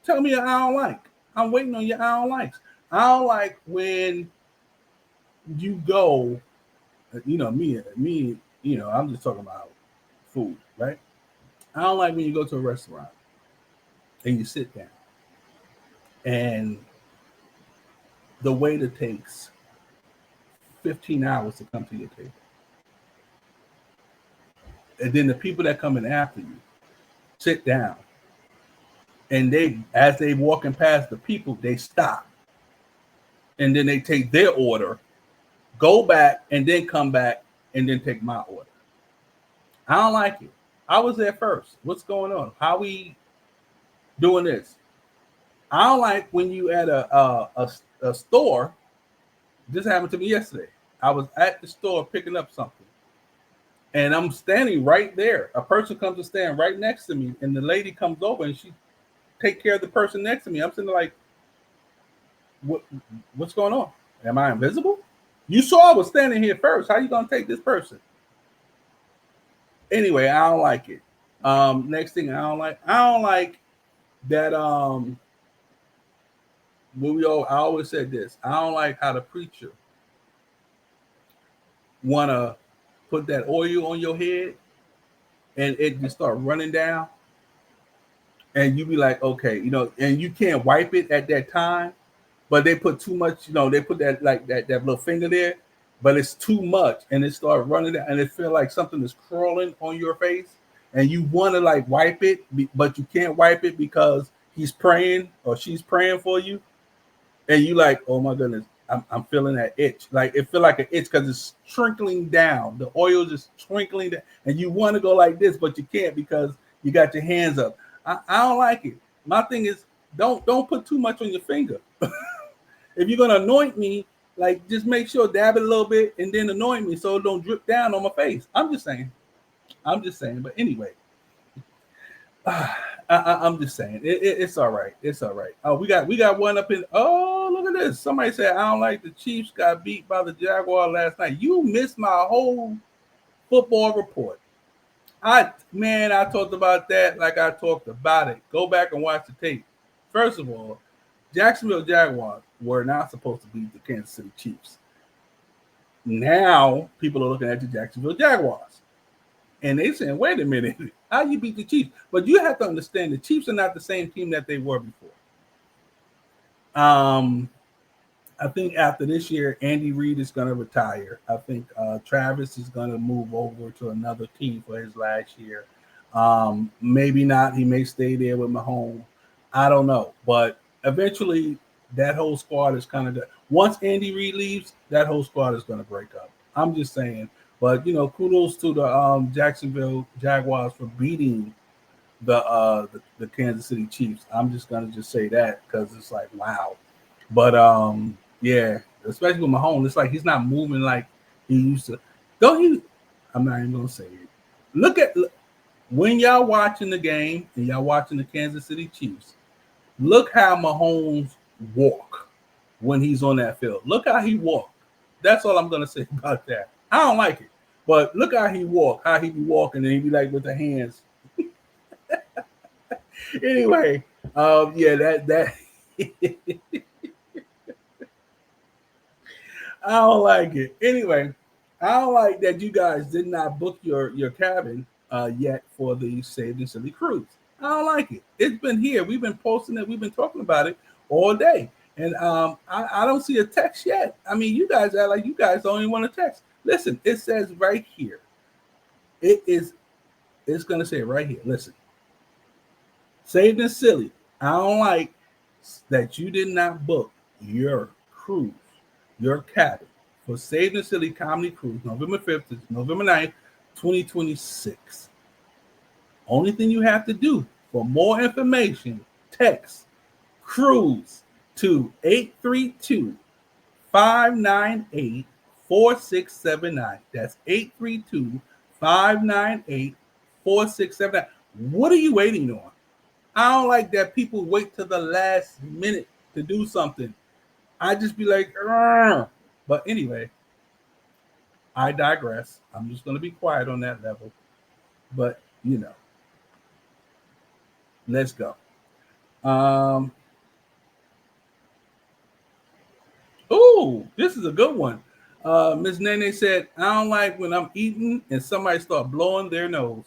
Tell me your I don't like. I'm waiting on your I don't likes. I don't like when you go, me, I'm just talking about food, right? I don't like when you go to a restaurant and you sit down and the waiter takes 15 hours to come to your table. And then the people that come in after you sit down and as they walking past the people, they stop. And then they take their order, go back, and then come back and then take my order. I don't like it. I was there first. What's going on? How we doing this? I don't like when you at a store. This happened to me yesterday. I was at the store picking up something, and I'm standing right there. A person comes to stand right next to me, and the lady comes over and she take care of the person next to me. I'm sitting like, What's going on? Am I invisible? You saw I was standing here first. How you gonna take this person? Anyway, I don't like it. Next thing I don't like that. I always said this. I don't like how the preacher wanna put that oil on your head and it just start running down, and you be like, okay, and you can't wipe it at that time, but they put too much. They put that like that little finger there, but it's too much, and it start running down, and it feel like something is crawling on your face, and you want to like wipe it, but you can't wipe it because he's praying or she's praying for you, and you like, oh my goodness, I'm feeling that itch. Like it feel like an itch because it's trickling down. The oil just trickling down, and you want to go like this, but you can't because you got your hands up. I don't like it. My thing is, don't put too much on your finger. If you're gonna anoint me, like just make sure dab it a little bit and then anoint me so it don't drip down on my face. I'm just saying. But anyway, I'm just saying it's all right. It's all right. Oh, we got one up in. Oh, look at this. Somebody said I don't like the Chiefs got beat by the Jaguars last night. You missed my whole football report. I talked about that like I talked about it. Go back and watch the tape. First of all, Jacksonville Jaguars were not supposed to beat the Kansas City Chiefs. Now people are looking at the Jacksonville Jaguars, and they're saying, "Wait a minute, how you beat the Chiefs?" But you have to understand the Chiefs are not the same team that they were before. I think after this year, Andy Reid is going to retire. I think Travis is going to move over to another team for his last year. Maybe not. He may stay there with Mahomes. I don't know. But eventually, that whole squad is kind of done. Once Andy Reid leaves, that whole squad is going to break up. I'm just saying. But, kudos to the Jacksonville Jaguars for beating the Kansas City Chiefs. I'm just going to say that because it's like, wow. But, yeah, especially with Mahomes, it's like he's not moving like he used to. I'm not even going to say it. Look, when y'all watching the game and y'all watching the Kansas City Chiefs, look how Mahomes walk when he's on that field. Look how he walk. That's all I'm going to say about that. I don't like it, but look how he walk, how he be walking, and he be like with the hands. Anyway, that I don't like it. Anyway, I don't like that you guys did not book your cabin yet for the Saved and Silly cruise. I don't like it. It's been here. We've been posting it. We've been talking about it all day. And I don't see a text yet. I mean, you guys act like you guys don't even want to text. Listen, it says right here. It's going to say it right here. Listen. Saved and Silly. I don't like that you did not book your cruise, your cabin for Saved and Silly Comedy Cruise, November 5th to November 9th, 2026. Only thing you have to do for more information, text cruise to 832-598-4679. That's 832-598-4679. What are you waiting on? I don't like that people wait till the last minute to do something. I just be like, argh. But anyway, I digress. I'm just going to be quiet on that level. But, let's go. Oh, this is a good one. Miss Nene said, I don't like when I'm eating and somebody start blowing their nose.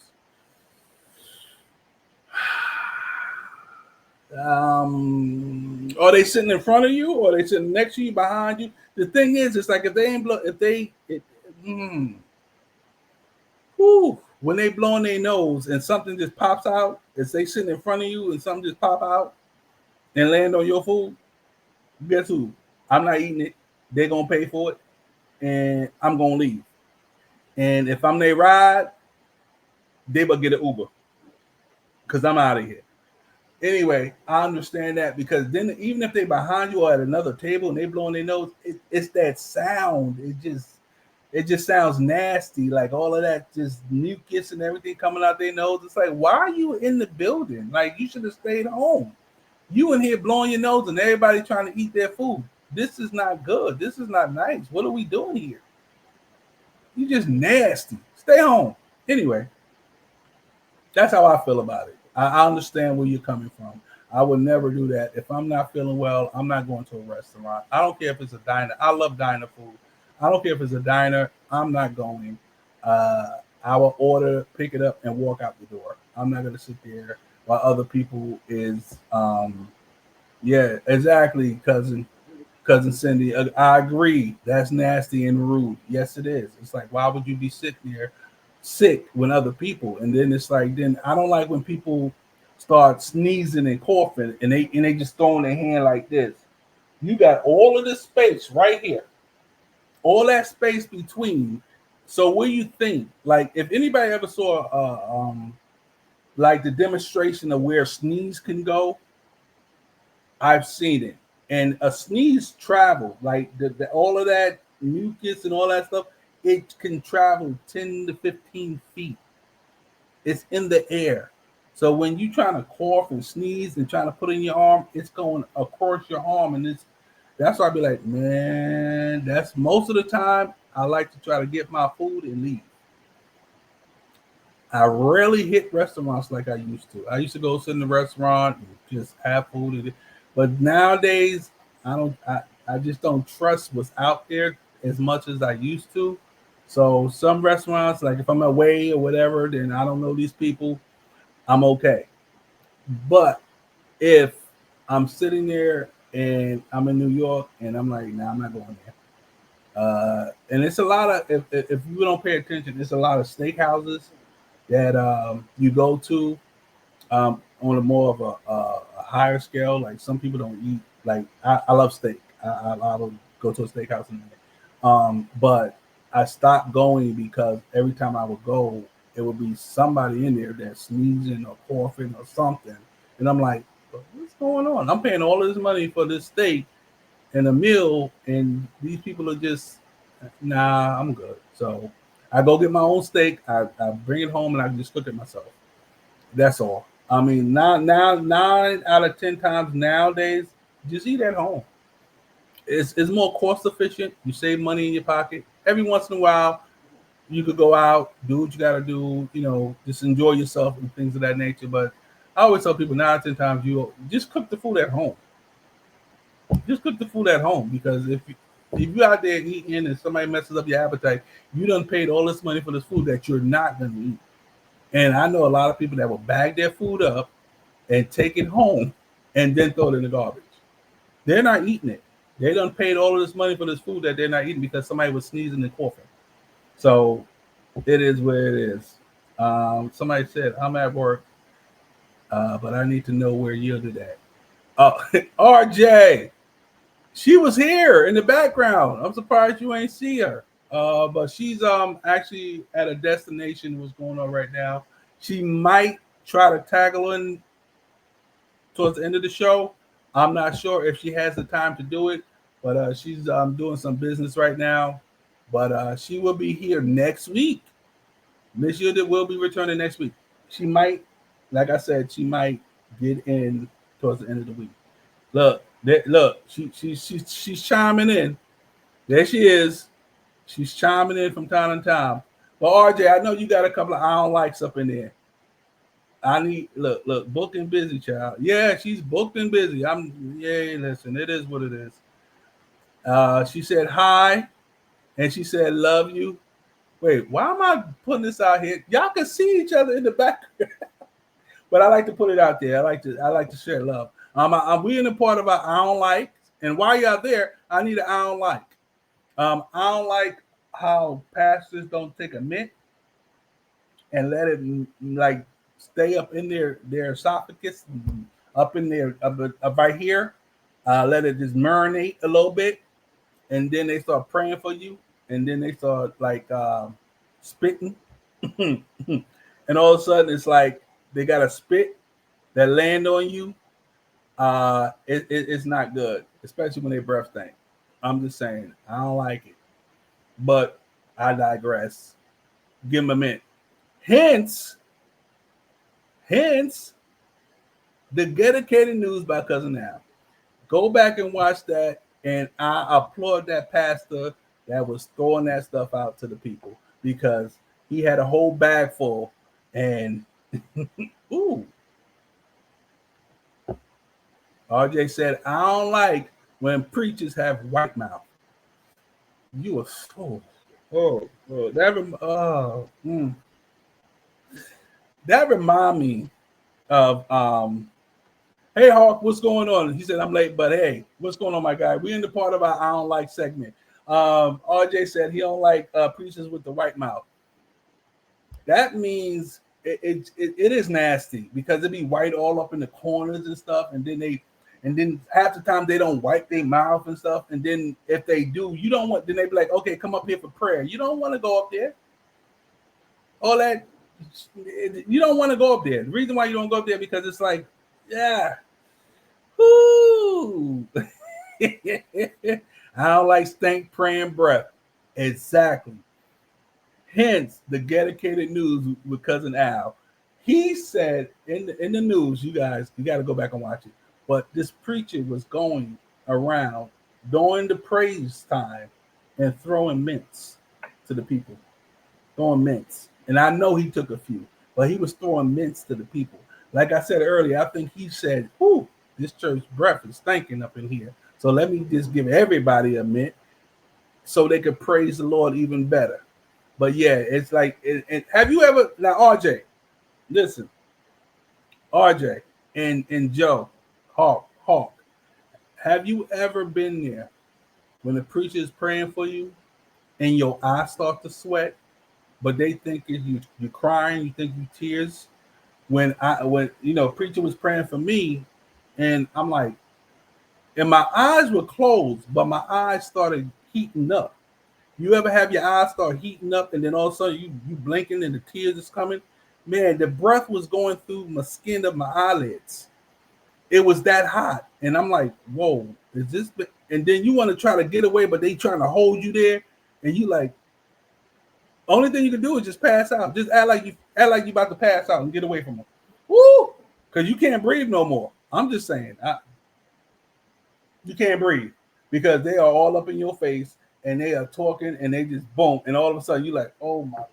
Are they sitting in front of you or are they sitting next to you, behind you? The thing is, it's like if they ain't when they blowing their nose and something just pops out, if they sitting in front of you and something just pop out and land on your food, guess who? I'm not eating it. They're gonna pay for it, and I'm gonna leave. And if I'm their ride, they will get an Uber because I'm out of here. Anyway, I understand that because then even if they behind you or at another table and they blowing their nose, it's that sound. It just sounds nasty, like all of that just mucus and everything coming out their nose. It's like, why are you in the building? Like you should have stayed home. You in here blowing your nose and everybody trying to eat their food. This is not good. This is not nice. What are we doing here? You just nasty. Stay home. Anyway, that's how I feel about it. I understand where you're coming from. I would never do that. If I'm not feeling well, I'm not going to a restaurant. I don't care if it's a diner. I love diner food. I don't care if it's a diner. I'm not going. I will order, pick it up, and walk out the door. I'm not going to sit there while other people is, yeah, exactly, cousin Cindy. I agree. That's nasty and rude. Yes, it is. It's like, why would you be sitting there sick when other people? And then it's like, then I don't like when people start sneezing and coughing and they just throwing their hand like this. You got all of this space right here, all that space between. So what do you think? Like, if anybody ever saw like the demonstration of where sneeze can go, I've seen it. And a sneeze travel, like all of that mucus and all that stuff, it can travel 10 to 15 feet. It's in the air. So when you're trying to cough and sneeze and trying to put it in your arm, it's going across your arm. And that's why I be like, man, that's most of the time I like to try to get my food and leave. I rarely hit restaurants like I used to. I used to go sit in the restaurant and just have food. But nowadays, I just don't trust what's out there as much as I used to. So some restaurants, like if I'm away or whatever, then I don't know these people, I'm okay. But if I'm sitting there and I'm in New York and I'm like, nah, I'm not going there. And it's a lot of, if you don't pay attention, it's a lot of steakhouses that you go to on a more of a higher scale. Like some people don't eat, like I love steak. I will go to a steakhouse in a minute. But I stopped going because every time I would go, it would be somebody in there that's sneezing or coughing or something. And I'm like, what's going on? I'm paying all this money for this steak and a meal, and these people are just, nah, I'm good. So I go get my own steak. I bring it home and I just cook it myself. That's all. I mean, now 9 out of 10 times nowadays, just eat at home. It's more cost efficient. You save money in your pocket. Every once in a while, you could go out, do what you got to do, just enjoy yourself and things of that nature. But I always tell people 9 out of 10 times, you just cook the food at home. Just cook the food at home, because if you out there eating and somebody messes up your appetite, you done paid all this money for this food that you're not going to eat. And I know a lot of people that will bag their food up and take it home and then throw it in the garbage. They're not eating it. They done paid all of this money for this food that they're not eating because somebody was sneezing and coughing. So it is where it is. Somebody said, I'm at work, but I need to know where yielded at. RJ, she was here in the background. I'm surprised you ain't see her. But she's actually at a destination. What's going on right now? She might try to tackle in towards the end of the show. I'm not sure if she has the time to do it, but she's doing some business right now. But she will be here next week. Miss Yilda will be returning next week. She might, like I said, she might get in towards the end of the week. Look, she's chiming in. There she is. She's chiming in from time to time. But RJ, I know you got a couple of I don't likes up in there. I need look, booked and busy, child. Yeah, she's booked and busy. Listen, it is what it is. She said hi, and she said love you. Wait, why am I putting this out here? Y'all can see each other in the background. But I like to put it out there. I like to share love. We in a part of our I don't like, and while you're out there, I need an I don't like. I don't like how pastors don't take a mint and let it like stay up in their esophagus, up in there, up right here. Let it just marinate a little bit, and then they start praying for you, and then they start like spitting, and all of a sudden it's like they got a spit that land on you. It's not good, especially when they breath stink. I'm just saying, I don't like it. But I digress. Give them a mint. Hence, The Dedicated News by Cousin Al. Go back and watch that, and I applaud that pastor that was throwing that stuff out to the people because he had a whole bag full. And ooh, RJ said, I don't like when preachers have white mouth. You are so that remind me of hey Hawk, what's going on? He said I'm late, but hey, what's going on, my guy? We're in the part of our I don't like segment. RJ said he don't like preachers with the white mouth. That means it is nasty because it be white all up in the corners and stuff, and then half the time they don't wipe their mouth and stuff, and then if they do, you don't want. Then they be like, okay, come up here for prayer. You don't want to go up there. All that you don't want to go up there. The reason why you don't go up there because it's like, yeah, whoo. I don't like stank praying breath. Exactly. Hence the Dedicated News with Cousin Al. He said in the news, you guys, you got to go back and watch it. But this preacher was going around during the praise time and throwing mints to the people. Throwing mints. And I know he took a few, but he was throwing mints to the people. Like I said earlier, I think he said, whoo, this church breath is stinking up in here. So let me just give everybody a mint so they could praise the Lord even better. But yeah, it's like, have you ever, now RJ, listen, RJ and Joe, Hawk, have you ever been there when the preacher is praying for you and your eyes start to sweat, but they think you're crying, you think you tears? When preacher was praying for me, and I'm like, and my eyes were closed, but my eyes started heating up. You ever have your eyes start heating up, and then all of a sudden you blinking and the tears is coming? Man, the breath was going through my skin of my eyelids. It was that hot, and I'm like, whoa, is this? And then you want to try to get away, but they trying to hold you there, and you like, only thing you can do is just pass out. Just act like you about to pass out and get away from them. Woo! Because you can't breathe no more. I'm just saying, you can't breathe because they are all up in your face and they are talking and they just boom, and all of a sudden you like, oh my God.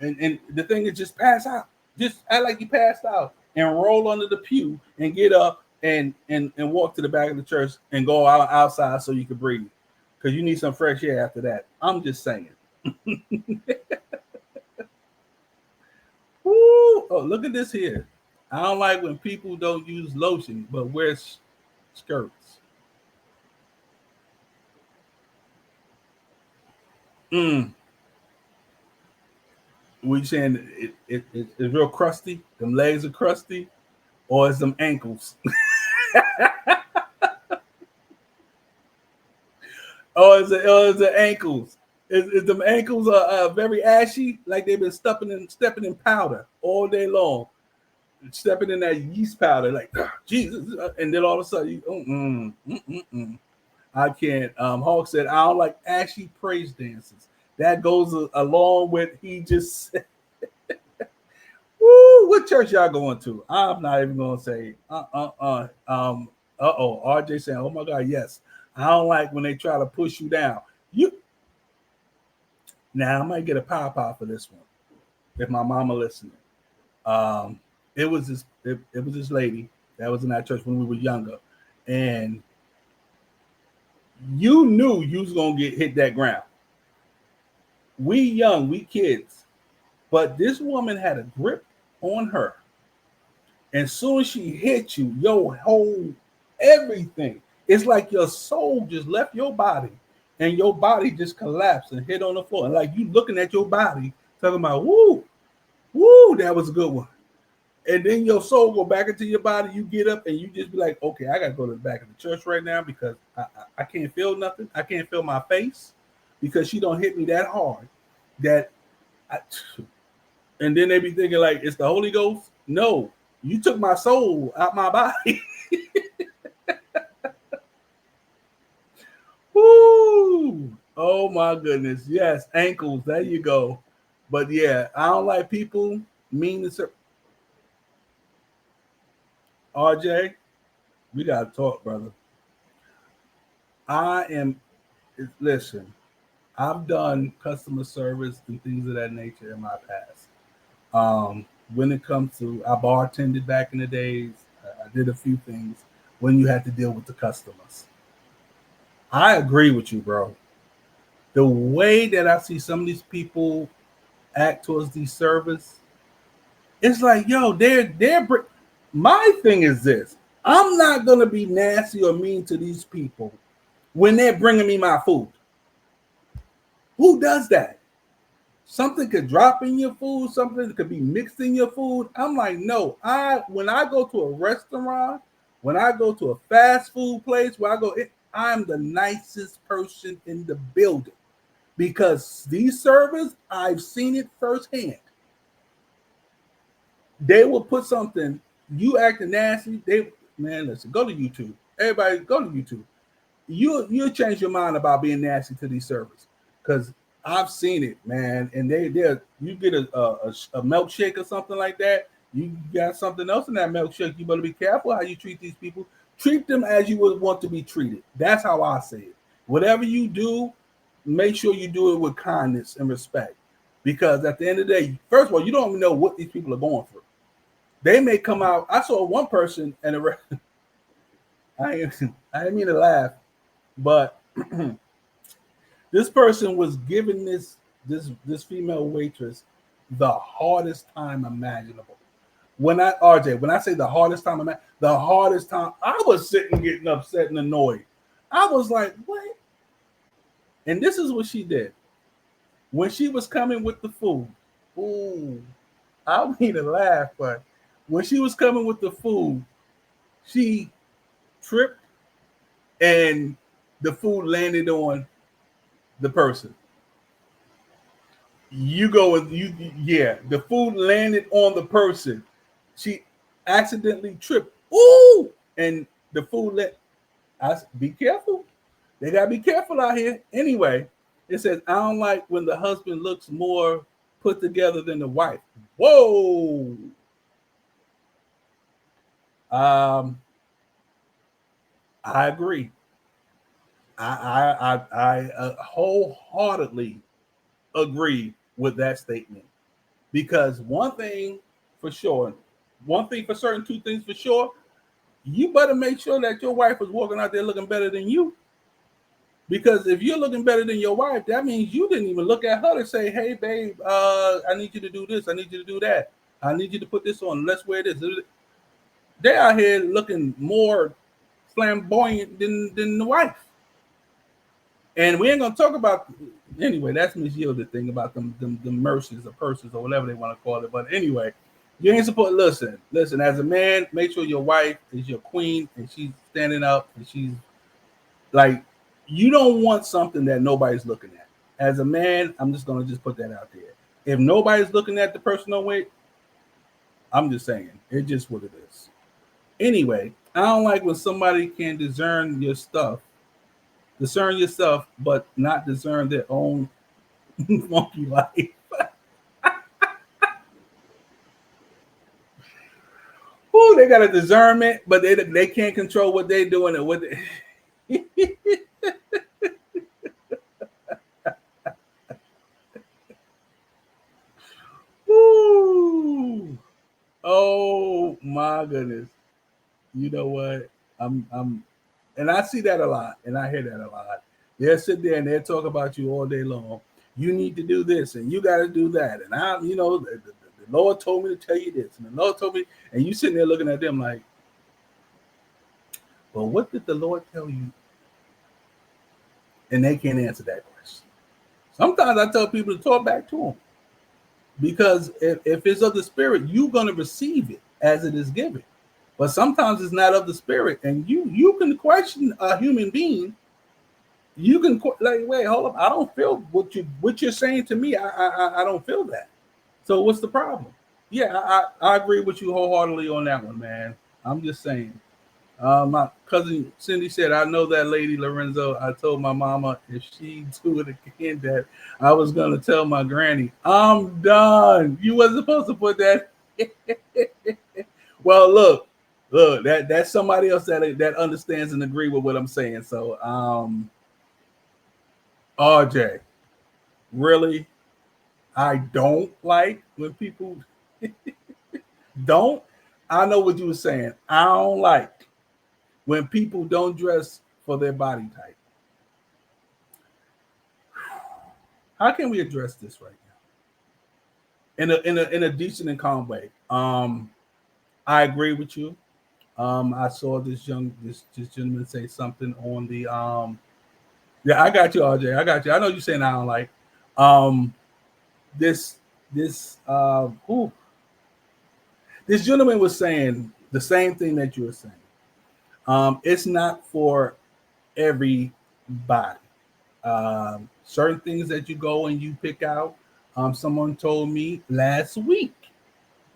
And the thing is, just pass out. Just act like you passed out and roll under the pew and get up and walk to the back of the church and go outside so you can breathe because you need some fresh air after that. I'm just saying. Woo! Oh, look at this here. I don't like when people don't use lotion but wear skirts. We saying it's real crusty? Them legs are crusty, or is them ankles? Or is it ankles? Is them ankles very ashy, like they've been stepping in powder all day long, stepping in that yeast powder, like Jesus, and then all of a sudden, I can't. Hawk said, I don't like ashy praise dances. That goes along with he just said. Woo, what church y'all going to? I'm not even gonna say. RJ saying, oh my God, yes. I don't like when they try to push you down. Now I might get a pow for this one if my mama listening. It was this lady that was in that church when we were younger, and you knew you was gonna get hit that ground. We young, we kids, but this woman had a grip on her, and soon as she hit you, your whole everything, it's like your soul just left your body. And your body just collapsed and hit on the floor. And like you looking at your body, talking about, woo, that was a good one. And then your soul go back into your body. You get up and you just be like, okay, I got to go to the back of the church right now because I can't feel nothing. I can't feel my face because she don't hit me that hard. And then they be thinking like, it's the Holy Ghost. No, you took my soul out my body. Woo! Oh my goodness. Yes, ankles. There you go. But yeah, I don't like people mean to RJ, we gotta talk, brother. Listen, I've done customer service and things of that nature in my past. When it comes to, I bartended back in the days. I did a few things when you had to deal with the customers. I agree with you, bro. The way that I see some of these people act towards these servers, it's like, yo, my thing is this. I'm not gonna be nasty or mean to these people when they're bringing me my food. Who does that? Something could drop in your food, something could be mixed in your food. I'm like, no. When I go to a restaurant, when I go to a fast food place, I'm the nicest person in the building because these servers, I've seen it firsthand. They will put something, you acting nasty, listen, go to YouTube. Everybody go to YouTube. You'll change your mind about being nasty to these servers because I've seen it, man. And you get a milkshake or something like that. You got something else in that milkshake. You better be careful how you treat these people. Treat them as you would want to be treated. That's how I say it. Whatever you do, make sure you do it with kindness and respect. Because at the end of the day, first of all, you don't even know what these people are going through. They may come out. I saw one person in a I didn't mean to laugh, but this person was giving this female waitress the hardest time imaginable. When I say the hardest time, I was sitting getting upset and annoyed. I was like, what? And this is what she did. When she was coming with the food, I don't mean to laugh, but when she was coming with the food, she tripped and the food landed on the person. The food landed on the person. She accidentally tripped. And the food be careful. They gotta be careful out here. Anyway, it says, I don't like when the husband looks more put together than the wife. Whoa. I agree. I wholeheartedly agree with that statement because one thing for certain, two things for sure, you better make sure that your wife is walking out there looking better than you. Because if you're looking better than your wife, that means you didn't even look at her to say, hey, babe, I need you to do this. I need you to do that. I need you to put this on. Let's wear this. They're out here looking more flamboyant than the wife. And we ain't going to talk about, anyway, that's Miss Yielded thing about them mercies or purses or whatever they want to call it. But anyway, you ain't supposed to listen, as a man, make sure your wife is your queen and she's standing up and she's like, you don't want something that nobody's looking at. As a man, I'm just going to put that out there. If nobody's looking at the person on weight, I'm just saying, it's just what it is. Anyway, I don't like when somebody can discern yourself, but not discern their own monkey life. They got a discernment, but they can't control what they're doing and what they... Woo! Oh my goodness. You know what? I'm and I see that a lot and I hear that a lot. They'll sit there and they'll talk about you all day long. You need to do this and you got to do that. And the Lord told me to tell you this and the Lord told me, and you sitting there looking at them like, well, what did the Lord tell you? And they can't answer that question. Sometimes I tell people to talk back to them. Because if it's of the Spirit, you're going to receive it as it is given. But sometimes it's not of the Spirit. And you can question a human being. You can wait, hold up. I don't feel what you're saying to me. I don't feel that. So what's the problem? Yeah, I agree with you wholeheartedly on that one, man. I'm just saying. My cousin Cindy said, I know that lady, Lorenzo. I told my mama if she do it again that I was going to tell my granny. I'm done. You wasn't supposed to put that. Well, look, Look, that's somebody else that understands and agree with what I'm saying. So, RJ, really, I don't like when people don't. I know what you were saying. I don't like when people don't dress for their body type. How can we address this right now in a decent and calm way? I agree with you. I saw this gentleman say something on the yeah, I got you, RJ. I got you. I know you're saying I don't like this this gentleman was saying the same thing that you were saying. It's not for everybody. Certain things that you go and you pick out. Someone told me last week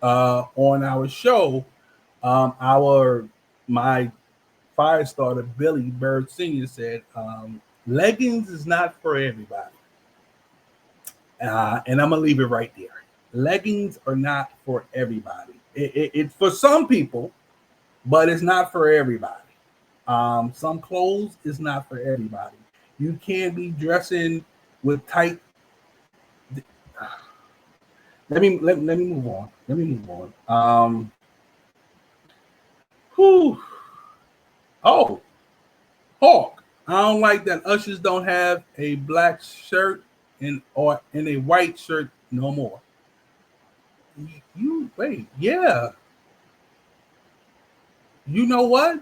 on our show, my fire starter Billy Bird Sr. said leggings is not for everybody. And I'm gonna leave it right there. Leggings are not for everybody. It's for some people, but it's not for everybody. Some clothes is not for everybody. You can't be dressing with tight. Let me move on. Let me move on. Oh, Hawk. I don't like that ushers don't have a black shirt or in a white shirt no more. You wait, yeah. You know what?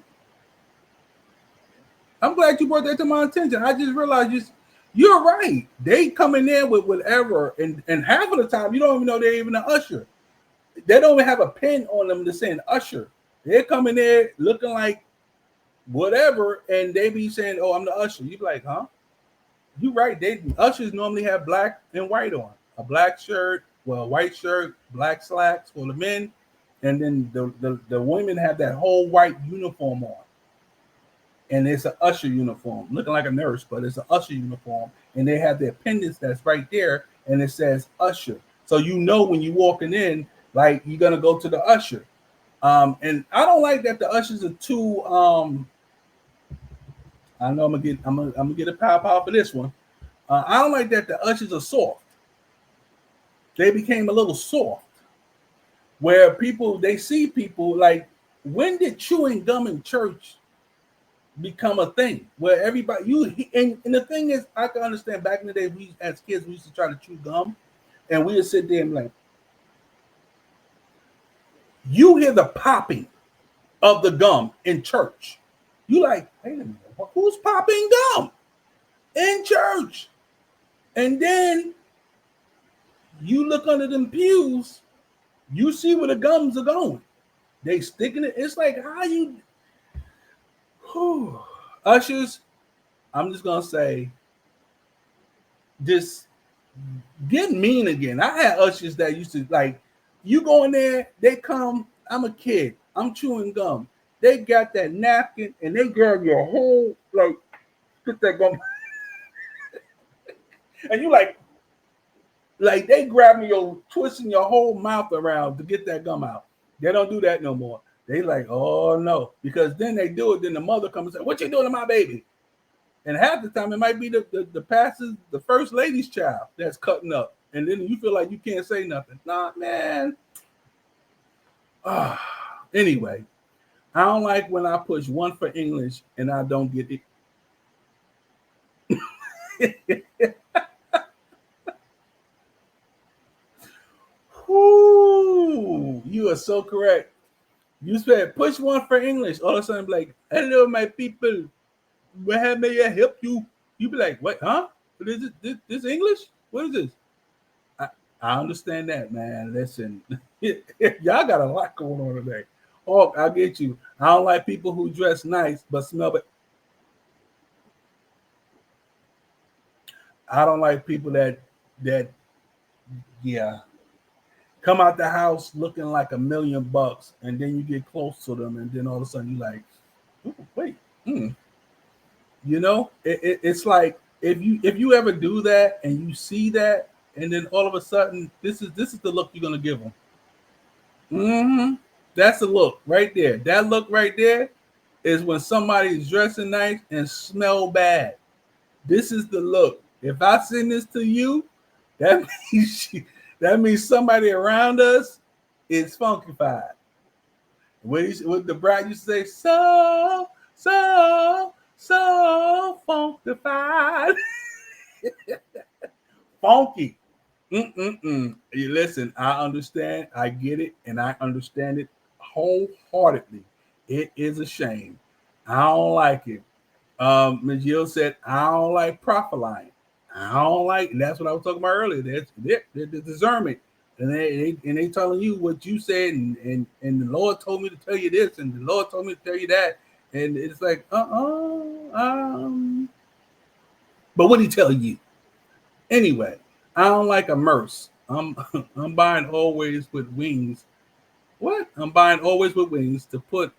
I'm glad you brought that to my attention. I just realized you're right. They come in there with whatever, and half of the time you don't even know they're even an usher. They don't even have a pin on them that's saying usher. They're coming there looking like whatever, and they be saying, "Oh, I'm the usher." You be like, "Huh?" You right. Ushers normally have black and white on. A black shirt, white shirt, black slacks for the men, and then the women have that whole white uniform on. And it's an usher uniform, looking like a nurse, but it's an usher uniform. And they have the appendix that's right there, and it says usher. So you know when you're walking in, like you're gonna go to the usher. And I don't like that the ushers are too. I know I'm gonna get a pow for this one. I don't like that the ushers are soft. They became a little soft, where they see people like, when did chewing gum in church become a thing where everybody and the thing is, I can understand back in the day, as kids we used to try to chew gum, and we would sit there and be like, you hear the popping of the gum in church. You like, wait a minute, who's popping gum in church? And then you look under them pews, you see where the gums are going. They sticking it. It's like, how you ushers, I'm just gonna say, just get mean again. I had ushers that used to, like, you go in there, they come, I'm a kid, I'm chewing gum. They got that napkin and they grab your whole, like, get that gum. And you like they grabbing your, twisting your whole mouth around to get that gum out. They don't do that no more. They like, oh no, because then they do it. Then the mother comes and say, "What you doing to my baby?" And half the time it might be the pastor's, the first lady's child that's cutting up, and then you feel like you can't say nothing. Nah, man. Anyway, I don't like when I push one for English and I don't get it. Ooh, you are so correct. You said push one for English. All of a sudden, like, hello, my people. Where may I help you? You be like, what? Huh? What is it? This English? What is this? I understand that, man. Listen, y'all got a lot going on today. Oh, I get you. I don't like people who dress nice but smell bad. I don't like people that come out the house looking like $1 million, and then you get close to them, and then all of a sudden you like, wait, You know, it's like if you ever do that and you see that, and then all of a sudden this is the look you're gonna give them. That's a look right there. That look right there is when somebody is dressing nice and smell bad. This is the look. If I send this to you, that means somebody around us is funkified. What the bride used to say, so funkified. Funky. You listen, I understand, I get it, and I understand it wholeheartedly. It is a shame. I don't like it. Ms. Jill said, I don't like prophesying. I don't like, and that's what I was talking about earlier. That's the discernment. And they telling you what you said, and the Lord told me to tell you this, and the Lord told me to tell you that. And it's like, but what did he tell you? Anyway, I don't like immerse. I'm buying always with wings. What? I'm buying always with wings to put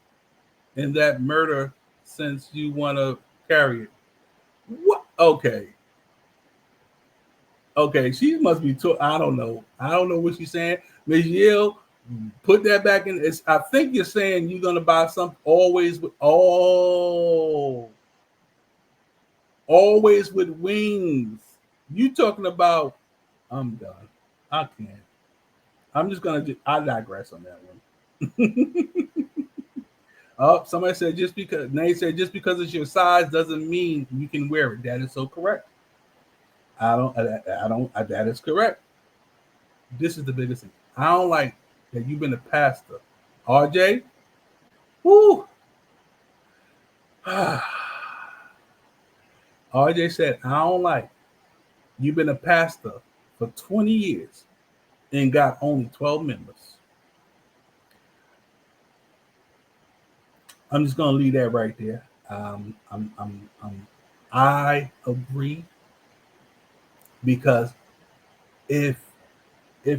in that murder since you want to carry it. What? Okay. Okay, she must be I don't know. I don't know what she's saying. Ms. Yale, put that back in. I think you're saying you're gonna buy something always with always with wings. You talking about? I'm done. I can't. I'm just gonna. I digress on that one. Oh, somebody said Nate said just because it's your size doesn't mean you can wear it. That is so correct. I don't. That is correct. This is the biggest thing. I don't like that you've been a pastor, RJ. Woo. RJ said, I don't like you've been a pastor for 20 years and got only 12 members. I'm just gonna leave that right there. I agree, because if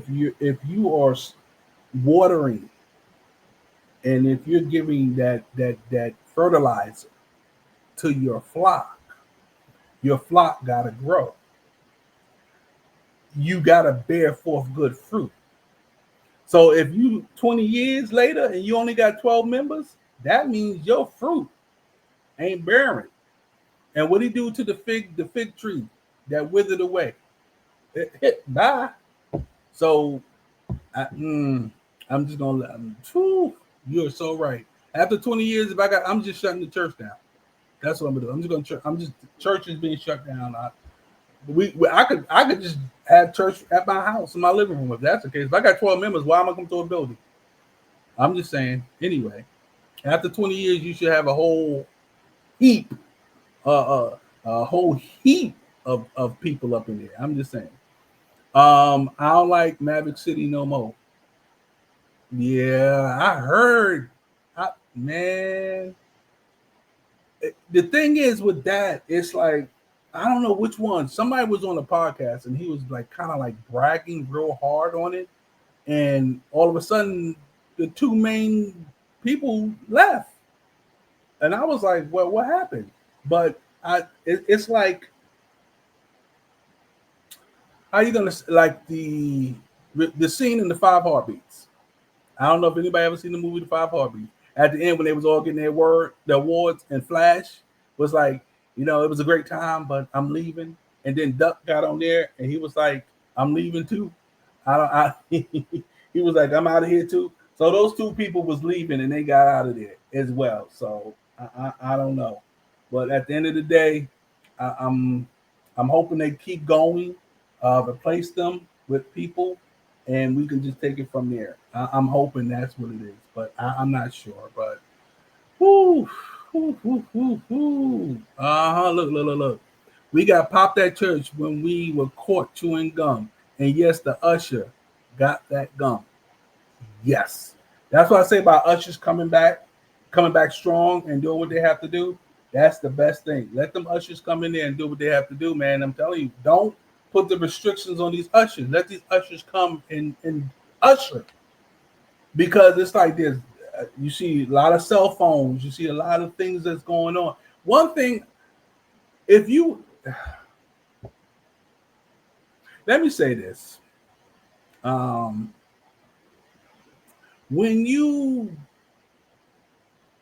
you are watering, and if you're giving that fertilizer to your flock gotta grow. You gotta bear forth good fruit. So if you 20 years later and you only got 12 members, that means your fruit ain't bearing. And what he do to the fig tree that withered away? Bye. So I'm just gonna let you're so right. After 20 years, I'm just shutting the church down. That's what I'm gonna do. Church is being shut down. I could just have church at my house in my living room if that's the case. If I got 12 members, why am I coming to a building? I'm just saying. Anyway, after 20 years, you should have a whole heap, of people up in there. I'm just saying. I don't like Maverick City no more. Yeah, I heard. Man, the thing is with that, it's like, I don't know which one. Somebody was on a podcast and he was like kind of like bragging real hard on it, and all of a sudden the two main people left, and I was like, well, what happened? But it's like, how you gonna like the scene in the Five Heartbeats? I don't know if anybody ever seen the movie The Five Heartbeats. At the end, when they was all getting the awards, and Flash was like, it was a great time, but I'm leaving. And then Duck got on there, and he was like, I'm leaving too. He was like, I'm out of here too. So those two people was leaving, and they got out of there as well. So I don't know, but at the end of the day, I'm hoping they keep going, replace them with people, and we can just take it from there. I'm hoping that's what it is, but I'm not sure. But Look. We got popped at church when we were caught chewing gum. And yes, the usher got that gum. Yes. That's what I say about ushers coming back strong and doing what they have to do. That's the best thing. Let them ushers come in there and do what they have to do, man. I'm telling you, don't put the restrictions on these ushers. Let these ushers come and usher. Because it's like this. You see a lot of cell phones. You see a lot of things that's going on. One thing, let me say this. When you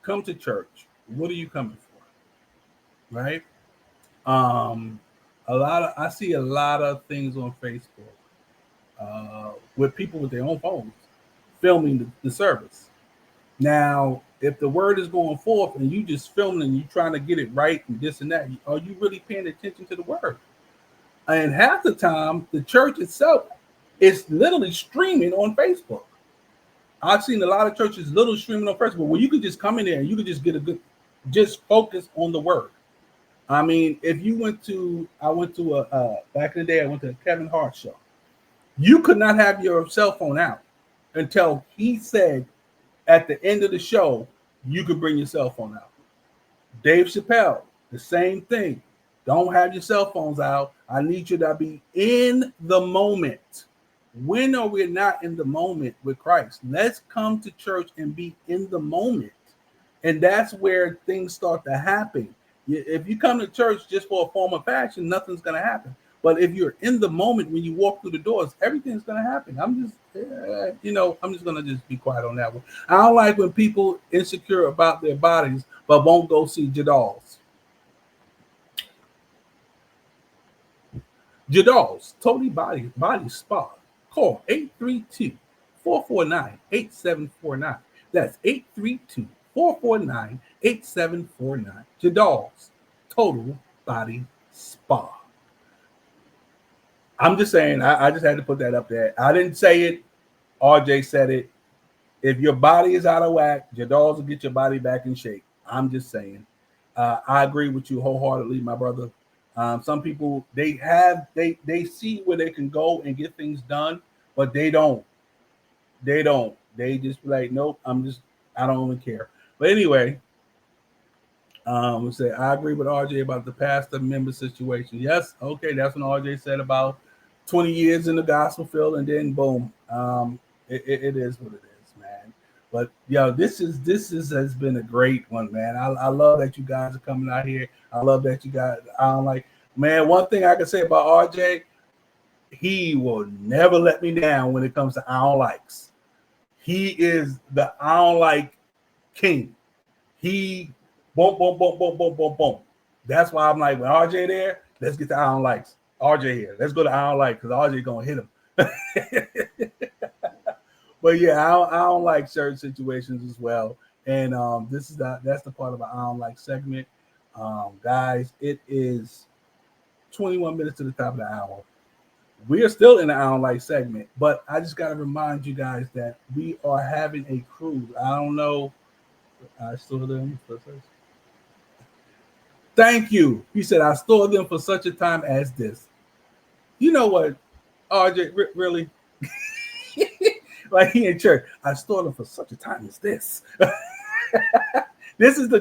come to church, what are you coming for? Right? I see a lot of things on Facebook with people with their own phones filming the service. Now, if the word is going forth and you just filming and you trying to get it right and this and that, are you really paying attention to the word? And half the time, the church itself is literally streaming on Facebook. I've seen a lot of churches literally streaming on Facebook where you could just come in there and you could just get just focus on the word. I mean, if you I went to back in the day, I went to a Kevin Hart show. You could not have your cell phone out until he said at the end of the show, you could bring your cell phone out. Dave Chappelle, the same thing. Don't have your cell phones out. I need you to be in the moment. When are we not in the moment with Christ? Let's come to church and be in the moment. And that's where things start to happen. If you come to church just for a form of fashion, nothing's going to happen. But if you're in the moment when you walk through the doors, everything's going to happen. I'm just going to just be quiet on that one. I don't like when people insecure about their bodies, but won't go see Jadal's. Jadal's Totally Body Spa. Call 832-449-8749. That's 832-449-8749. Jadal's Total Body Spa. I'm just saying, I just had to put that up there. I didn't say it. RJ said it. If your body is out of whack, Jadal's will get your body back in shape. I'm just saying. I agree with you wholeheartedly, my brother. Some people, they see where they can go and get things done, but they don't. They just be like, nope, I don't even care. But anyway, we say, I agree with RJ about the pastor member situation. Yes, okay, that's what RJ said about 20 years in the gospel field, and then boom, it is what it is, man. But this has been a great one, man. I love that you guys are coming out here. I love that you guys. Man, one thing I can say about RJ, he will never let me down when it comes to I don't likes. He is the I don't like king. He boom, boom, boom, boom, boom, boom, boom. That's why I'm like, when RJ there, let's get to I don't likes. RJ here. Let's go to I don't like because RJ gonna hit him. But yeah, I don't like certain situations as well. And that's the part of our I don't like segment. Guys, it is 21 minutes to the top of the hour. We are still in the I don't like segment, but I just got to remind you guys that we are having a cruise. I don't know. I store them for such. Thank you. He said, I store them for such a time as this. You know what, RJ, really? Like he in church. I store them for such a time as this. This is the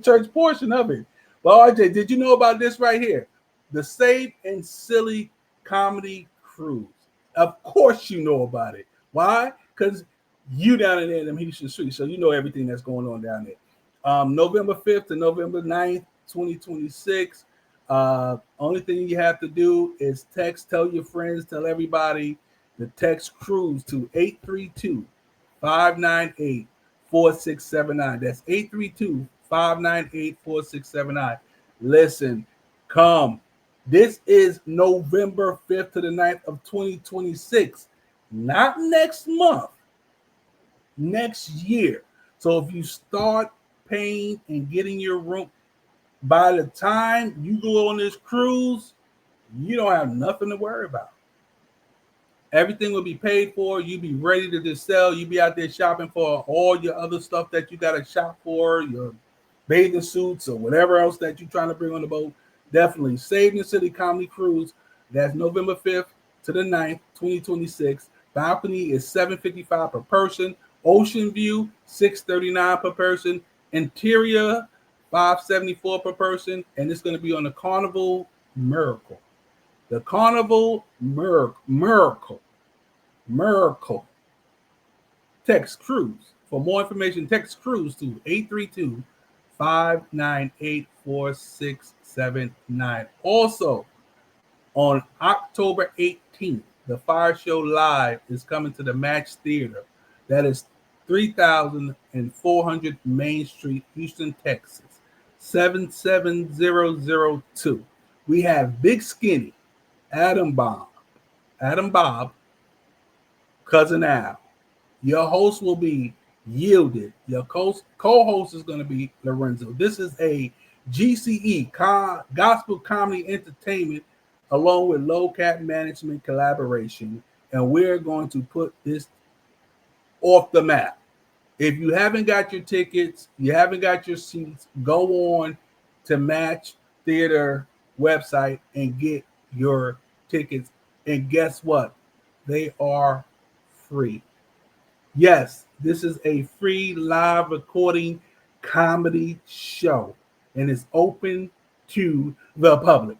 church portion of it. But RJ, did you know about this right here? The Safe and Silly Comedy Cruise. Of course you know about it. Why? Because you down in there in them Houston streets, so you know everything that's going on down there. November 5th to November 9th, 2026. Only thing you have to do is text, tell your friends, tell everybody the text cruise to 832-598-4679. That's 832-598-4679. Listen, come. This is November 5th to the 9th of 2026. Not next month. Next year. So if you start paying and getting your room, by the time you go on this cruise, you don't have nothing to worry about. Everything will be paid for. You be ready to just sell. You be out there shopping for all your other stuff that you got to shop for, your bathing suits or whatever else that you're trying to bring on the boat. Definitely. Save the City Comedy Cruise. That's November 5th to the 9th, 2026. Balcony is $755 per person. Ocean View, $639 per person. Interior, $574 per person. And it's going to be on the Carnival Miracle. The Carnival Miracle. Text Cruise. For more information, text Cruise to 832-598-4679. Also, on October 18th, the FIYAH Show Live is coming to the Match Theater. That is 3400 Main Street, Houston, Texas, 77002. We have Big Skinny, Adam Bob, Cousin Al. Your host will be Yielded. Your co-host is going to be Lorenzo. This is a GCE, Gospel Comedy Entertainment, along with Low Cap Management collaboration, and we're going to put this off the map. If you haven't got your tickets, you haven't got your seats, go on to Match Theater website and get your tickets. And guess what? They are free. Yes, this is a free live recording comedy show, and it's open to the public,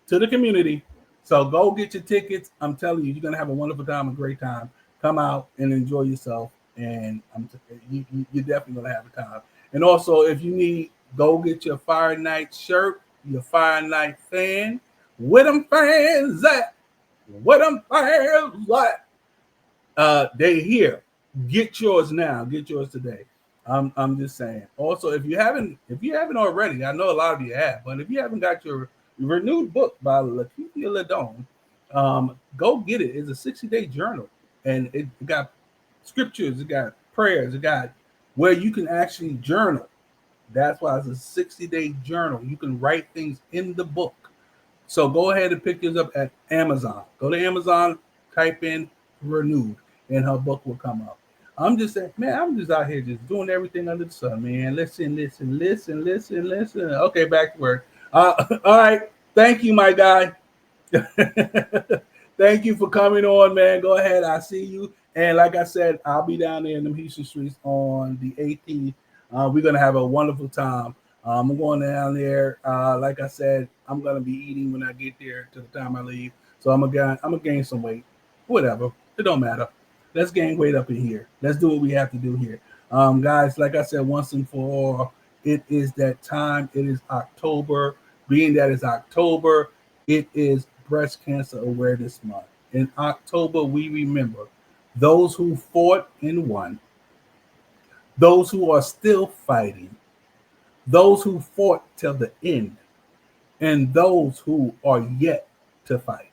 to the community. So go get your tickets. I'm telling you, you're going to have a wonderful time, a great time. Come out and enjoy yourself, and you're definitely going to have a time. And also, if you need, go get your Fire Night shirt, your Fire Night fan. Where them fans at? Where them fans at? They here. Get yours now. Get yours today. I'm just saying. Also, if you haven't already, I know a lot of you have, but if you haven't got your renewed book by Lakeithia Ladone, go get it. It's a 60-day journal, and it got scriptures, it got prayers, it got where you can actually journal. That's why it's a 60-day journal. You can write things in the book. So go ahead and pick yours up at Amazon. Go to Amazon, type in renewed, and her book will come up. I'm just saying, man, I'm just out here just doing everything under the sun, man. Listen. Okay, back to work. All right. Thank you, my guy. Thank you for coming on, man. Go ahead. I see you. And like I said, I'll be down there in the Houston streets on the 18th. We're going to have a wonderful time. I'm going down there. Like I said, I'm going to be eating when I get there to the time I leave. So I'm going to gain some weight. Whatever. It don't matter. Let's gain weight up in here. Let's do what we have to do here. Guys, like I said, once and for all, it is that time. It is October. Being that it's October, it is Breast Cancer Awareness Month. In October, we remember those who fought and won, those who are still fighting, those who fought till the end, and those who are yet to fight.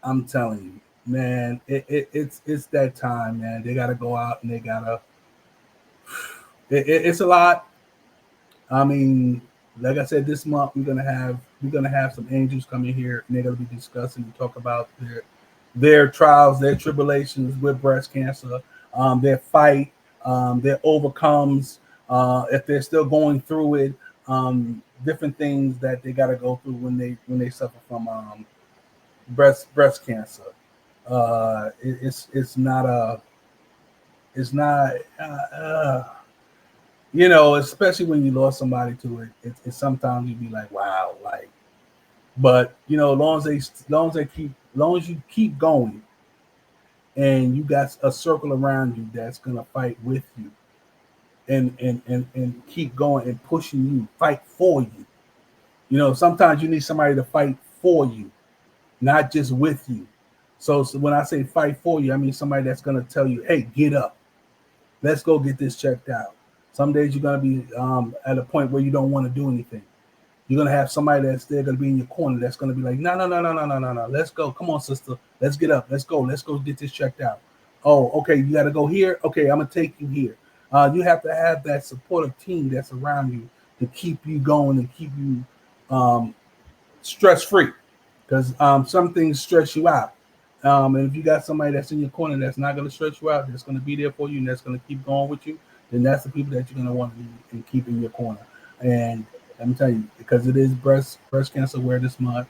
I'm telling you, man, it's that time, man. They got to go out and they got to. It's a lot. I mean, like I said, this month we're gonna have some angels come in here and they're gonna be discussing and talk about their trials, their tribulations with breast cancer, their fight, their overcomes, if they're still going through it, different things that they got to go through when they suffer from breast cancer. It's not especially when you lost somebody to it. It's sometimes you be like, wow, like, but as long as you keep going, and you got a circle around you that's gonna fight with you, and keep going and pushing you, fight for you. Sometimes you need somebody to fight for you, not just with you. So when I say fight for you, I mean somebody that's gonna tell you, hey, get up, let's go get this checked out. Some days you're going to be at a point where you don't want to do anything. You're going to have somebody that's there going to be in your corner that's going to be like, no. Let's go. Come on, sister. Let's get up. Let's go. Let's go get this checked out. Oh, okay. You got to go here. Okay, I'm going to take you here. You have to have that supportive team that's around you to keep you going and keep you stress-free, because some things stress you out. And if you got somebody that's in your corner that's not going to stress you out, that's going to be there for you and that's going to keep going with you, then that's the people that you're going to want to keep in your corner. And I'm telling you, because it is breast cancer awareness month.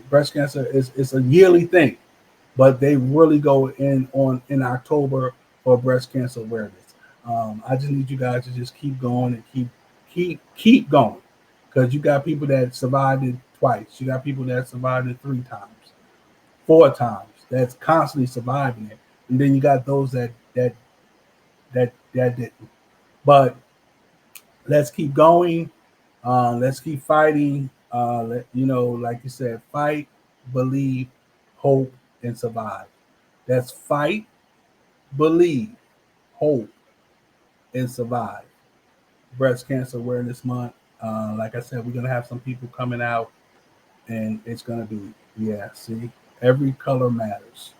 Breast cancer is a yearly thing, but they really go in October for breast cancer awareness. I just need you guys to just keep going and keep going, because you got people that survived it twice. You got people that survived it 3 times, 4 times. That's constantly surviving it, and then you got those that didn't. But let's keep going. Let's keep fighting. Like you said, fight, believe, hope, and survive. That's Fight, Believe, Hope, and Survive. Breast Cancer Awareness Month. Like I said, we're going to have some people coming out, and it's going to be, see, every color matters.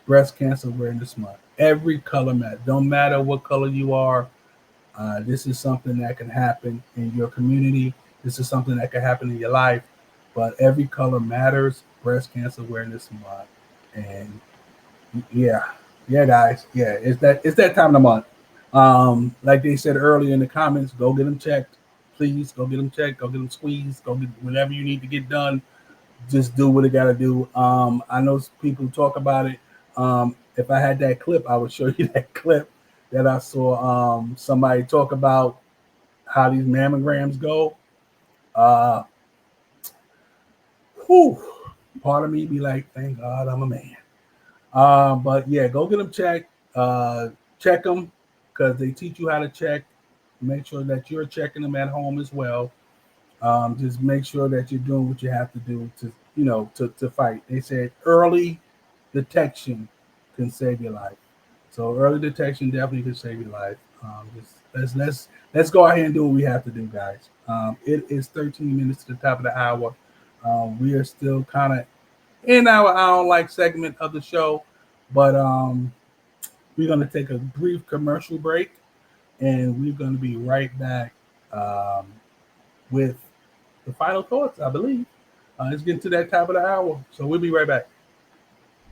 Breast Cancer Awareness Month. Every color matters. Don't matter what color you are. This is something that can happen in your community. This is something that can happen in your life. But every color matters. Breast Cancer Awareness Month. And guys. It's that time of the month. Like they said earlier in the comments, go get them checked. Please go get them checked. Go get them squeezed. Go get whatever you need to get done. Just do what it got to do. I know people talk about it. If I had that clip, I would show you that clip that I saw somebody talk about how these mammograms go. Part of me be like, thank God I'm a man. But yeah, go get them checked. Check them because they teach you how to check. Make sure that you're checking them at home as well. Just make sure that you're doing what you have to do to fight. They said early detection can save your life. So early detection definitely can save your life. Let's go ahead and do what we have to do, guys. It is 13 minutes to the top of the hour. We are still kind of in our I Don't Like segment of the show, but we're going to take a brief commercial break, and we're going to be right back with the final thoughts, I believe. Let's get to that top of the hour. So we'll be right back.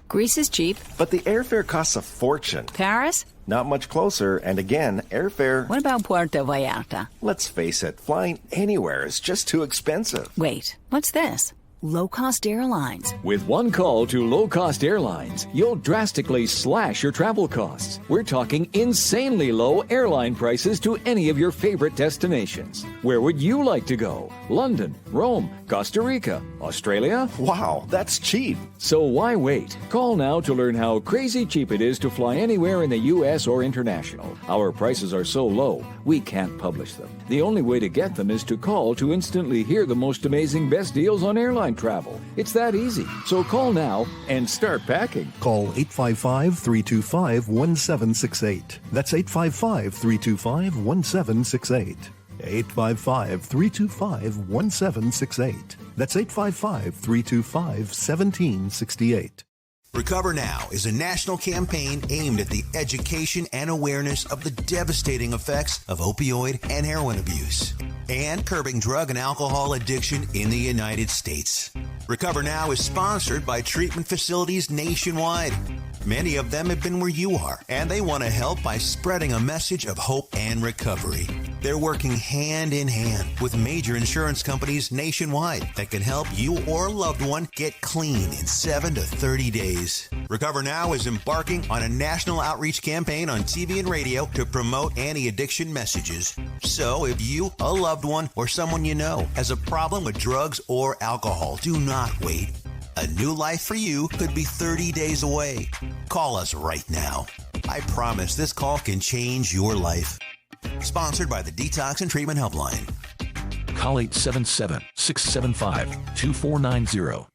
Greece is cheap. But the airfare costs a fortune. Paris? Not much closer, and again, airfare... What about Puerto Vallarta? Let's face it, flying anywhere is just too expensive. Wait, what's this? Low-cost airlines. With one call to low-cost airlines, you'll drastically slash your travel costs. We're talking insanely low airline prices to any of your favorite destinations. Where would you like to go? London, Rome, Costa Rica, Australia? Wow, that's cheap. So why wait? Call now to learn how crazy cheap it is to fly anywhere in the U.S. or international. Our prices are so low, we can't publish them. The only way to get them is to call to instantly hear the most amazing best deals on airline travel. It's that easy. So call now and start packing. Call 855-325-1768. That's 855-325-1768. 855-325-1768. That's 855-325-1768. Recover Now is a national campaign aimed at the education and awareness of the devastating effects of opioid and heroin abuse and curbing drug and alcohol addiction in the United States. Recover Now is sponsored by treatment facilities nationwide. Many of them have been where you are, and they want to help by spreading a message of hope and recovery. They're working hand in hand with major insurance companies nationwide that can help you or a loved one get clean in 7 to 30 days. Recover Now is embarking on a national outreach campaign on TV and radio to promote anti-addiction messages. So if you, a loved one, or someone you know has a problem with drugs or alcohol, do not wait. A new life for you could be 30 days away. Call us right now. I promise this call can change your life. Sponsored by the Detox and Treatment Helpline. Call 877-675-2490.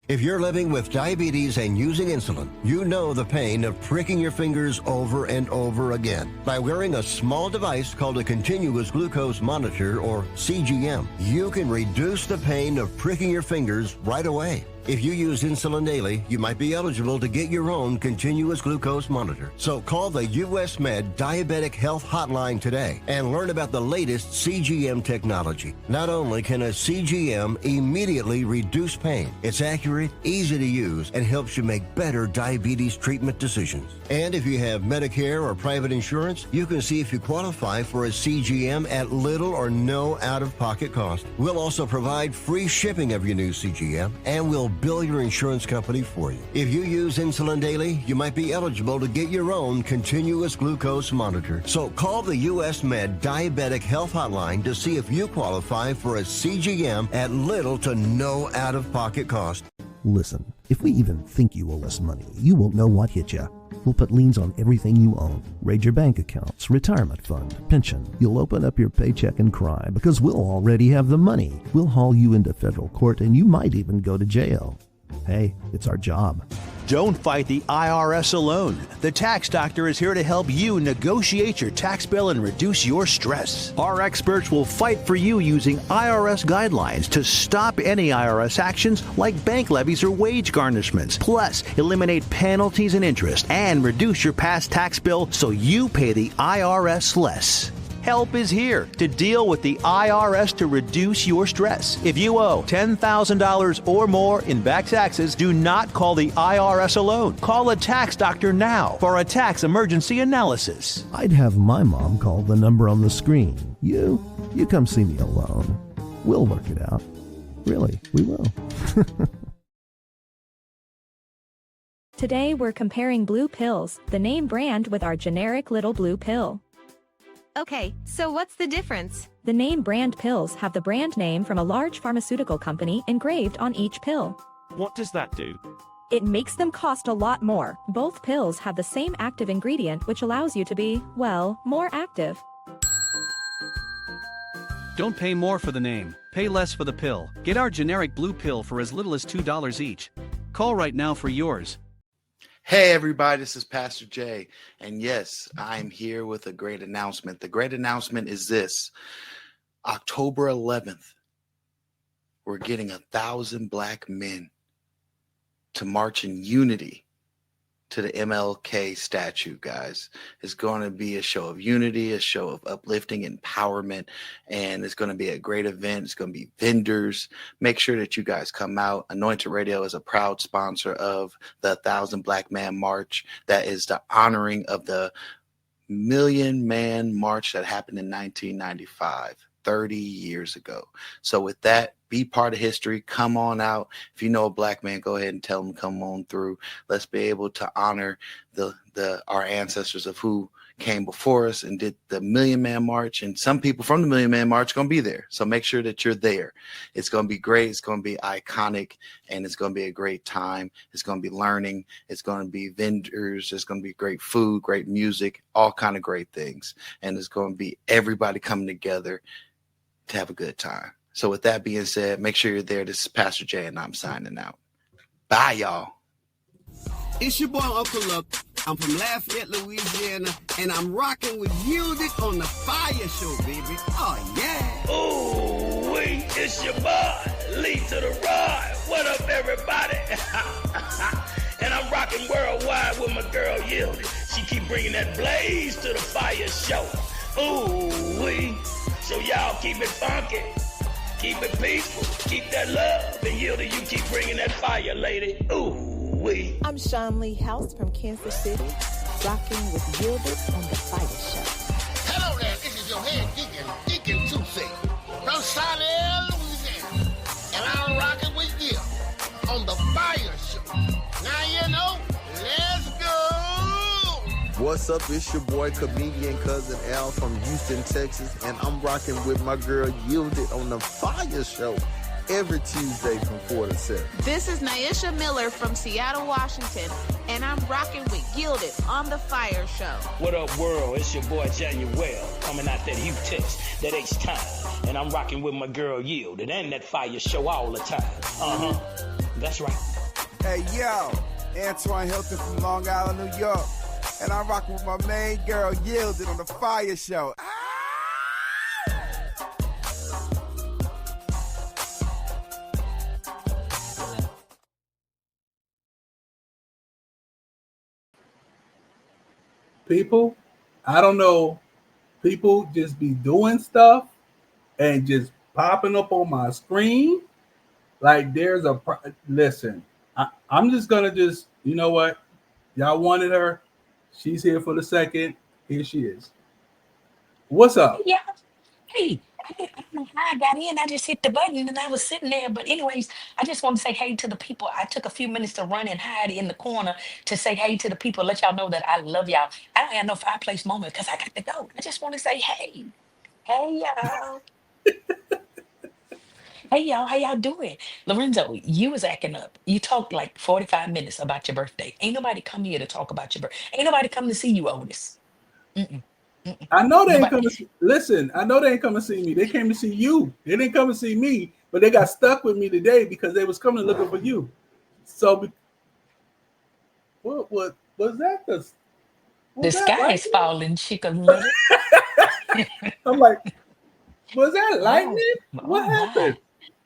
If you're living with diabetes and using insulin, you know the pain of pricking your fingers over and over again. By wearing a small device called a continuous glucose monitor, or CGM, you can reduce the pain of pricking your fingers right away. If you use insulin daily, you might be eligible to get your own continuous glucose monitor. So call the U.S. Med Diabetic Health Hotline today and learn about the latest CGM technology. Not only can a CGM immediately reduce pain, it's accurate, easy to use, and helps you make better diabetes treatment decisions. And if you have Medicare or private insurance, you can see if you qualify for a CGM at little or no out-of-pocket cost. We'll also provide free shipping of your new CGM, and we'll bill your insurance company for you. If you use insulin daily, you might be eligible to get your own continuous glucose monitor. So call the U.S. Med Diabetic Health Hotline to see if you qualify for a CGM at little to no out-of-pocket cost. Listen, if we even think you owe us money, you won't know what hit you. We'll put liens on everything you own. Raid your bank accounts, retirement fund, pension. You'll open up your paycheck and cry because we'll already have the money. We'll haul you into federal court and you might even go to jail. Hey, it's our job. Don't fight the IRS alone. The Tax Doctor is here to help you negotiate your tax bill and reduce your stress. Our experts will fight for you using IRS guidelines to stop any IRS actions like bank levies or wage garnishments. Plus, eliminate penalties and interest and reduce your past tax bill so you pay the IRS less. Help is here to deal with the IRS to reduce your stress. If you owe $10,000 or more in back taxes, do not call the IRS alone. Call a tax doctor now for a tax emergency analysis. I'd have my mom call the number on the screen. You come see me alone. We'll work it out. Really, we will. Today we're comparing blue pills, the name brand, with our generic little blue pill. Okay, so what's the difference? The name brand pills have the brand name from a large pharmaceutical company engraved on each pill. What does that do? It makes them cost a lot more. Both pills have the same active ingredient, which allows you to be, well, more active. Don't pay more for the name, pay less for the pill. Get our generic blue pill for as little as $2 each. Call right now for yours. Hey everybody, this is Pastor Jay, and yes, I'm here with a great announcement. The great announcement is this: October 11th, we're getting 1,000 black men to march in unity to the MLK statue, guys. It's going to be a show of unity, a show of uplifting, empowerment, and it's going to be a great event. It's going to be vendors. Make sure that you guys come out. Anointed Radio is a proud sponsor of the 1,000 Black Man March. That is the honoring of the Million Man March that happened in 1995. 30 years ago. So with that, be part of history. Come on out. If you know a black man, go ahead and tell him come on through. Let's be able to honor our ancestors of who came before us and did the Million Man March. And some people from the Million Man March are going to be there. So make sure that you're there. It's going to be great. It's going to be iconic, and it's going to be a great time. It's going to be learning. It's going to be vendors. It's going to be great food, great music, all kind of great things. And it's going to be everybody coming together to have a good time. So with that being said, make sure you're there. This is Pastor Jay, and I'm signing out. Bye, y'all. It's your boy Uncle Luck. I'm from Lafayette, Louisiana, and I'm rocking with Yielded on the FIYAH Show, baby. Oh, yeah. Oh, wait, it's your boy, Lee to the Rod. What up, everybody? And I'm rocking worldwide with my girl Yielded. She keep bringing that blaze to the FIYAH Show. Oh, wait. So y'all keep it funky, keep it peaceful, keep that love, and Yielded, you keep bringing that fire, lady. Ooh, wee. I'm Sean Lee House from Kansas City, rocking with Yielded on the FIYAH Show. Hello there, this is your head Deacon Tuesday from Salem, Louisiana, and I'm rocking with you on the FIYAH Show. Now you know, let's go. What's up? It's your boy, comedian cousin Al from Houston, Texas, and I'm rocking with my girl Yielded on the FIYAH Show every Tuesday from 4 to 7. This is Naisha Miller from Seattle, Washington, and I'm rocking with Yielded on the FIYAH Show. What up, world? It's your boy Januel coming out that H that H-time, and I'm rocking with my girl Yielded and that FIYAH Show all the time. That's right. Hey, yo, Antoine Hilton from Long Island, New York. And I'm rocking with my main girl, Yielded, on the FIYAH Show. People, I don't know, people just be doing stuff and just popping up on my screen. Like there's listen, I'm just going to you know what? Y'all wanted her. She's here for the second. Here she is. What's up? Yeah. Hey, I don't know how I got in. I just hit the button and I was sitting there. But anyways, I just want to say hey to the people. I took a few minutes to run and hide in the corner to say hey to the people, let y'all know that I love y'all. I don't have no fireplace moment because I got to go. I just want to say hey. Hey, y'all. Hey, y'all. How y'all doing? Lorenzo, you was acting up. You talked like 45 minutes about your birthday. Ain't nobody come here to talk about your birthday. Ain't nobody come to see you, Otis. I know they ain't come to listen. I know they ain't come to see me. They came to see you. They didn't come to see me, but they got stuck with me today because they was coming looking for you. So What was that? The Was that sky is lightning? falling, chicken little. I'm like, was that Oh, lightning? What oh my. happened?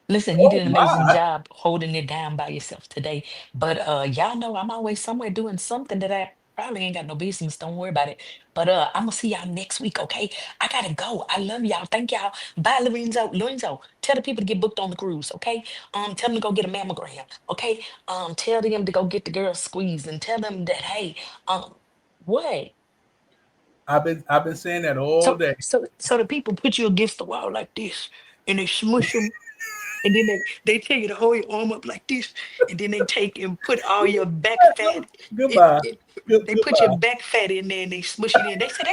Listen, you Oh did an amazing my! job holding it down by yourself today. But y'all know I'm always somewhere doing something that I probably ain't got no business. Don't worry about it. But I'm gonna see y'all next week, okay? I gotta go. I love y'all. Thank y'all. Bye, Lorenzo. Lorenzo, tell the people to get booked on the cruise, okay? Tell them to go get a mammogram, okay? Tell them to go get the girls squeezed and tell them that, hey, what? I've been saying that all So day. so the people put you against the wall like this and they smush you. And then they tell you to hold your arm up like this, and then they take and put all your back fat. Goodbye. They put your Goodbye. back fat in there and they smush it in. They said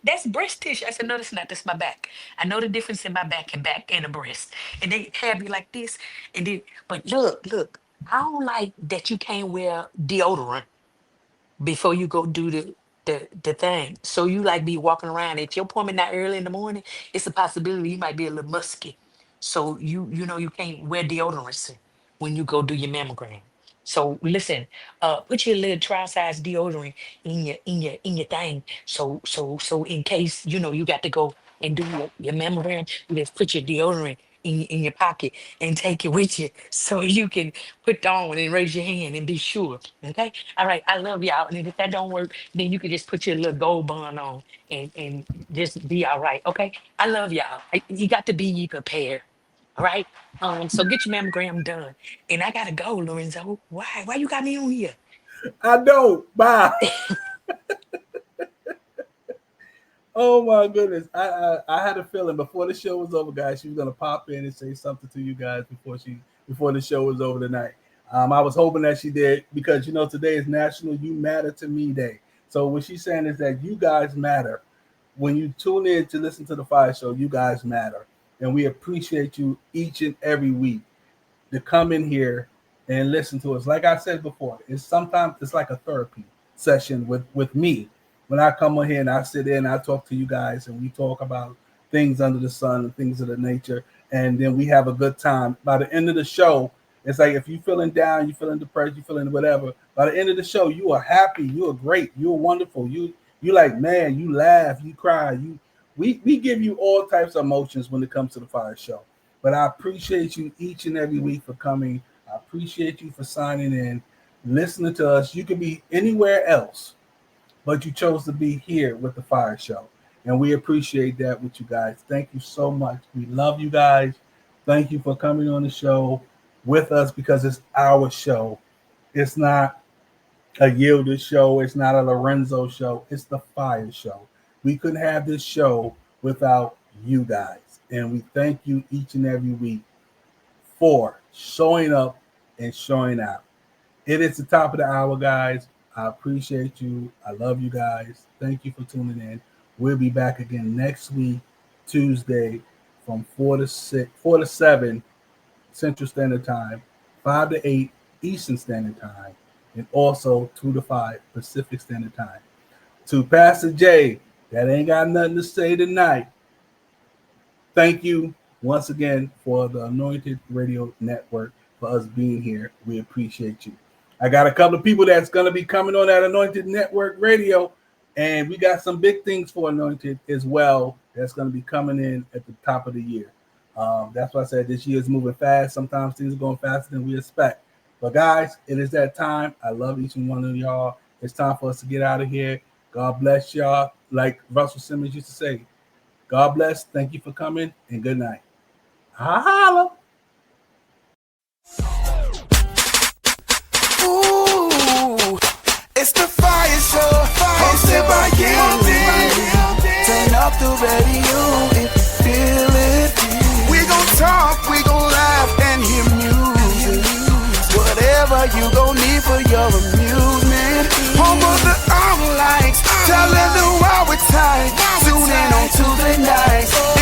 that's breast tissue. I said no, that's not. That's my back. I know the difference in my back and a breast. And they have you like this, and then but look. I don't like that you can't wear deodorant before you go do the thing. So you like be walking around. If your appointment not early in the morning, it's a possibility you might be a little musky. So you know you can't wear deodorants when you go do your mammogram. So listen, put your little trial size deodorant in your thing. So in case you know you got to go and do your mammogram, you just put your deodorant in your pocket and take it with you so you can put on and raise your hand and be sure. Okay. All right. I love y'all. And if that don't work, then you can just put your little gold bond on and just be all right. Okay. I love y'all. You got to be prepared. All right. So get your mammogram done. And I gotta go, Lorenzo. Why? Why you got me on here? I know. Bye. Oh my goodness. I had a feeling before the show was over, guys, she was gonna pop in and say something to you guys before the show was over tonight. I was hoping that she did because you know today is National You Matter to Me Day. So what she's saying is that you guys matter. When you tune in to listen to the FIYAH Show, you guys matter. And we appreciate you each and every week to come in here and listen to us. Like I said before, sometimes it's like a therapy session with me. When I come on here and I sit in and I talk to you guys and we talk about things under the sun and things of the nature, and then we have a good time. By the end of the show, it's like if you're feeling down, you're feeling depressed, you're feeling whatever, by the end of the show, you are happy, you are great, you're wonderful. You like, man, you laugh, you cry, we give you all types of emotions when it comes to the FIYAH Show. But I appreciate you each and every week for coming. I appreciate you for signing in, listening to us. You could be anywhere else, but you chose to be here with the FIYAH Show. And we appreciate that with you guys. Thank you so much. We love you guys. Thank you for coming on the show with us because it's our show. It's not a Yielded show. It's not a Lorenzo show. It's the FIYAH Show. We couldn't have this show without you guys. And we thank you each and every week for showing up and showing out. It is the top of the hour, guys. I appreciate you. I love you guys. Thank you for tuning in. We'll be back again next week, Tuesday, from 4 to 7 Central Standard Time, 5 to 8 Eastern Standard Time, and also 2 to 5 Pacific Standard Time. To Pastor Jay, that ain't got nothing to say tonight. Thank you once again for the Anointed Radio Network, for us being here. We appreciate you. I got a couple of people that's going to be coming on that Anointed Network Radio, and we got some big things for Anointed as well that's going to be coming in at the top of the year. That's why I said this year is moving fast. Sometimes things are going faster than we expect. But guys, it is that time. I love each and one of y'all. It's time for us to get out of here. God bless y'all. Like Russell Simmons used to say, God bless. Thank you for coming, and good night. Holla. Ooh, it's the FIYAH Show, hosted by Yielded. Turn up the radio if you feel it. We gon' talk, we gon' laugh and hear music. Whatever you gon' need for your amusement. Home of the likes, telling the world we're tight. Tune in on Tuesday nights.